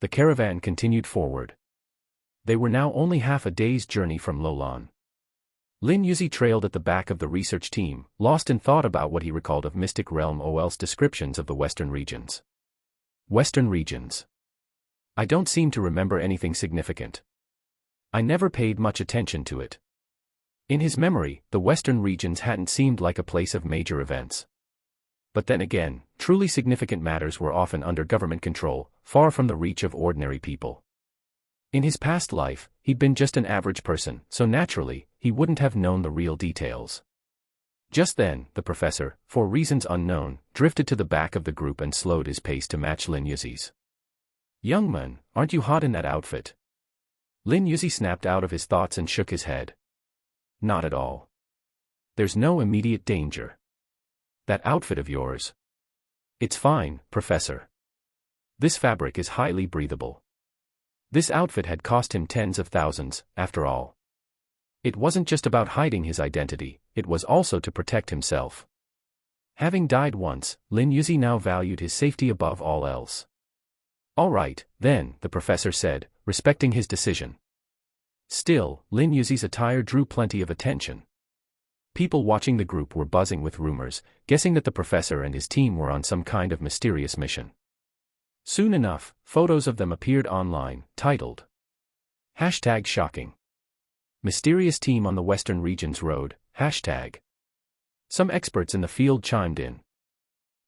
The caravan continued forward. They were now only half a day's journey from Lowlan. Lin Youzi trailed at the back of the research team, lost in thought about what he recalled of Mystic Realm OL's descriptions of the Western regions. Western regions. I don't seem to remember anything significant. I never paid much attention to it. In his memory, the Western regions hadn't seemed like a place of major events. But then again, truly significant matters were often under government control, far from the reach of ordinary people. In his past life, he'd been just an average person, so naturally, he wouldn't have known the real details. Just then, the professor, for reasons unknown, drifted to the back of the group and slowed his pace to match Lin Youzi's. "Young man, aren't you hot in that outfit?" Lin Youzi snapped out of his thoughts and shook his head. "Not at all. There's no immediate danger. That outfit of yours. It's fine, Professor. This fabric is highly breathable." This outfit had cost him tens of thousands, after all. It wasn't just about hiding his identity, it was also to protect himself. Having died once, Lin Youzi now valued his safety above all else. "All right, then," the professor said, respecting his decision. Still, Lin Youzi's attire drew plenty of attention. People watching the group were buzzing with rumors, guessing that the professor and his team were on some kind of mysterious mission. Soon enough, photos of them appeared online, titled #Shocking. Mysterious team on the Western Regions Road, #. Some experts in the field chimed in.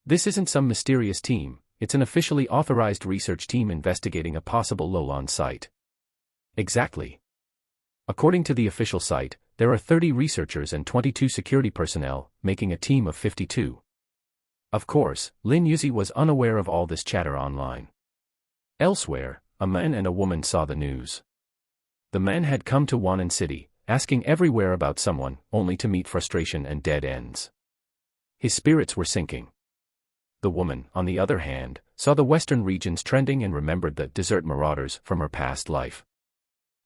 "This isn't some mysterious team, it's an officially authorized research team investigating a possible Lowlan site." Exactly. According to the official site, there are 30 researchers and 22 security personnel, making a team of 52. Of course, Lin Youzi was unaware of all this chatter online. Elsewhere, a man and a woman saw the news. The man had come to Wannan City, asking everywhere about someone, only to meet frustration and dead ends. His spirits were sinking. The woman, on the other hand, saw the Western regions trending and remembered the desert marauders from her past life.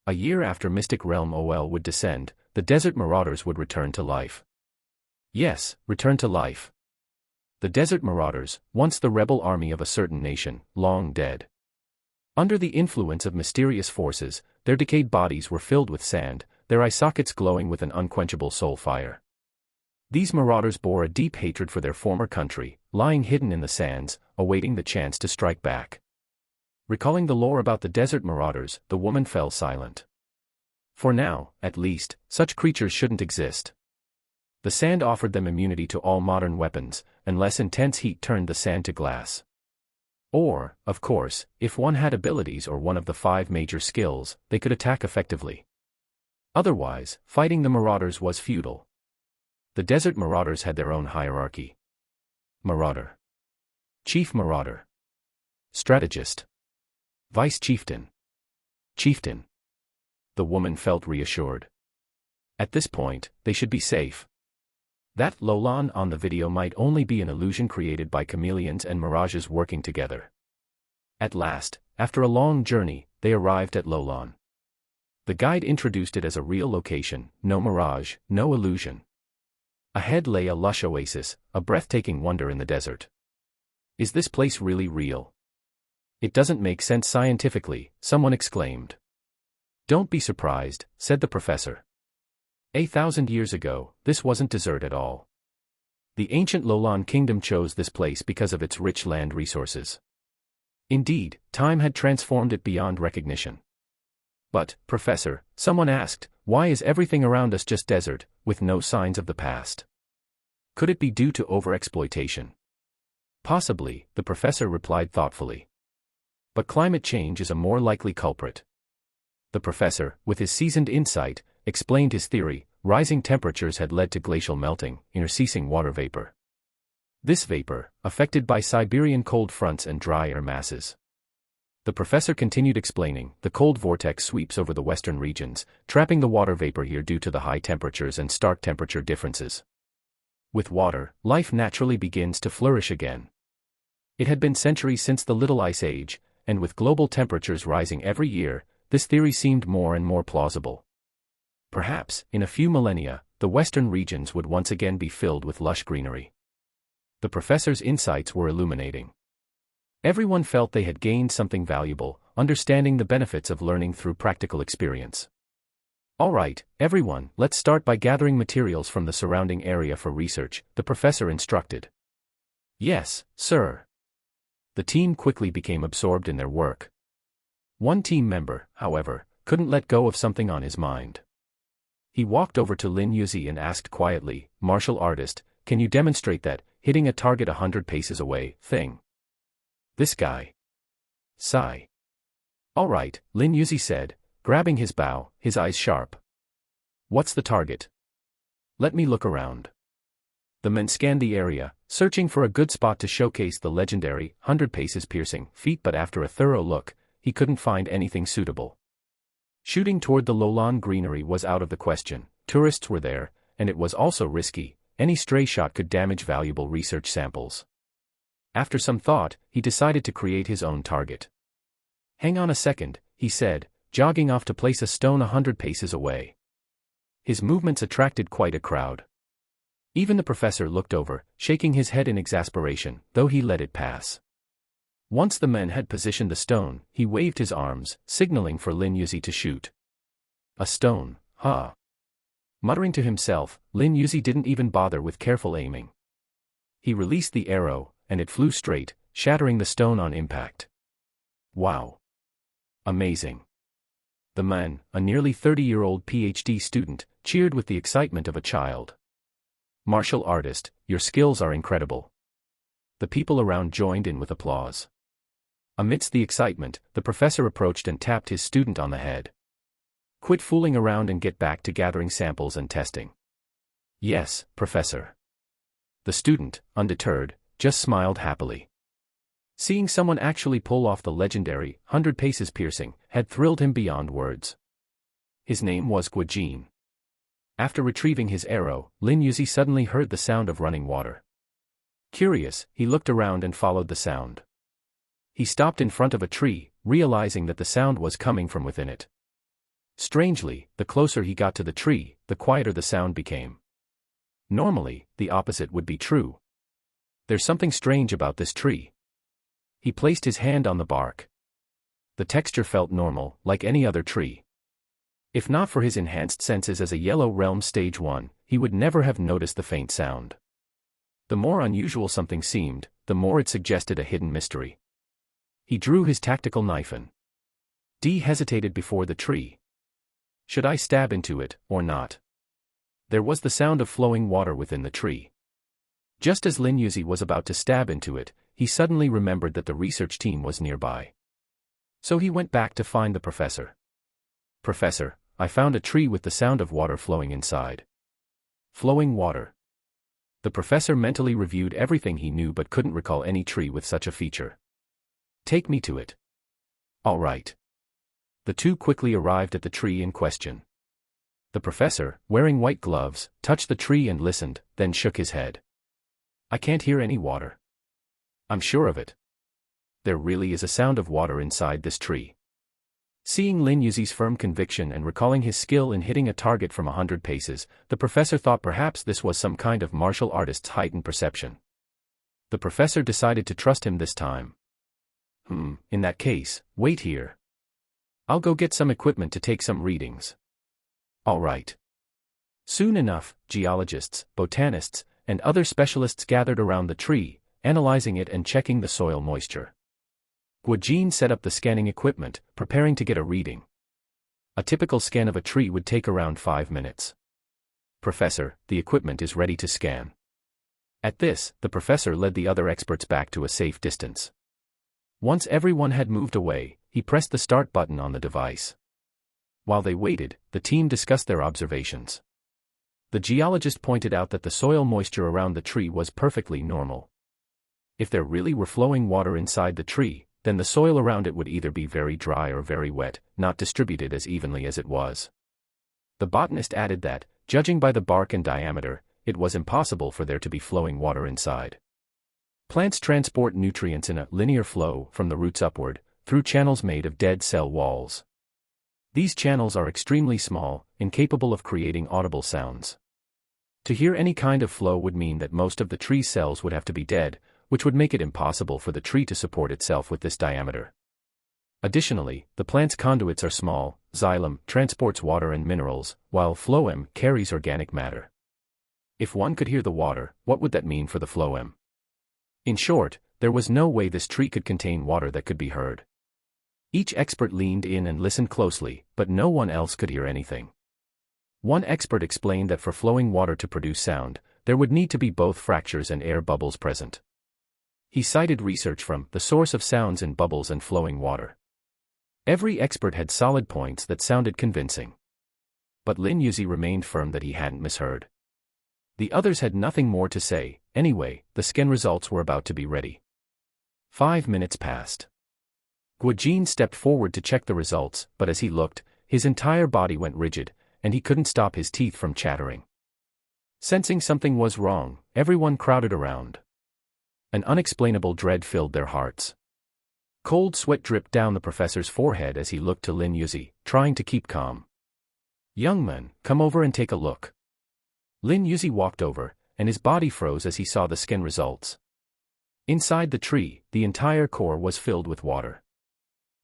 A year after Mystic Realm OL would descend, the desert marauders would return to life. Yes, return to life. The desert marauders, once the rebel army of a certain nation, long dead. Under the influence of mysterious forces, their decayed bodies were filled with sand, their eye sockets glowing with an unquenchable soul fire. These marauders bore a deep hatred for their former country, lying hidden in the sands, awaiting the chance to strike back. Recalling the lore about the desert marauders, the woman fell silent. For now, at least, such creatures shouldn't exist. The sand offered them immunity to all modern weapons, unless intense heat turned the sand to glass. Or, of course, if one had abilities or one of the 5 major skills, they could attack effectively. Otherwise, fighting the marauders was futile. The desert marauders had their own hierarchy. Marauder. Chief Marauder. Strategist. Vice Chieftain. Chieftain. The woman felt reassured. At this point, they should be safe. That Lolan on the video might only be an illusion created by chameleons and mirages working together. At last, after a long journey, they arrived at Lolan. The guide introduced it as a real location, no mirage, no illusion. Ahead lay a lush oasis, a breathtaking wonder in the desert. Is this place really real? It doesn't make sense scientifically, someone exclaimed. Don't be surprised, said the professor. 1,000 years ago, this wasn't desert at all. The ancient Lolan kingdom chose this place because of its rich land resources. Indeed, time had transformed it beyond recognition. But, Professor, someone asked, why is everything around us just desert, with no signs of the past? Could it be due to overexploitation? Possibly, the professor replied thoughtfully. But climate change is a more likely culprit. The professor, with his seasoned insight, explained his theory: rising temperatures had led to glacial melting, interceasing water vapor. This vapor, affected by Siberian cold fronts and dry air masses. The professor continued explaining, the cold vortex sweeps over the western regions, trapping the water vapor here due to the high temperatures and stark temperature differences. With water, life naturally begins to flourish again. It had been centuries since the Little Ice Age, and with global temperatures rising every year, this theory seemed more and more plausible. Perhaps, in a few millennia, the western regions would once again be filled with lush greenery. The professor's insights were illuminating. Everyone felt they had gained something valuable, understanding the benefits of learning through practical experience. All right, everyone, let's start by gathering materials from the surrounding area for research, the professor instructed. Yes, sir. The team quickly became absorbed in their work. One team member, however, couldn't let go of something on his mind. He walked over to Lin Youzi and asked quietly, martial artist, can you demonstrate that, hitting a target 100 paces away, thing? This guy. Sigh. All right, Lin Youzi said, grabbing his bow, his eyes sharp. What's the target? Let me look around. The men scanned the area, searching for a good spot to showcase the legendary 100 paces piercing feat, but after a thorough look, he couldn't find anything suitable. Shooting toward the Lolan greenery was out of the question. Tourists were there, and it was also risky. Any stray shot could damage valuable research samples. After some thought, he decided to create his own target. Hang on a second, he said, jogging off to place a stone 100 paces away. His movements attracted quite a crowd. Even the professor looked over, shaking his head in exasperation, though he let it pass. Once the men had positioned the stone, he waved his arms, signaling for Lin Youzi to shoot. A stone, huh? Muttering to himself, Lin Youzi didn't even bother with careful aiming. He released the arrow, and it flew straight, shattering the stone on impact. Wow. Amazing. The man, a nearly 30-year-old PhD student, cheered with the excitement of a child. Martial artist, your skills are incredible. The people around joined in with applause. Amidst the excitement, the professor approached and tapped his student on the head. Quit fooling around and get back to gathering samples and testing. Yes, Professor. The student, undeterred, just smiled happily. Seeing someone actually pull off the legendary 100 paces piercing had thrilled him beyond words. His name was Guajin. After retrieving his arrow, Lin Youzi suddenly heard the sound of running water. Curious, he looked around and followed the sound. He stopped in front of a tree, realizing that the sound was coming from within it. Strangely, the closer he got to the tree, the quieter the sound became. Normally, the opposite would be true. There's something strange about this tree. He placed his hand on the bark. The texture felt normal, like any other tree. If not for his enhanced senses as a Yellow Realm Stage 1, he would never have noticed the faint sound. The more unusual something seemed, the more it suggested a hidden mystery. He drew his tactical knife and hesitated before the tree. Should I stab into it, or not? There was the sound of flowing water within the tree. Just as Lin Youzi was about to stab into it, he suddenly remembered that the research team was nearby. So he went back to find the professor. Professor, I found a tree with the sound of water flowing inside. Flowing water. The professor mentally reviewed everything he knew but couldn't recall any tree with such a feature. Take me to it. All right. The two quickly arrived at the tree in question. The professor, wearing white gloves, touched the tree and listened, then shook his head. I can't hear any water. I'm sure of it. There really is a sound of water inside this tree. Seeing Lin Youzi's firm conviction and recalling his skill in hitting a target from 100 paces, the professor thought perhaps this was some kind of martial artist's heightened perception. The professor decided to trust him this time. In that case, wait here. I'll go get some equipment to take some readings. All right. Soon enough, geologists, botanists, and other specialists gathered around the tree, analyzing it and checking the soil moisture. Guojin set up the scanning equipment, preparing to get a reading. A typical scan of a tree would take around 5 minutes. Professor, the equipment is ready to scan. At this, the professor led the other experts back to a safe distance. Once everyone had moved away, he pressed the start button on the device. While they waited, the team discussed their observations. The geologist pointed out that the soil moisture around the tree was perfectly normal. If there really were flowing water inside the tree, then the soil around it would either be very dry or very wet, not distributed as evenly as it was. The botanist added that, judging by the bark and diameter, it was impossible for there to be flowing water inside. Plants transport nutrients in a linear flow from the roots upward, through channels made of dead cell walls. These channels are extremely small, incapable of creating audible sounds. To hear any kind of flow would mean that most of the tree's cells would have to be dead, which would make it impossible for the tree to support itself with this diameter. Additionally, the plant's conduits are small. Xylem transports water and minerals, while phloem carries organic matter. If one could hear the water, what would that mean for the phloem? In short, there was no way this tree could contain water that could be heard. Each expert leaned in and listened closely, but no one else could hear anything. One expert explained that for flowing water to produce sound, there would need to be both fractures and air bubbles present. He cited research from The Source of Sounds in Bubbles and Flowing Water. Every expert had solid points that sounded convincing. But Lin Youzi remained firm that he hadn't misheard. The others had nothing more to say. Anyway, the scan results were about to be ready. 5 minutes passed. Guojin stepped forward to check the results, but as he looked, his entire body went rigid, and he couldn't stop his teeth from chattering. Sensing something was wrong, everyone crowded around. An unexplainable dread filled their hearts. Cold sweat dripped down the professor's forehead as he looked to Lin Youzi, trying to keep calm. Young man, come over and take a look. Lin Youzi walked over, and his body froze as he saw the scan results. Inside the tree, the entire core was filled with water.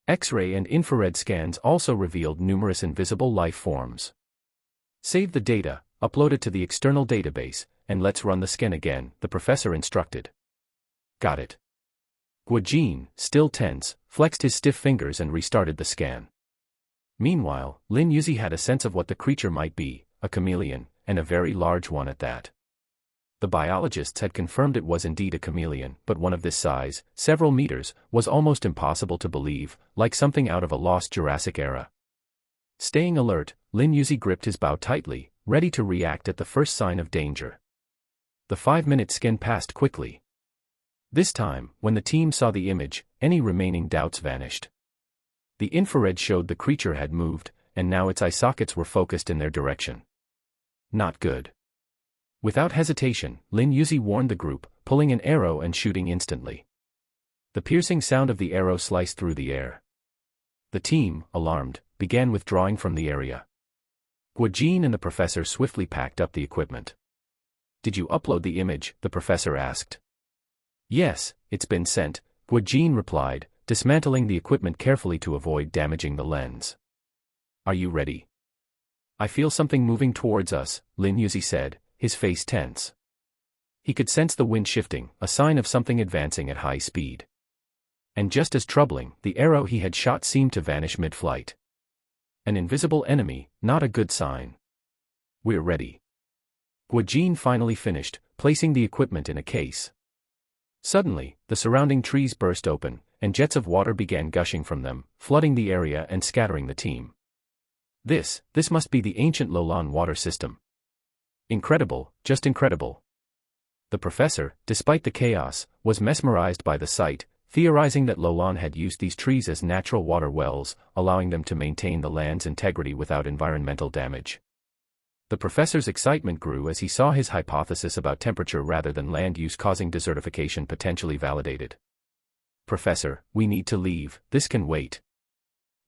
X-ray and infrared scans also revealed numerous invisible life forms. Save the data, upload it to the external database, and let's run the scan again, the professor instructed. Got it. Guojin, still tense, flexed his stiff fingers and restarted the scan. Meanwhile, Lin Youzi had a sense of what the creature might be, a chameleon, and a very large one at that. The biologists had confirmed it was indeed a chameleon, but one of this size, several meters, was almost impossible to believe, like something out of a lost Jurassic era. Staying alert, Lin Youzi gripped his bow tightly, ready to react at the first sign of danger. The 5-minute scan passed quickly. This time, when the team saw the image, any remaining doubts vanished. The infrared showed the creature had moved, and now its eye sockets were focused in their direction. Not good. Without hesitation, Lin Youzi warned the group, pulling an arrow and shooting instantly. The piercing sound of the arrow sliced through the air. The team, alarmed, began withdrawing from the area. Guojin and the professor swiftly packed up the equipment. Did you upload the image? The professor asked. Yes, it's been sent, Guojin replied, dismantling the equipment carefully to avoid damaging the lens. Are you ready? I feel something moving towards us, Lin Youzi said, his face tense. He could sense the wind shifting, a sign of something advancing at high speed. And just as troubling, the arrow he had shot seemed to vanish mid-flight. An invisible enemy, not a good sign. We're ready. Guojin finally finished, placing the equipment in a case. Suddenly, the surrounding trees burst open, and jets of water began gushing from them, flooding the area and scattering the team. This must be the ancient Lolan water system. Incredible, just incredible. The professor, despite the chaos, was mesmerized by the sight, theorizing that Lolan had used these trees as natural water wells, allowing them to maintain the land's integrity without environmental damage. The professor's excitement grew as he saw his hypothesis about temperature rather than land use causing desertification potentially validated. Professor, we need to leave, this can wait.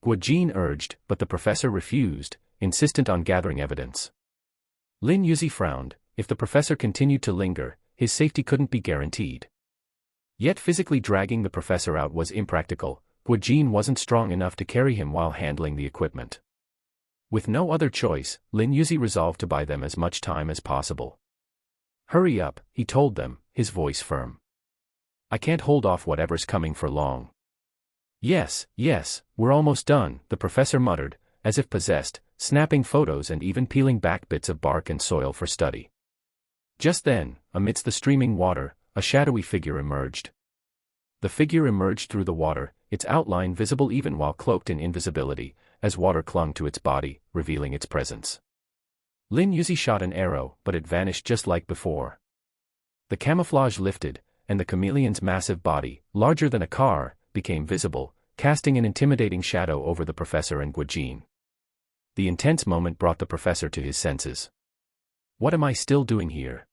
Guojin urged, but the professor refused, insistent on gathering evidence. Lin Youzi frowned. If the professor continued to linger, his safety couldn't be guaranteed. Yet physically dragging the professor out was impractical. Guojin wasn't strong enough to carry him while handling the equipment. With no other choice, Lin Youzi resolved to buy them as much time as possible. Hurry up, he told them, his voice firm. I can't hold off whatever's coming for long. Yes, we're almost done, the professor muttered, as if possessed, snapping photos and even peeling back bits of bark and soil for study. Just then, amidst the streaming water, a shadowy figure emerged. The figure emerged through the water, its outline visible even while cloaked in invisibility, as water clung to its body, revealing its presence. Lin Youzi shot an arrow, but it vanished just like before. The camouflage lifted, and the chameleon's massive body, larger than a car, became visible, casting an intimidating shadow over the professor and Guojin. The intense moment brought the professor to his senses. What am I still doing here?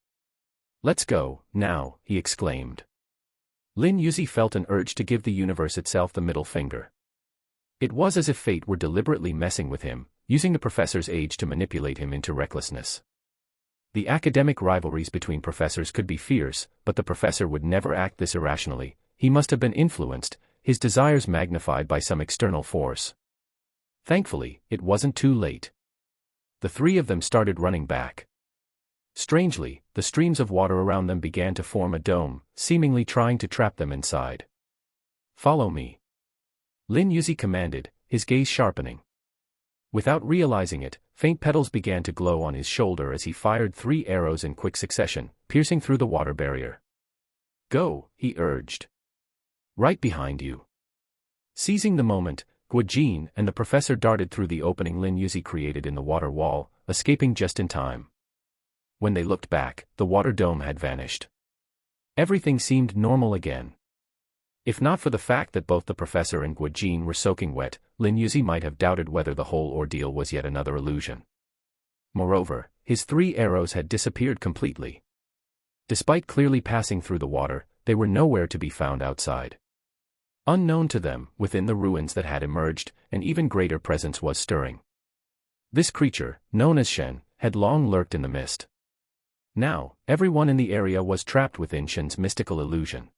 Let's go, now, he exclaimed. Lin Youzi felt an urge to give the universe itself the middle finger. It was as if fate were deliberately messing with him, using the professor's age to manipulate him into recklessness. The academic rivalries between professors could be fierce, but the professor would never act this irrationally. He must have been influenced, his desires magnified by some external force. Thankfully, it wasn't too late. The three of them started running back. Strangely, the streams of water around them began to form a dome, seemingly trying to trap them inside. Follow me. Lin Youzi commanded, his gaze sharpening. Without realizing it, faint petals began to glow on his shoulder as he fired 3 arrows in quick succession, piercing through the water barrier. Go, he urged. Right behind you. Seizing the moment, Guojin and the professor darted through the opening Lin Youzi created in the water wall, escaping just in time. When they looked back, the water dome had vanished. Everything seemed normal again. If not for the fact that both the professor and Guojin were soaking wet, Lin Youzi might have doubted whether the whole ordeal was yet another illusion. Moreover, his 3 arrows had disappeared completely. Despite clearly passing through the water, they were nowhere to be found outside. Unknown to them, within the ruins that had emerged, an even greater presence was stirring. This creature, known as Shen, had long lurked in the mist. Now, everyone in the area was trapped within Shen's mystical illusion.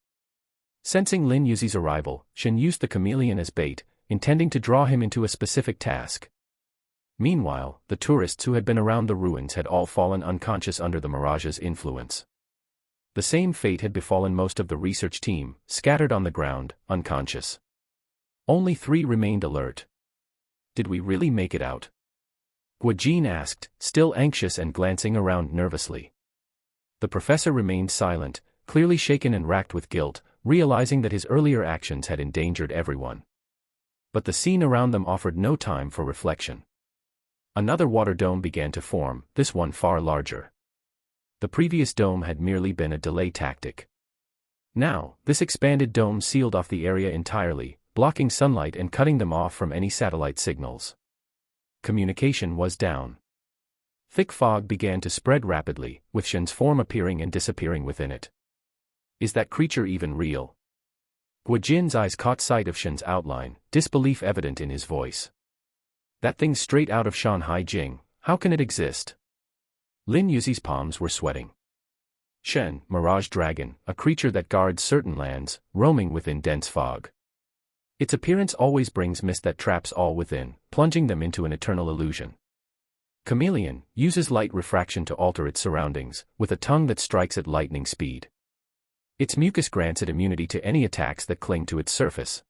Sensing Lin Youzi's arrival, Shen used the chameleon as bait, intending to draw him into a specific task. Meanwhile, the tourists who had been around the ruins had all fallen unconscious under the mirage's influence. The same fate had befallen most of the research team, scattered on the ground, unconscious. Only 3 remained alert. Did we really make it out? Guojin asked, still anxious and glancing around nervously. The professor remained silent, clearly shaken and racked with guilt, realizing that his earlier actions had endangered everyone. But the scene around them offered no time for reflection. Another water dome began to form, this one far larger. The previous dome had merely been a delay tactic. Now, this expanded dome sealed off the area entirely, blocking sunlight and cutting them off from any satellite signals. Communication was down. Thick fog began to spread rapidly, with Shen's form appearing and disappearing within it. Is that creature even real? Guojin's eyes caught sight of Shen's outline, disbelief evident in his voice. That thing's straight out of Shanhai Jing, how can it exist? Lin Youzi's palms were sweating. Shen, Mirage Dragon, a creature that guards certain lands, roaming within dense fog. Its appearance always brings mist that traps all within, plunging them into an eternal illusion. Chameleon uses light refraction to alter its surroundings, with a tongue that strikes at lightning speed. Its mucus grants it immunity to any attacks that cling to its surface.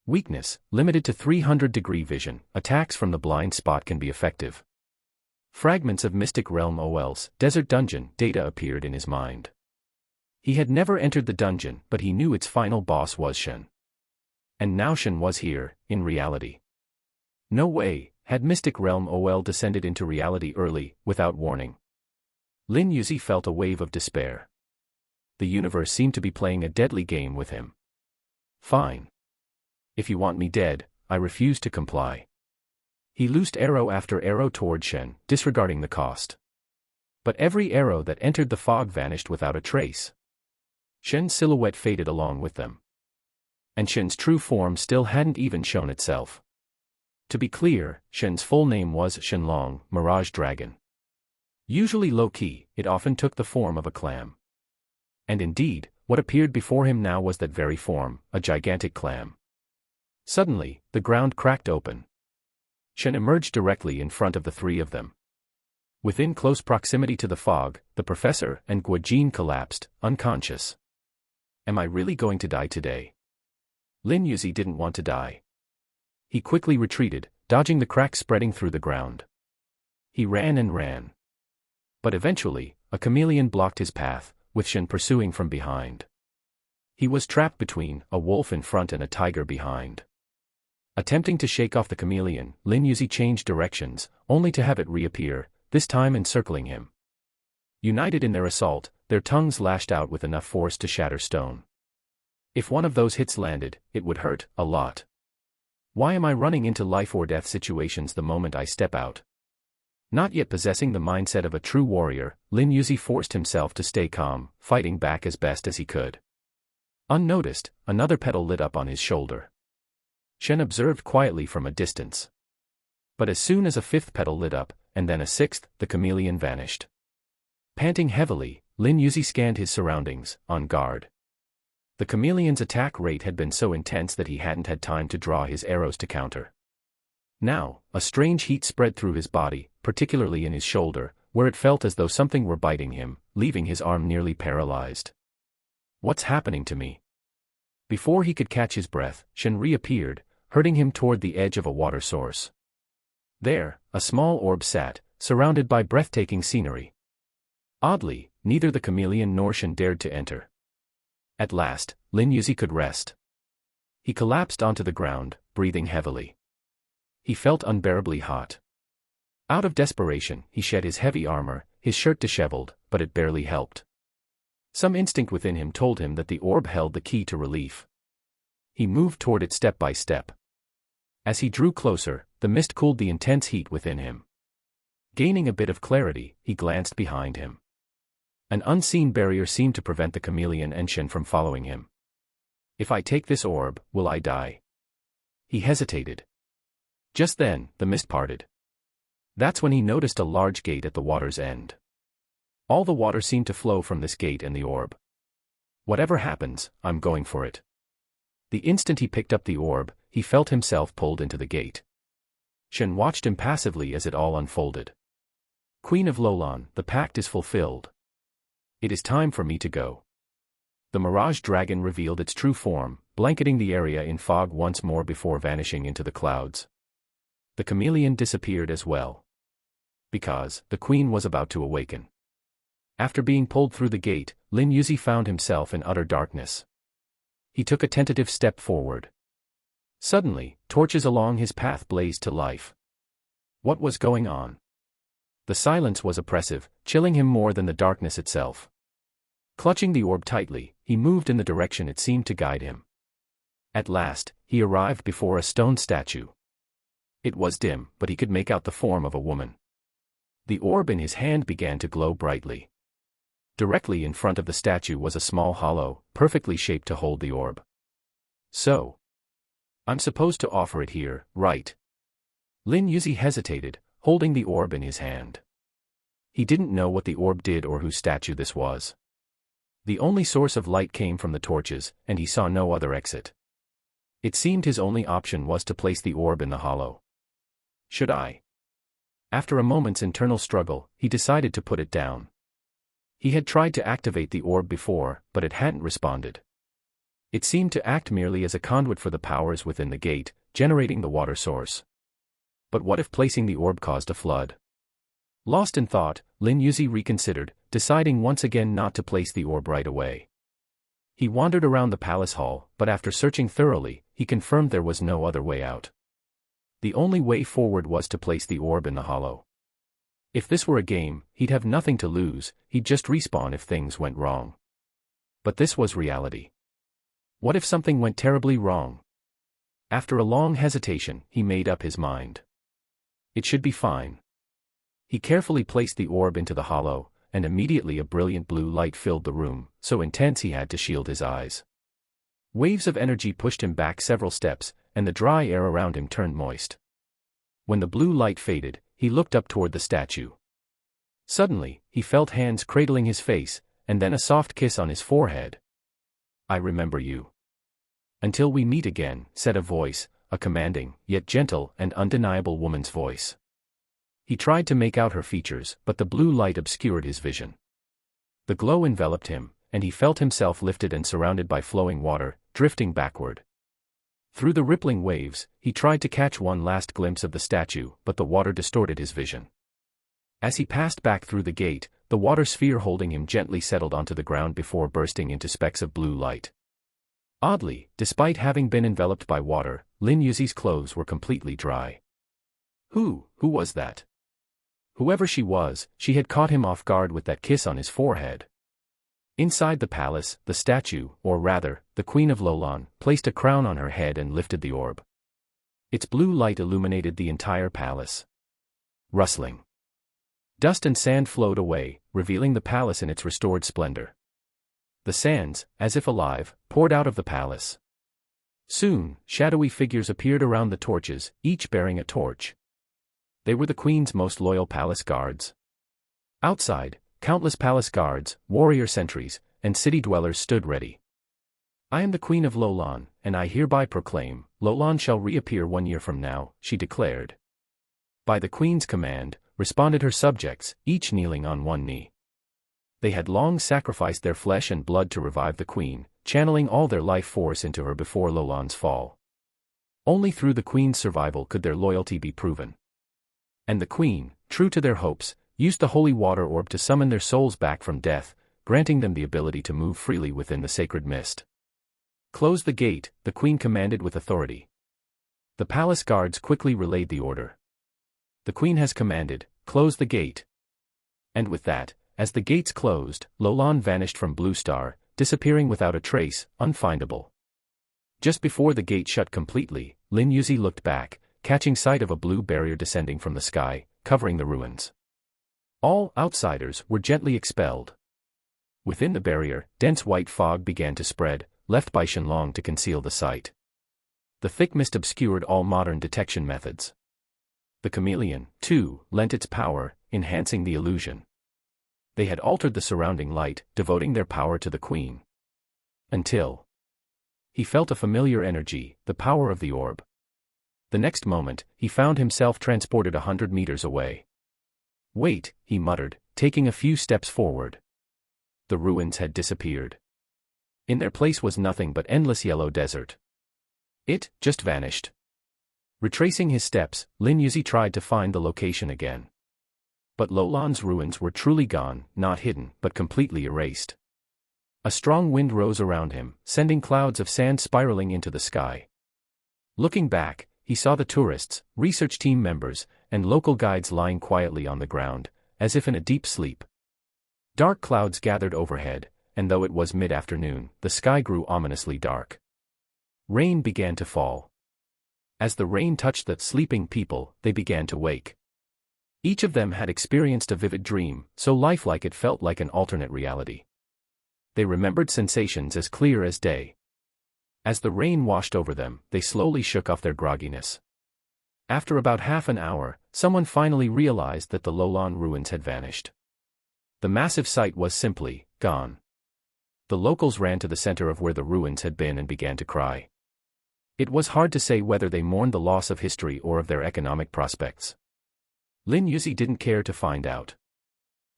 Weakness, limited to 300-degree vision, attacks from the blind spot can be effective. Fragments of Mystic Realm OL's Desert Dungeon data appeared in his mind. He had never entered the dungeon, but he knew its final boss was Shen. And now Shen was here, in reality. No way had Mystic Realm OL descended into reality early, without warning. Lin Youzi felt a wave of despair. The universe seemed to be playing a deadly game with him. Fine. If you want me dead, I refuse to comply. He loosed arrow after arrow toward Shen, disregarding the cost. But every arrow that entered the fog vanished without a trace. Shen's silhouette faded along with them. And Shen's true form still hadn't even shown itself. To be clear, Shen's full name was Shenlong, Mirage Dragon. Usually low-key, it often took the form of a clam. And indeed, what appeared before him now was that very form, a gigantic clam. Suddenly, the ground cracked open. Shen emerged directly in front of the three of them. Within close proximity to the fog, the professor and Guojin collapsed, unconscious. Am I really going to die today? Lin Youzi didn't want to die. He quickly retreated, dodging the cracks spreading through the ground. He ran and ran. But eventually, a chameleon blocked his path, with Shen pursuing from behind. He was trapped between a wolf in front and a tiger behind. Attempting to shake off the chameleon, Lin Youzi changed directions, only to have it reappear, this time encircling him. United in their assault, their tongues lashed out with enough force to shatter stone. If one of those hits landed, it would hurt, a lot. Why am I running into life-or-death situations the moment I step out? Not yet possessing the mindset of a true warrior, Lin Youzi forced himself to stay calm, fighting back as best as he could. Unnoticed, another petal lit up on his shoulder. Shen observed quietly from a distance. But as soon as a fifth petal lit up, and then a sixth, the chameleon vanished. Panting heavily, Lin Youzi scanned his surroundings, on guard. The chameleon's attack rate had been so intense that he hadn't had time to draw his arrows to counter. Now, a strange heat spread through his body, particularly in his shoulder, where it felt as though something were biting him, leaving his arm nearly paralyzed. What's happening to me? Before he could catch his breath, Shen reappeared, herding him toward the edge of a water source. There, a small orb sat, surrounded by breathtaking scenery. Oddly, neither the chameleon nor Shen dared to enter. At last, Lin Youzi could rest. He collapsed onto the ground, breathing heavily. He felt unbearably hot. Out of desperation, he shed his heavy armor, his shirt disheveled, but it barely helped. Some instinct within him told him that the orb held the key to relief. He moved toward it step by step. As he drew closer, the mist cooled the intense heat within him. Gaining a bit of clarity, he glanced behind him. An unseen barrier seemed to prevent the chameleon and Shen from following him. If I take this orb, will I die? He hesitated. Just then, the mist parted. That's when he noticed a large gate at the water's end. All the water seemed to flow from this gate and the orb. Whatever happens, I'm going for it. The instant he picked up the orb, he felt himself pulled into the gate. Shen watched impassively as it all unfolded. Queen of Lolan, the pact is fulfilled. It is time for me to go. The Mirage Dragon revealed its true form, blanketing the area in fog once more before vanishing into the clouds. The chameleon disappeared as well. Because the queen was about to awaken. After being pulled through the gate, Lin Youzi found himself in utter darkness. He took a tentative step forward. Suddenly, torches along his path blazed to life. What was going on? The silence was oppressive, chilling him more than the darkness itself. Clutching the orb tightly, he moved in the direction it seemed to guide him. At last, he arrived before a stone statue. It was dim, but he could make out the form of a woman. The orb in his hand began to glow brightly. Directly in front of the statue was a small hollow, perfectly shaped to hold the orb. So, I'm supposed to offer it here, right? Lin Youzi hesitated, holding the orb in his hand. He didn't know what the orb did or whose statue this was. The only source of light came from the torches, and he saw no other exit. It seemed his only option was to place the orb in the hollow. Should I? After a moment's internal struggle, he decided to put it down. He had tried to activate the orb before, but it hadn't responded. It seemed to act merely as a conduit for the powers within the gate, generating the water source. But what if placing the orb caused a flood? Lost in thought, Lin Youzi reconsidered, deciding once again not to place the orb right away. He wandered around the palace hall, but after searching thoroughly, he confirmed there was no other way out. The only way forward was to place the orb in the hollow. If this were a game, he'd have nothing to lose, he'd just respawn if things went wrong. But this was reality. What if something went terribly wrong? After a long hesitation, he made up his mind. It should be fine. He carefully placed the orb into the hollow, and immediately a brilliant blue light filled the room, so intense he had to shield his eyes. Waves of energy pushed him back several steps, and the dry air around him turned moist. When the blue light faded, he looked up toward the statue. Suddenly, he felt hands cradling his face, and then a soft kiss on his forehead. "I remember you. Until we meet again," said a voice, a commanding, yet gentle and undeniable woman's voice. He tried to make out her features, but the blue light obscured his vision. The glow enveloped him, and he felt himself lifted and surrounded by flowing water, drifting backward. Through the rippling waves, he tried to catch one last glimpse of the statue, but the water distorted his vision. As he passed back through the gate, the water sphere holding him gently settled onto the ground before bursting into specks of blue light. Oddly, despite having been enveloped by water, Lin Youzi's clothes were completely dry. Who was that? Whoever she was, she had caught him off guard with that kiss on his forehead. Inside the palace, the statue, or rather, the Queen of Lolan, placed a crown on her head and lifted the orb. Its blue light illuminated the entire palace. Rustling. Dust and sand flowed away, revealing the palace in its restored splendor. The sands, as if alive, poured out of the palace. Soon, shadowy figures appeared around the torches, each bearing a torch. They were the Queen's most loyal palace guards. Outside, countless palace guards, warrior sentries, and city dwellers stood ready. "I am the Queen of Lolan, and I hereby proclaim, Lolan shall reappear 1 year from now," she declared. "By the Queen's command," responded her subjects, each kneeling on one knee. They had long sacrificed their flesh and blood to revive the Queen, channeling all their life force into her before Lolan's fall. Only through the Queen's survival could their loyalty be proven. And the Queen, true to their hopes, used the holy water orb to summon their souls back from death, granting them the ability to move freely within the sacred mist. "Close the gate," the Queen commanded with authority. The palace guards quickly relayed the order. "The Queen has commanded, close the gate." And with that, as the gates closed, Lolan vanished from Blue Star, disappearing without a trace, unfindable. Just before the gate shut completely, Lin Youzi looked back, catching sight of a blue barrier descending from the sky, covering the ruins. All outsiders were gently expelled. Within the barrier, dense white fog began to spread, left by Shenlong to conceal the sight. The thick mist obscured all modern detection methods. The chameleon, too, lent its power, enhancing the illusion. They had altered the surrounding light, devoting their power to the Queen. Until he felt a familiar energy, the power of the orb. The next moment, he found himself transported 100 meters away. "Wait," he muttered, taking a few steps forward. The ruins had disappeared. In their place was nothing but endless yellow desert. It just vanished. Retracing his steps, Lin Youzi tried to find the location again. But Lolan's ruins were truly gone, not hidden, but completely erased. A strong wind rose around him, sending clouds of sand spiraling into the sky. Looking back, he saw the tourists, research team members, and local guides lying quietly on the ground, as if in a deep sleep. Dark clouds gathered overhead, and though it was mid-afternoon, the sky grew ominously dark. Rain began to fall. As the rain touched the sleeping people, they began to wake. Each of them had experienced a vivid dream, so lifelike it felt like an alternate reality. They remembered sensations as clear as day. As the rain washed over them, they slowly shook off their grogginess. After about half an hour, someone finally realized that the Lolan ruins had vanished. The massive site was simply gone. The locals ran to the center of where the ruins had been and began to cry. It was hard to say whether they mourned the loss of history or of their economic prospects. Lin Youzi didn't care to find out.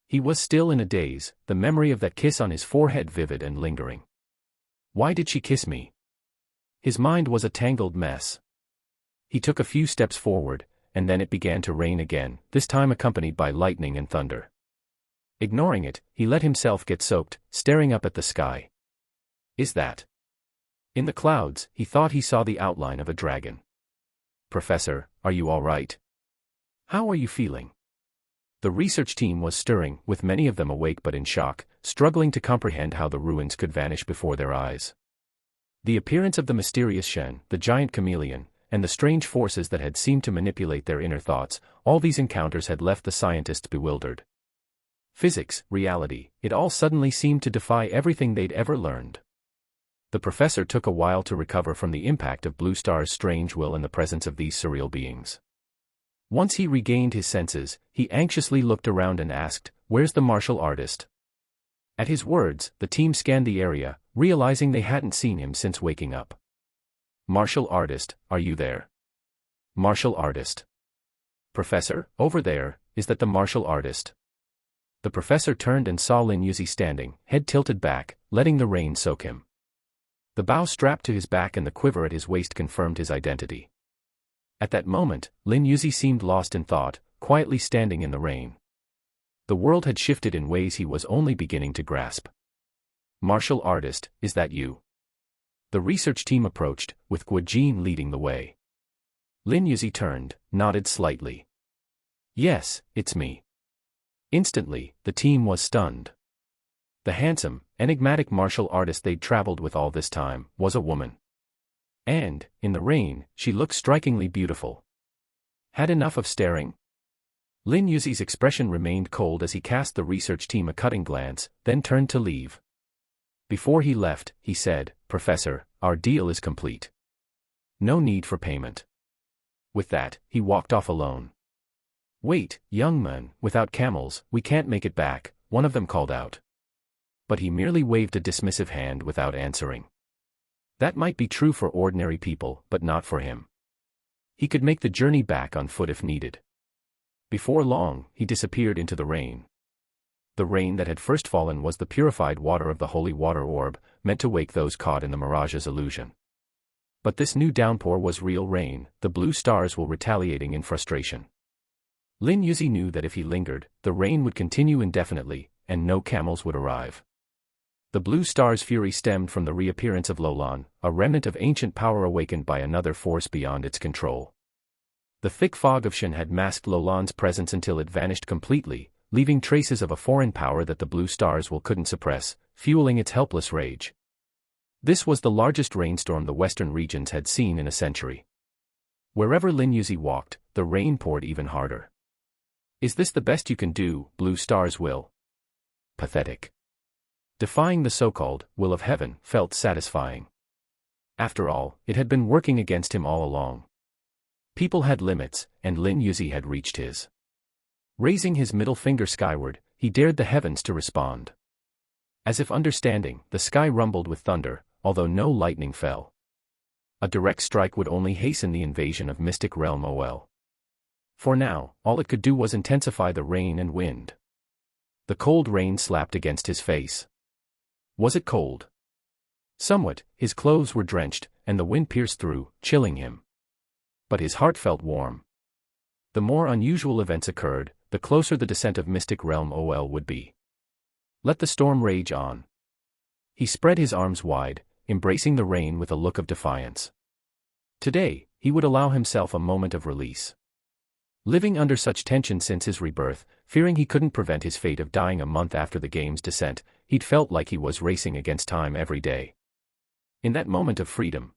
He was still in a daze, the memory of that kiss on his forehead vivid and lingering. Why did she kiss me? His mind was a tangled mess. He took a few steps forward, and then it began to rain again, this time accompanied by lightning and thunder. Ignoring it, he let himself get soaked, staring up at the sky. Is that? In the clouds, he thought he saw the outline of a dragon. Professor, are you all right? How are you feeling? The research team was stirring, with many of them awake but in shock, struggling to comprehend how the ruins could vanish before their eyes. The appearance of the mysterious Shen, the giant chameleon, and the strange forces that had seemed to manipulate their inner thoughts, all these encounters had left the scientists bewildered. Physics, reality, it all suddenly seemed to defy everything they'd ever learned. The professor took a while to recover from the impact of Blue Star's strange will in the presence of these surreal beings. Once he regained his senses, he anxiously looked around and asked, "Where's the martial artist?" At his words, the team scanned the area, realizing they hadn't seen him since waking up. "Martial artist, are you there? Martial artist. Professor, over there, is that the martial artist?" The professor turned and saw Lin Youzi standing, head tilted back, letting the rain soak him. The bow strapped to his back and the quiver at his waist confirmed his identity. At that moment, Lin Youzi seemed lost in thought, quietly standing in the rain. The world had shifted in ways he was only beginning to grasp. "Martial artist, is that you?" The research team approached, with Guojin leading the way. Lin Youzi turned, nodded slightly. "Yes, it's me." Instantly, the team was stunned. The handsome, enigmatic martial artist they'd traveled with all this time was a woman. And, in the rain, she looked strikingly beautiful. Had enough of staring? Lin Youzi's expression remained cold as he cast the research team a cutting glance, then turned to leave. Before he left, he said, "Professor, our deal is complete. No need for payment." With that, he walked off alone. "Wait, young man, without camels, we can't make it back," one of them called out. But he merely waved a dismissive hand without answering. That might be true for ordinary people, but not for him. He could make the journey back on foot if needed. Before long, he disappeared into the rain. The rain that had first fallen was the purified water of the holy water orb, meant to wake those caught in the mirage's illusion. But this new downpour was real rain, the blue stars were retaliating in frustration. Lin Youzi knew that if he lingered, the rain would continue indefinitely, and no camels would arrive. The blue star's fury stemmed from the reappearance of Lolan, a remnant of ancient power awakened by another force beyond its control. The thick fog of Shen had masked Lolan's presence until it vanished completely, leaving traces of a foreign power that the blue stars couldn't suppress, fueling its helpless rage. This was the largest rainstorm the western regions had seen in a century. Wherever Lin Youzi walked, the rain poured even harder. "Is this the best you can do, Blue Star's will?" Pathetic. Defying the so-called will of heaven felt satisfying. After all, it had been working against him all along. People had limits, and Lin Youzi had reached his. Raising his middle finger skyward, he dared the heavens to respond. As if understanding, the sky rumbled with thunder, although no lightning fell. A direct strike would only hasten the invasion of Mystic Realm OL. For now, all it could do was intensify the rain and wind. The cold rain slapped against his face. Was it cold? Somewhat, his clothes were drenched, and the wind pierced through, chilling him. But his heart felt warm. The more unusual events occurred, the closer the descent of Mystic Realm OL would be. Let the storm rage on. He spread his arms wide, embracing the rain with a look of defiance. Today, he would allow himself a moment of release. Living under such tension since his rebirth, fearing he couldn't prevent his fate of dying a month after the game's descent, he'd felt like he was racing against time every day. In that moment of freedom,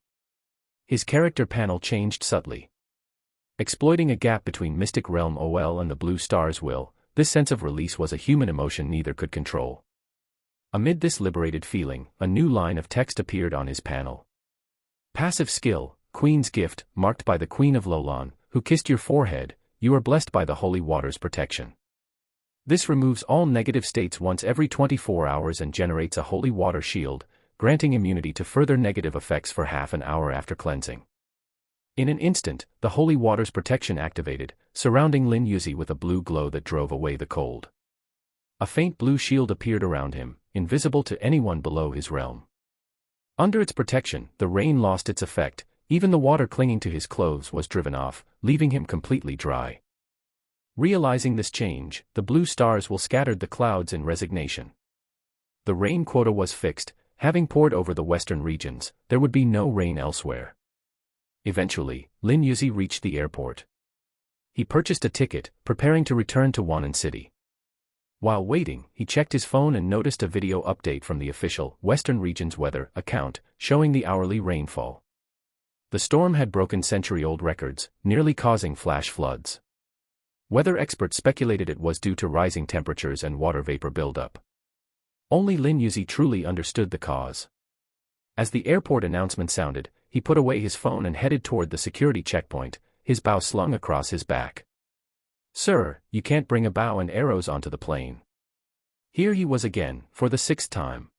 his character panel changed subtly. Exploiting a gap between Mystic Realm OL and the Blue Star's will, this sense of release was a human emotion neither could control. Amid this liberated feeling, a new line of text appeared on his panel. Passive skill, Queen's Gift, marked by the Queen of Lolan, who kissed your forehead. You are blessed by the holy water's protection. This removes all negative states once every 24 hours and generates a holy water shield, granting immunity to further negative effects for half an hour after cleansing. In an instant, the holy water's protection activated, surrounding Lin Youzi with a blue glow that drove away the cold. A faint blue shield appeared around him, invisible to anyone below his realm. Under its protection, the rain lost its effect, even the water clinging to his clothes was driven off, leaving him completely dry. Realizing this change, the blue stars will scatter the clouds in resignation. The rain quota was fixed, having poured over the western regions, there would be no rain elsewhere. Eventually, Lin Youzi reached the airport. He purchased a ticket, preparing to return to Wannan City. While waiting, he checked his phone and noticed a video update from the official Western Region's weather account, showing the hourly rainfall. The storm had broken century-old records, nearly causing flash floods. Weather experts speculated it was due to rising temperatures and water vapor buildup. Only Lin Youzi truly understood the cause. As the airport announcement sounded, he put away his phone and headed toward the security checkpoint, his bow slung across his back. "Sir, you can't bring a bow and arrows onto the plane." Here he was again, for the 6th time.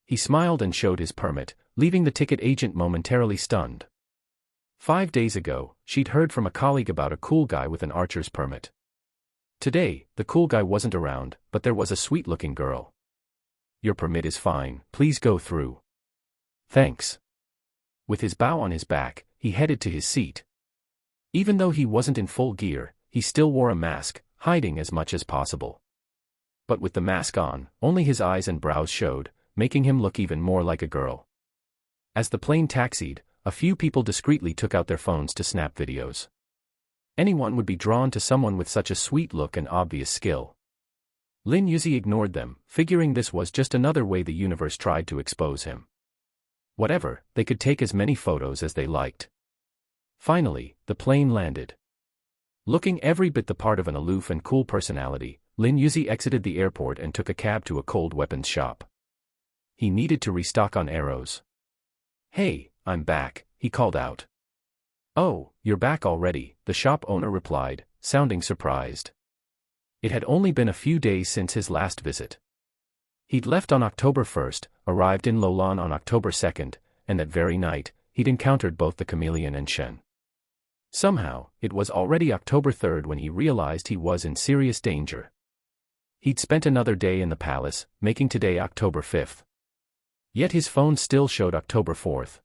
He smiled and showed his permit, leaving the ticket agent momentarily stunned. 5 days ago, she'd heard from a colleague about a cool guy with an archer's permit. Today, the cool guy wasn't around, but there was a sweet-looking girl. "Your permit is fine, please go through." "Thanks." With his bow on his back, he headed to his seat. Even though he wasn't in full gear, he still wore a mask, hiding as much as possible. But with the mask on, only his eyes and brows showed, making him look even more like a girl. As the plane taxied, a few people discreetly took out their phones to snap videos. Anyone would be drawn to someone with such a sweet look and obvious skill. Lin Youzi ignored them, figuring this was just another way the universe tried to expose him. Whatever, they could take as many photos as they liked. Finally, the plane landed. Looking every bit the part of an aloof and cool personality, Lin Youzi exited the airport and took a cab to a cold weapons shop. He needed to restock on arrows. "Hey, I'm back," he called out. "Oh, you're back already," the shop owner replied, sounding surprised. It had only been a few days since his last visit. He'd left on October 1st, arrived in Lolan on October 2nd, and that very night, he'd encountered both the chameleon and Shen. Somehow, it was already October 3rd when he realized he was in serious danger. He'd spent another day in the palace, making today October 5th. Yet his phone still showed October 4th.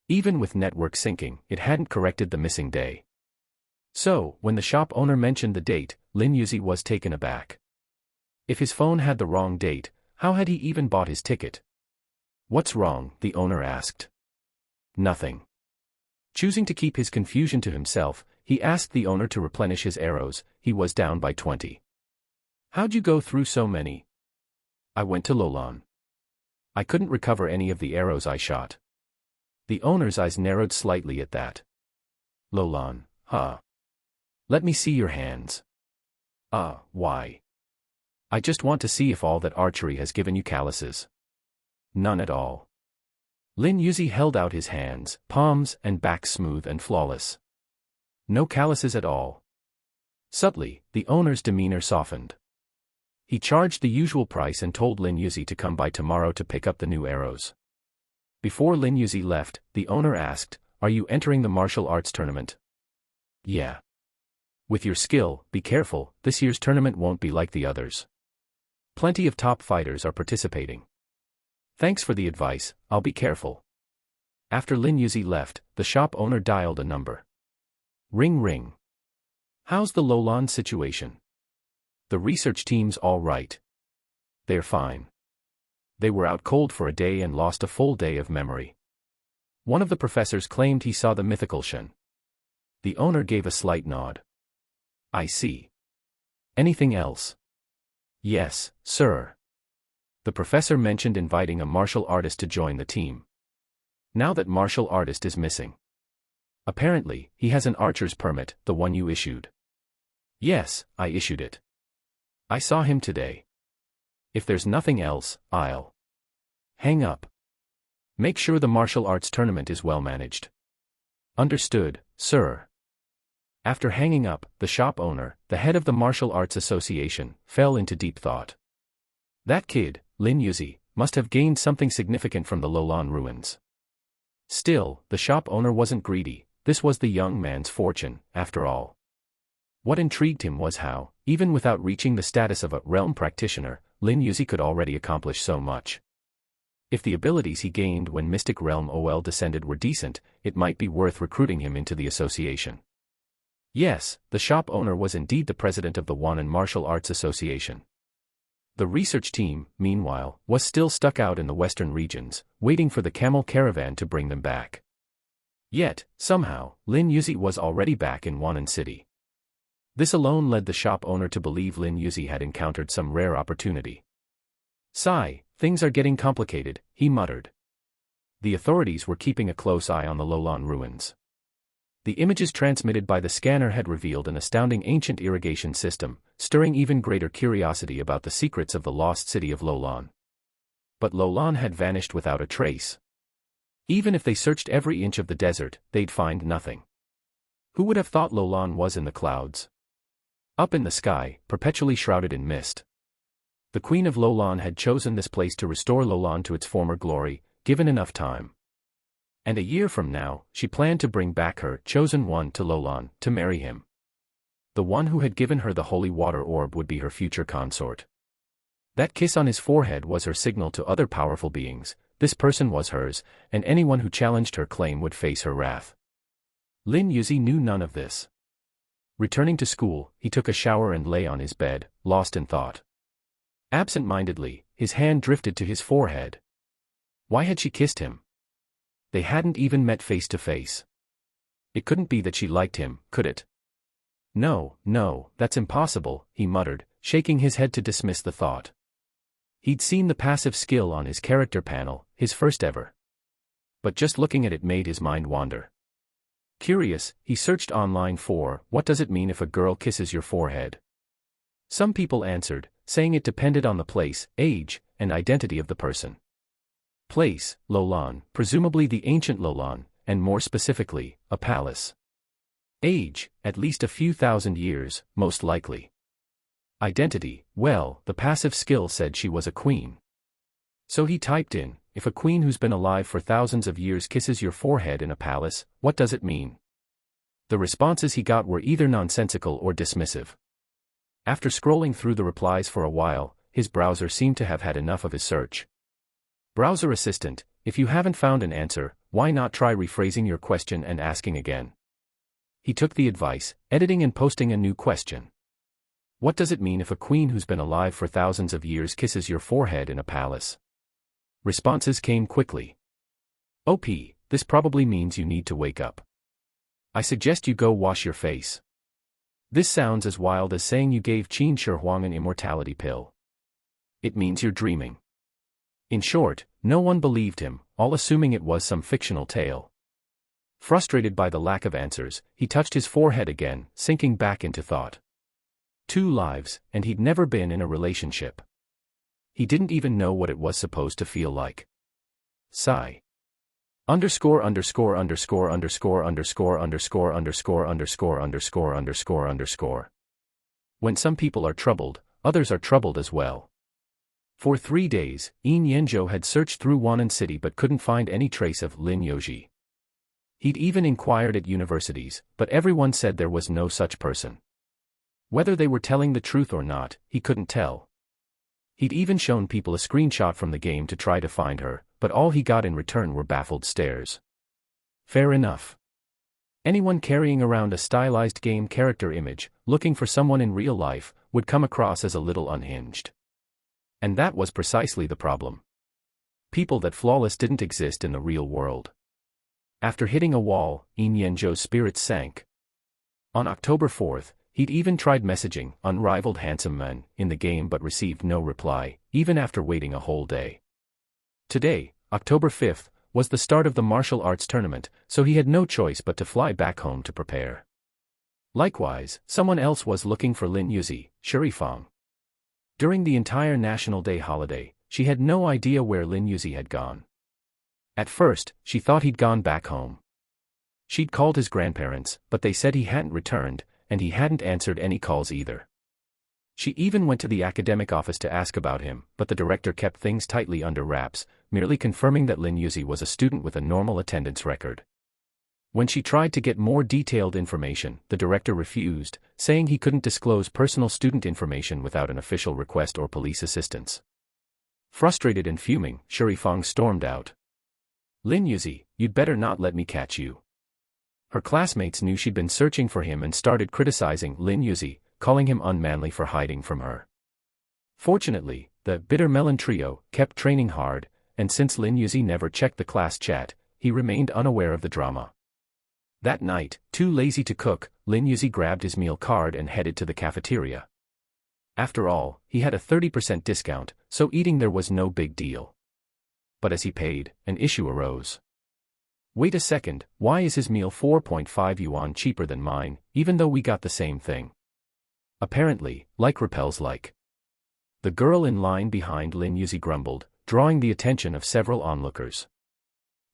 Even with network syncing, it hadn't corrected the missing day. So, when the shop owner mentioned the date, Lin Youzi was taken aback. If his phone had the wrong date, how had he even bought his ticket? "What's wrong?" the owner asked. "Nothing." Choosing to keep his confusion to himself, he asked the owner to replenish his arrows. He was down by 20. "How'd you go through so many?" "I went to Lolan. I couldn't recover any of the arrows I shot." The owner's eyes narrowed slightly at that. "Lolan, huh? Let me see your hands." Why?" "I just want to see if all that archery has given you calluses." "None at all." Lin Youzi held out his hands, palms and back smooth and flawless. "No calluses at all." Subtly, the owner's demeanor softened. He charged the usual price and told Lin Youzi to come by tomorrow to pick up the new arrows. Before Lin Youzi left, the owner asked, "Are you entering the martial arts tournament?" "Yeah." "With your skill, be careful, this year's tournament won't be like the others. Plenty of top fighters are participating." "Thanks for the advice, I'll be careful." After Lin Youzi left, the shop owner dialed a number. Ring ring. "How's the Lolan situation?" "The research team's all right. They're fine. They were out cold for a day and lost a full day of memory. One of the professors claimed he saw the mythical Shen." The owner gave a slight nod. "I see. Anything else?" "Yes, sir. The professor mentioned inviting a martial artist to join the team. Now that martial artist is missing. Apparently, he has an archer's permit, the one you issued." "Yes, I issued it. I saw him today. If there's nothing else, I'll hang up. Make sure the martial arts tournament is well managed." "Understood, sir." After hanging up, the shop owner, the head of the Martial Arts Association, fell into deep thought. That kid, Lin Youzi, must have gained something significant from the Lolan ruins. Still, the shop owner wasn't greedy, This was the young man's fortune, after all. What intrigued him was how, even without reaching the status of a realm practitioner, Lin Youzi could already accomplish so much. If the abilities he gained when Mystic Realm OL descended were decent, it might be worth recruiting him into the association. Yes, the shop owner was indeed the president of the Wanan Martial Arts Association. The research team, meanwhile, was still stuck out in the western regions, waiting for the camel caravan to bring them back. Yet, somehow, Lin Youzi was already back in Wanan City. This alone led the shop owner to believe Lin Youzi had encountered some rare opportunity. "Sigh, things are getting complicated," he muttered. The authorities were keeping a close eye on the Lolan ruins. The images transmitted by the scanner had revealed an astounding ancient irrigation system, stirring even greater curiosity about the secrets of the lost city of Lolan. But Lolan had vanished without a trace. Even if they searched every inch of the desert, they'd find nothing. Who would have thought Lolan was in the clouds? Up in the sky, perpetually shrouded in mist. The Queen of Lolan had chosen this place to restore Lolan to its former glory, given enough time. And a year from now, she planned to bring back her chosen one to Lolan, to marry him. The one who had given her the holy water orb would be her future consort. That kiss on his forehead was her signal to other powerful beings. This person was hers, and anyone who challenged her claim would face her wrath. Lin Youzi knew none of this. Returning to school, he took a shower and lay on his bed, lost in thought. Absent-mindedly, his hand drifted to his forehead. Why had she kissed him? They hadn't even met face to face. It couldn't be that she liked him, could it? No, that's impossible, he muttered, shaking his head to dismiss the thought. He'd seen the passive skill on his character panel, his first ever. But just looking at it made his mind wander. Curious, he searched online for, what does it mean if a girl kisses your forehead? Some people answered, saying it depended on the place, age, and identity of the person. Place, Lolan, presumably the ancient Lolan, and more specifically, a palace. Age, at least a few thousand years, most likely. Identity, well, the passive skill said she was a queen. So he typed in, if a queen who's been alive for thousands of years kisses your forehead in a palace, what does it mean? The responses he got were either nonsensical or dismissive. After scrolling through the replies for a while, his browser seemed to have had enough of his search. Browser assistant, if you haven't found an answer, why not try rephrasing your question and asking again? He took the advice, editing and posting a new question. What does it mean if a queen who's been alive for thousands of years kisses your forehead in a palace? Responses came quickly. OP, this probably means you need to wake up. I suggest you go wash your face. This sounds as wild as saying you gave Qin Shi Huang an immortality pill. It means you're dreaming. In short, no one believed him, all assuming it was some fictional tale. Frustrated by the lack of answers, he touched his forehead again, sinking back into thought. 2 lives, and he'd never been in a relationship. He didn't even know what it was supposed to feel like. Sigh. Underscore. When some people are troubled, others are troubled as well. For 3 days, Lin Youzi had searched through Wanan City but couldn't find any trace of Lin Youzi. He'd even inquired at universities, but everyone said there was no such person. Whether they were telling the truth or not, he couldn't tell. He'd even shown people a screenshot from the game to try to find her, but all he got in return were baffled stares. Fair enough. Anyone carrying around a stylized game character image, looking for someone in real life, would come across as a little unhinged. And that was precisely the problem. People that flawless didn't exist in the real world. After hitting a wall, Lin Youzi's spirits sank. On October 4th, he'd even tried messaging unrivaled handsome men in the game but received no reply, even after waiting a whole day. Today, October 5th, was the start of the martial arts tournament, so he had no choice but to fly back home to prepare. Likewise, someone else was looking for Lin Youzi, Shurifang. During the entire National Day holiday, she had no idea where Lin Youzi had gone. At first, she thought he'd gone back home. She'd called his grandparents, but they said he hadn't returned, and he hadn't answered any calls either. She even went to the academic office to ask about him, but the director kept things tightly under wraps, merely confirming that Lin Youzi was a student with a normal attendance record. When she tried to get more detailed information, the director refused, saying he couldn't disclose personal student information without an official request or police assistance. Frustrated and fuming, Shurifang stormed out. Lin Youzi, you'd better not let me catch you. Her classmates knew she'd been searching for him and started criticizing Lin Youzi, calling him unmanly for hiding from her. Fortunately, the bitter melon trio kept training hard, and since Lin Youzi never checked the class chat, he remained unaware of the drama. That night, too lazy to cook, Lin Youzi grabbed his meal card and headed to the cafeteria. After all, he had a 30% discount, so eating there was no big deal. But as he paid, an issue arose. Wait a second, why is his meal 4.5 yuan cheaper than mine, even though we got the same thing? Apparently, like repels like. The girl in line behind Lin Youzi grumbled, drawing the attention of several onlookers.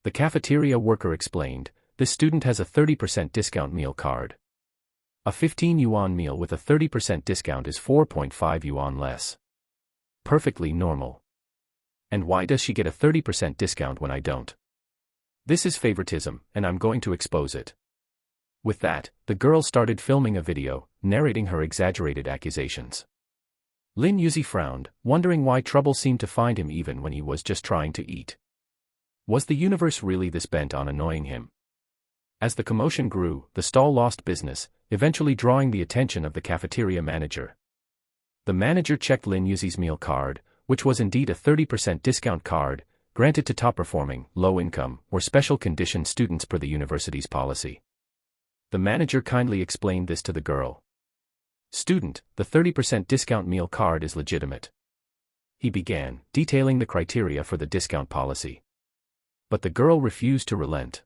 The cafeteria worker explained, this student has a 30% discount meal card. A 15 yuan meal with a 30% discount is 4.5 yuan less. Perfectly normal. And why does she get a 30% discount when I don't? This is favoritism, and I'm going to expose it. With that, the girl started filming a video, narrating her exaggerated accusations. Lin Youzi frowned, wondering why trouble seemed to find him even when he was just trying to eat. Was the universe really this bent on annoying him? As the commotion grew, the stall lost business, eventually drawing the attention of the cafeteria manager. The manager checked Lin Youzi's meal card, which was indeed a 30% discount card, granted to top-performing, low-income, or special condition students per the university's policy. The manager kindly explained this to the girl. Student, the 30% discount meal card is legitimate. He began, detailing the criteria for the discount policy. But the girl refused to relent.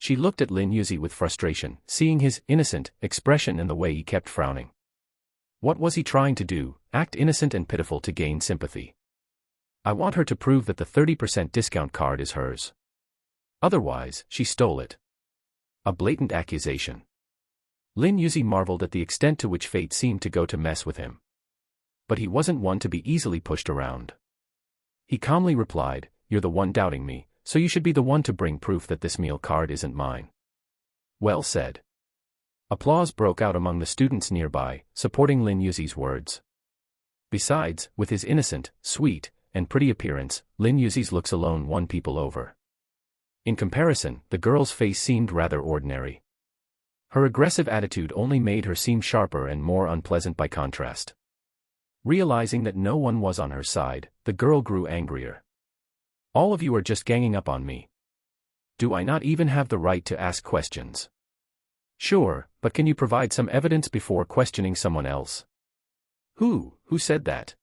She looked at Lin Youzi with frustration, seeing his innocent expression and the way he kept frowning. What was he trying to do, act innocent and pitiful to gain sympathy? I want her to prove that the 30% discount card is hers. Otherwise, she stole it. A blatant accusation. Lin Youzi marveled at the extent to which fate seemed to go to mess with him. But he wasn't one to be easily pushed around. He calmly replied, "You're the one doubting me, so you should be the one to bring proof that this meal card isn't mine." Well said. Applause broke out among the students nearby, supporting Lin Youzi's words. Besides, with his innocent, sweet, and pretty appearance, Lin Youzi's looks alone won people over. In comparison, the girl's face seemed rather ordinary. Her aggressive attitude only made her seem sharper and more unpleasant by contrast. Realizing that no one was on her side, the girl grew angrier. All of you are just ganging up on me. Do I not even have the right to ask questions? Sure, but can you provide some evidence before questioning someone else? Who said that?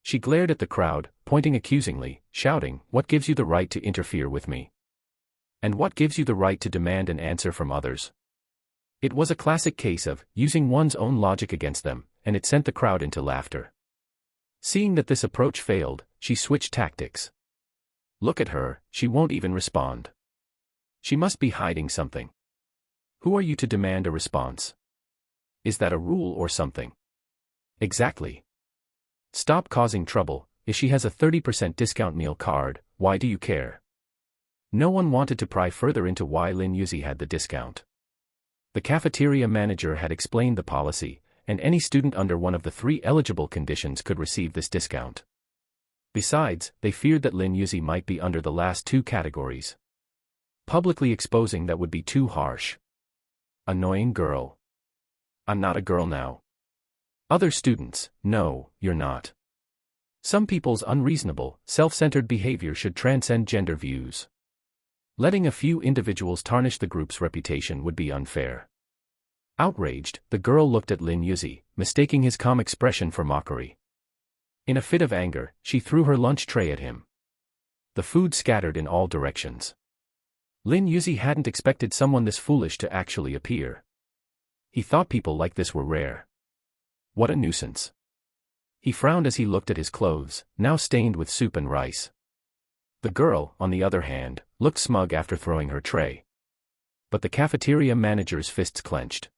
She glared at the crowd, pointing accusingly, shouting, "What gives you the right to interfere with me? And what gives you the right to demand an answer from others?" It was a classic case of using one's own logic against them, and it sent the crowd into laughter. Seeing that this approach failed, she switched tactics. Look at her, she won't even respond. She must be hiding something. Who are you to demand a response? Is that a rule or something? Exactly. Stop causing trouble. If she has a 30% discount meal card, why do you care? No one wanted to pry further into why Lin Youzi had the discount. The cafeteria manager had explained the policy, and any student under one of the 3 eligible conditions could receive this discount. Besides, they feared that Lin Youzi might be under the last 2 categories. Publicly exposing that would be too harsh. Annoying girl. I'm not a girl now. Other students, no, you're not. Some people's unreasonable, self-centered behavior should transcend gender views. Letting a few individuals tarnish the group's reputation would be unfair. Outraged, the girl looked at Lin Youzi, mistaking his calm expression for mockery. In a fit of anger, she threw her lunch tray at him. The food scattered in all directions. Lin Youzi hadn't expected someone this foolish to actually appear. He thought people like this were rare. What a nuisance. He frowned as he looked at his clothes, now stained with soup and rice. The girl, on the other hand, looked smug after throwing her tray. But the cafeteria manager's fists clenched.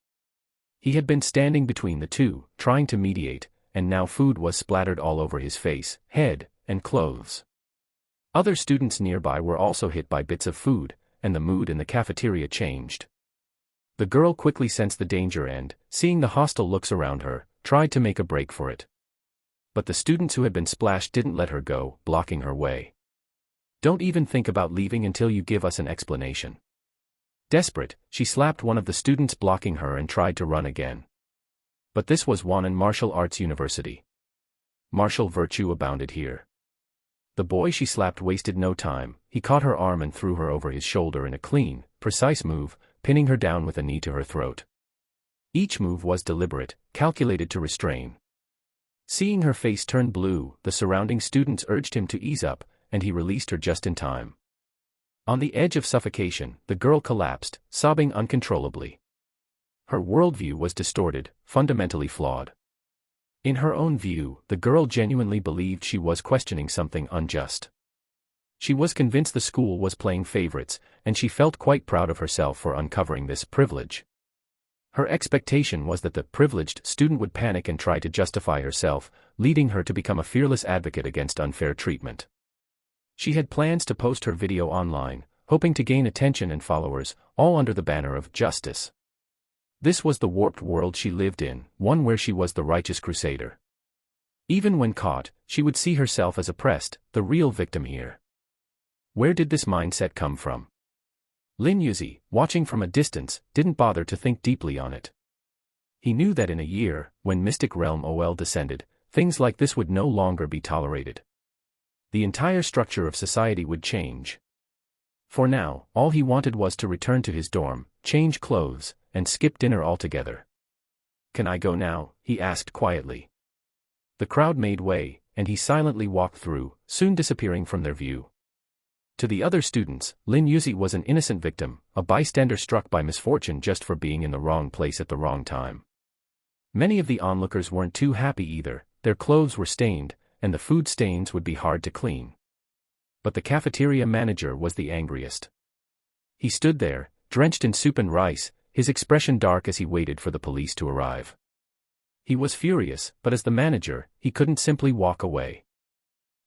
He had been standing between the two, trying to mediate, and now food was splattered all over his face, head, and clothes. Other students nearby were also hit by bits of food, and the mood in the cafeteria changed. The girl quickly sensed the danger and, seeing the hostile looks around her, tried to make a break for it. But the students who had been splashed didn't let her go, blocking her way. "Don't even think about leaving until you give us an explanation." Desperate, she slapped one of the students blocking her and tried to run again. But this was Wannan Martial Arts University. Martial virtue abounded here. The boy she slapped wasted no time. He caught her arm and threw her over his shoulder in a clean, precise move, pinning her down with a knee to her throat. Each move was deliberate, calculated to restrain. Seeing her face turn blue, the surrounding students urged him to ease up, and he released her just in time. On the edge of suffocation, the girl collapsed, sobbing uncontrollably. Her worldview was distorted, fundamentally flawed. In her own view, the girl genuinely believed she was questioning something unjust. She was convinced the school was playing favorites, and she felt quite proud of herself for uncovering this privilege. Her expectation was that the privileged student would panic and try to justify herself, leading her to become a fearless advocate against unfair treatment. She had plans to post her video online, hoping to gain attention and followers, all under the banner of justice. This was the warped world she lived in, one where she was the righteous crusader. Even when caught, she would see herself as oppressed, the real victim here. Where did this mindset come from? Lin Youzi, watching from a distance, didn't bother to think deeply on it. He knew that in a year, when Mystic Realm OL descended, things like this would no longer be tolerated. The entire structure of society would change. For now, all he wanted was to return to his dorm, change clothes, and skip dinner altogether. "Can I go now?" he asked quietly. The crowd made way, and he silently walked through, soon disappearing from their view. To the other students, Lin Youzi was an innocent victim, a bystander struck by misfortune just for being in the wrong place at the wrong time. Many of the onlookers weren't too happy either. Their clothes were stained, and the food stains would be hard to clean. But the cafeteria manager was the angriest. He stood there, drenched in soup and rice, his expression dark as he waited for the police to arrive. He was furious, but as the manager, he couldn't simply walk away.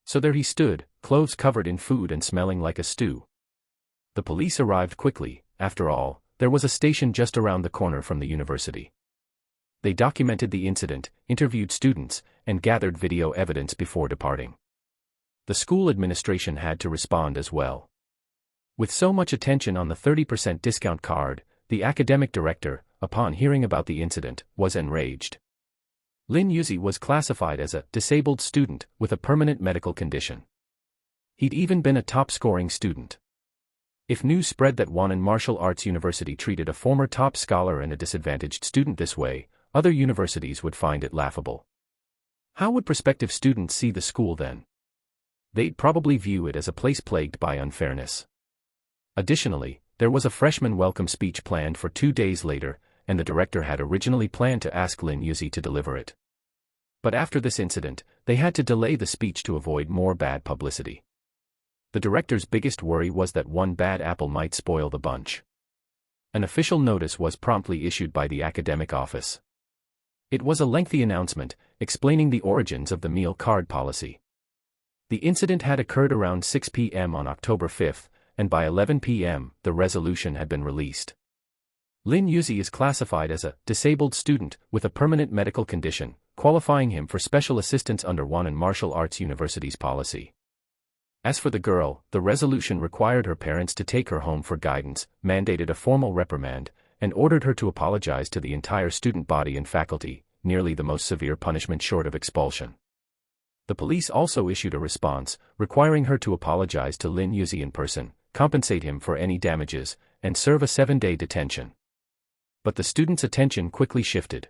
So there he stood, clothes covered in food and smelling like a stew. The police arrived quickly. After all, there was a station just around the corner from the university. They documented the incident, interviewed students, and gathered video evidence before departing. The school administration had to respond as well. With so much attention on the 30% discount card, the academic director, upon hearing about the incident, was enraged. Lin Youzi was classified as a disabled student with a permanent medical condition. He'd even been a top-scoring student. If news spread that Wannan Martial Arts University treated a former top scholar and a disadvantaged student this way, other universities would find it laughable. How would prospective students see the school then? They'd probably view it as a place plagued by unfairness. Additionally, there was a freshman welcome speech planned for 2 days later, and the director had originally planned to ask Lin Youzi to deliver it. But after this incident, they had to delay the speech to avoid more bad publicity. The director's biggest worry was that one bad apple might spoil the bunch. An official notice was promptly issued by the academic office. It was a lengthy announcement, explaining the origins of the meal card policy. The incident had occurred around 6 p.m. on October 5, and by 11 p.m., the resolution had been released. Lin Youzi is classified as a disabled student with a permanent medical condition, qualifying him for special assistance under Wannan Martial Arts University's policy. As for the girl, the resolution required her parents to take her home for guidance, mandated a formal reprimand, and ordered her to apologize to the entire student body and faculty, nearly the most severe punishment short of expulsion. The police also issued a response, requiring her to apologize to Lin Youzi in person, compensate him for any damages, and serve a 7-day detention. But the students' attention quickly shifted.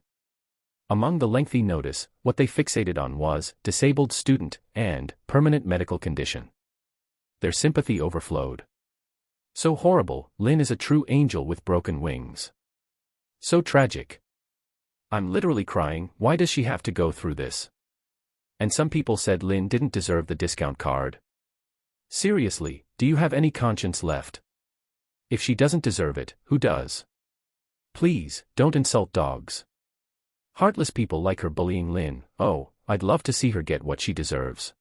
Among the lengthy notice, what they fixated on was disabled student and permanent medical condition. Their sympathy overflowed. So horrible, Lin is a true angel with broken wings. So tragic. I'm literally crying, why does she have to go through this? And some people said Lin didn't deserve the discount card. Seriously, do you have any conscience left? If she doesn't deserve it, who does? Please, don't insult dogs. Heartless people like her bullying Lin. Oh, I'd love to see her get what she deserves.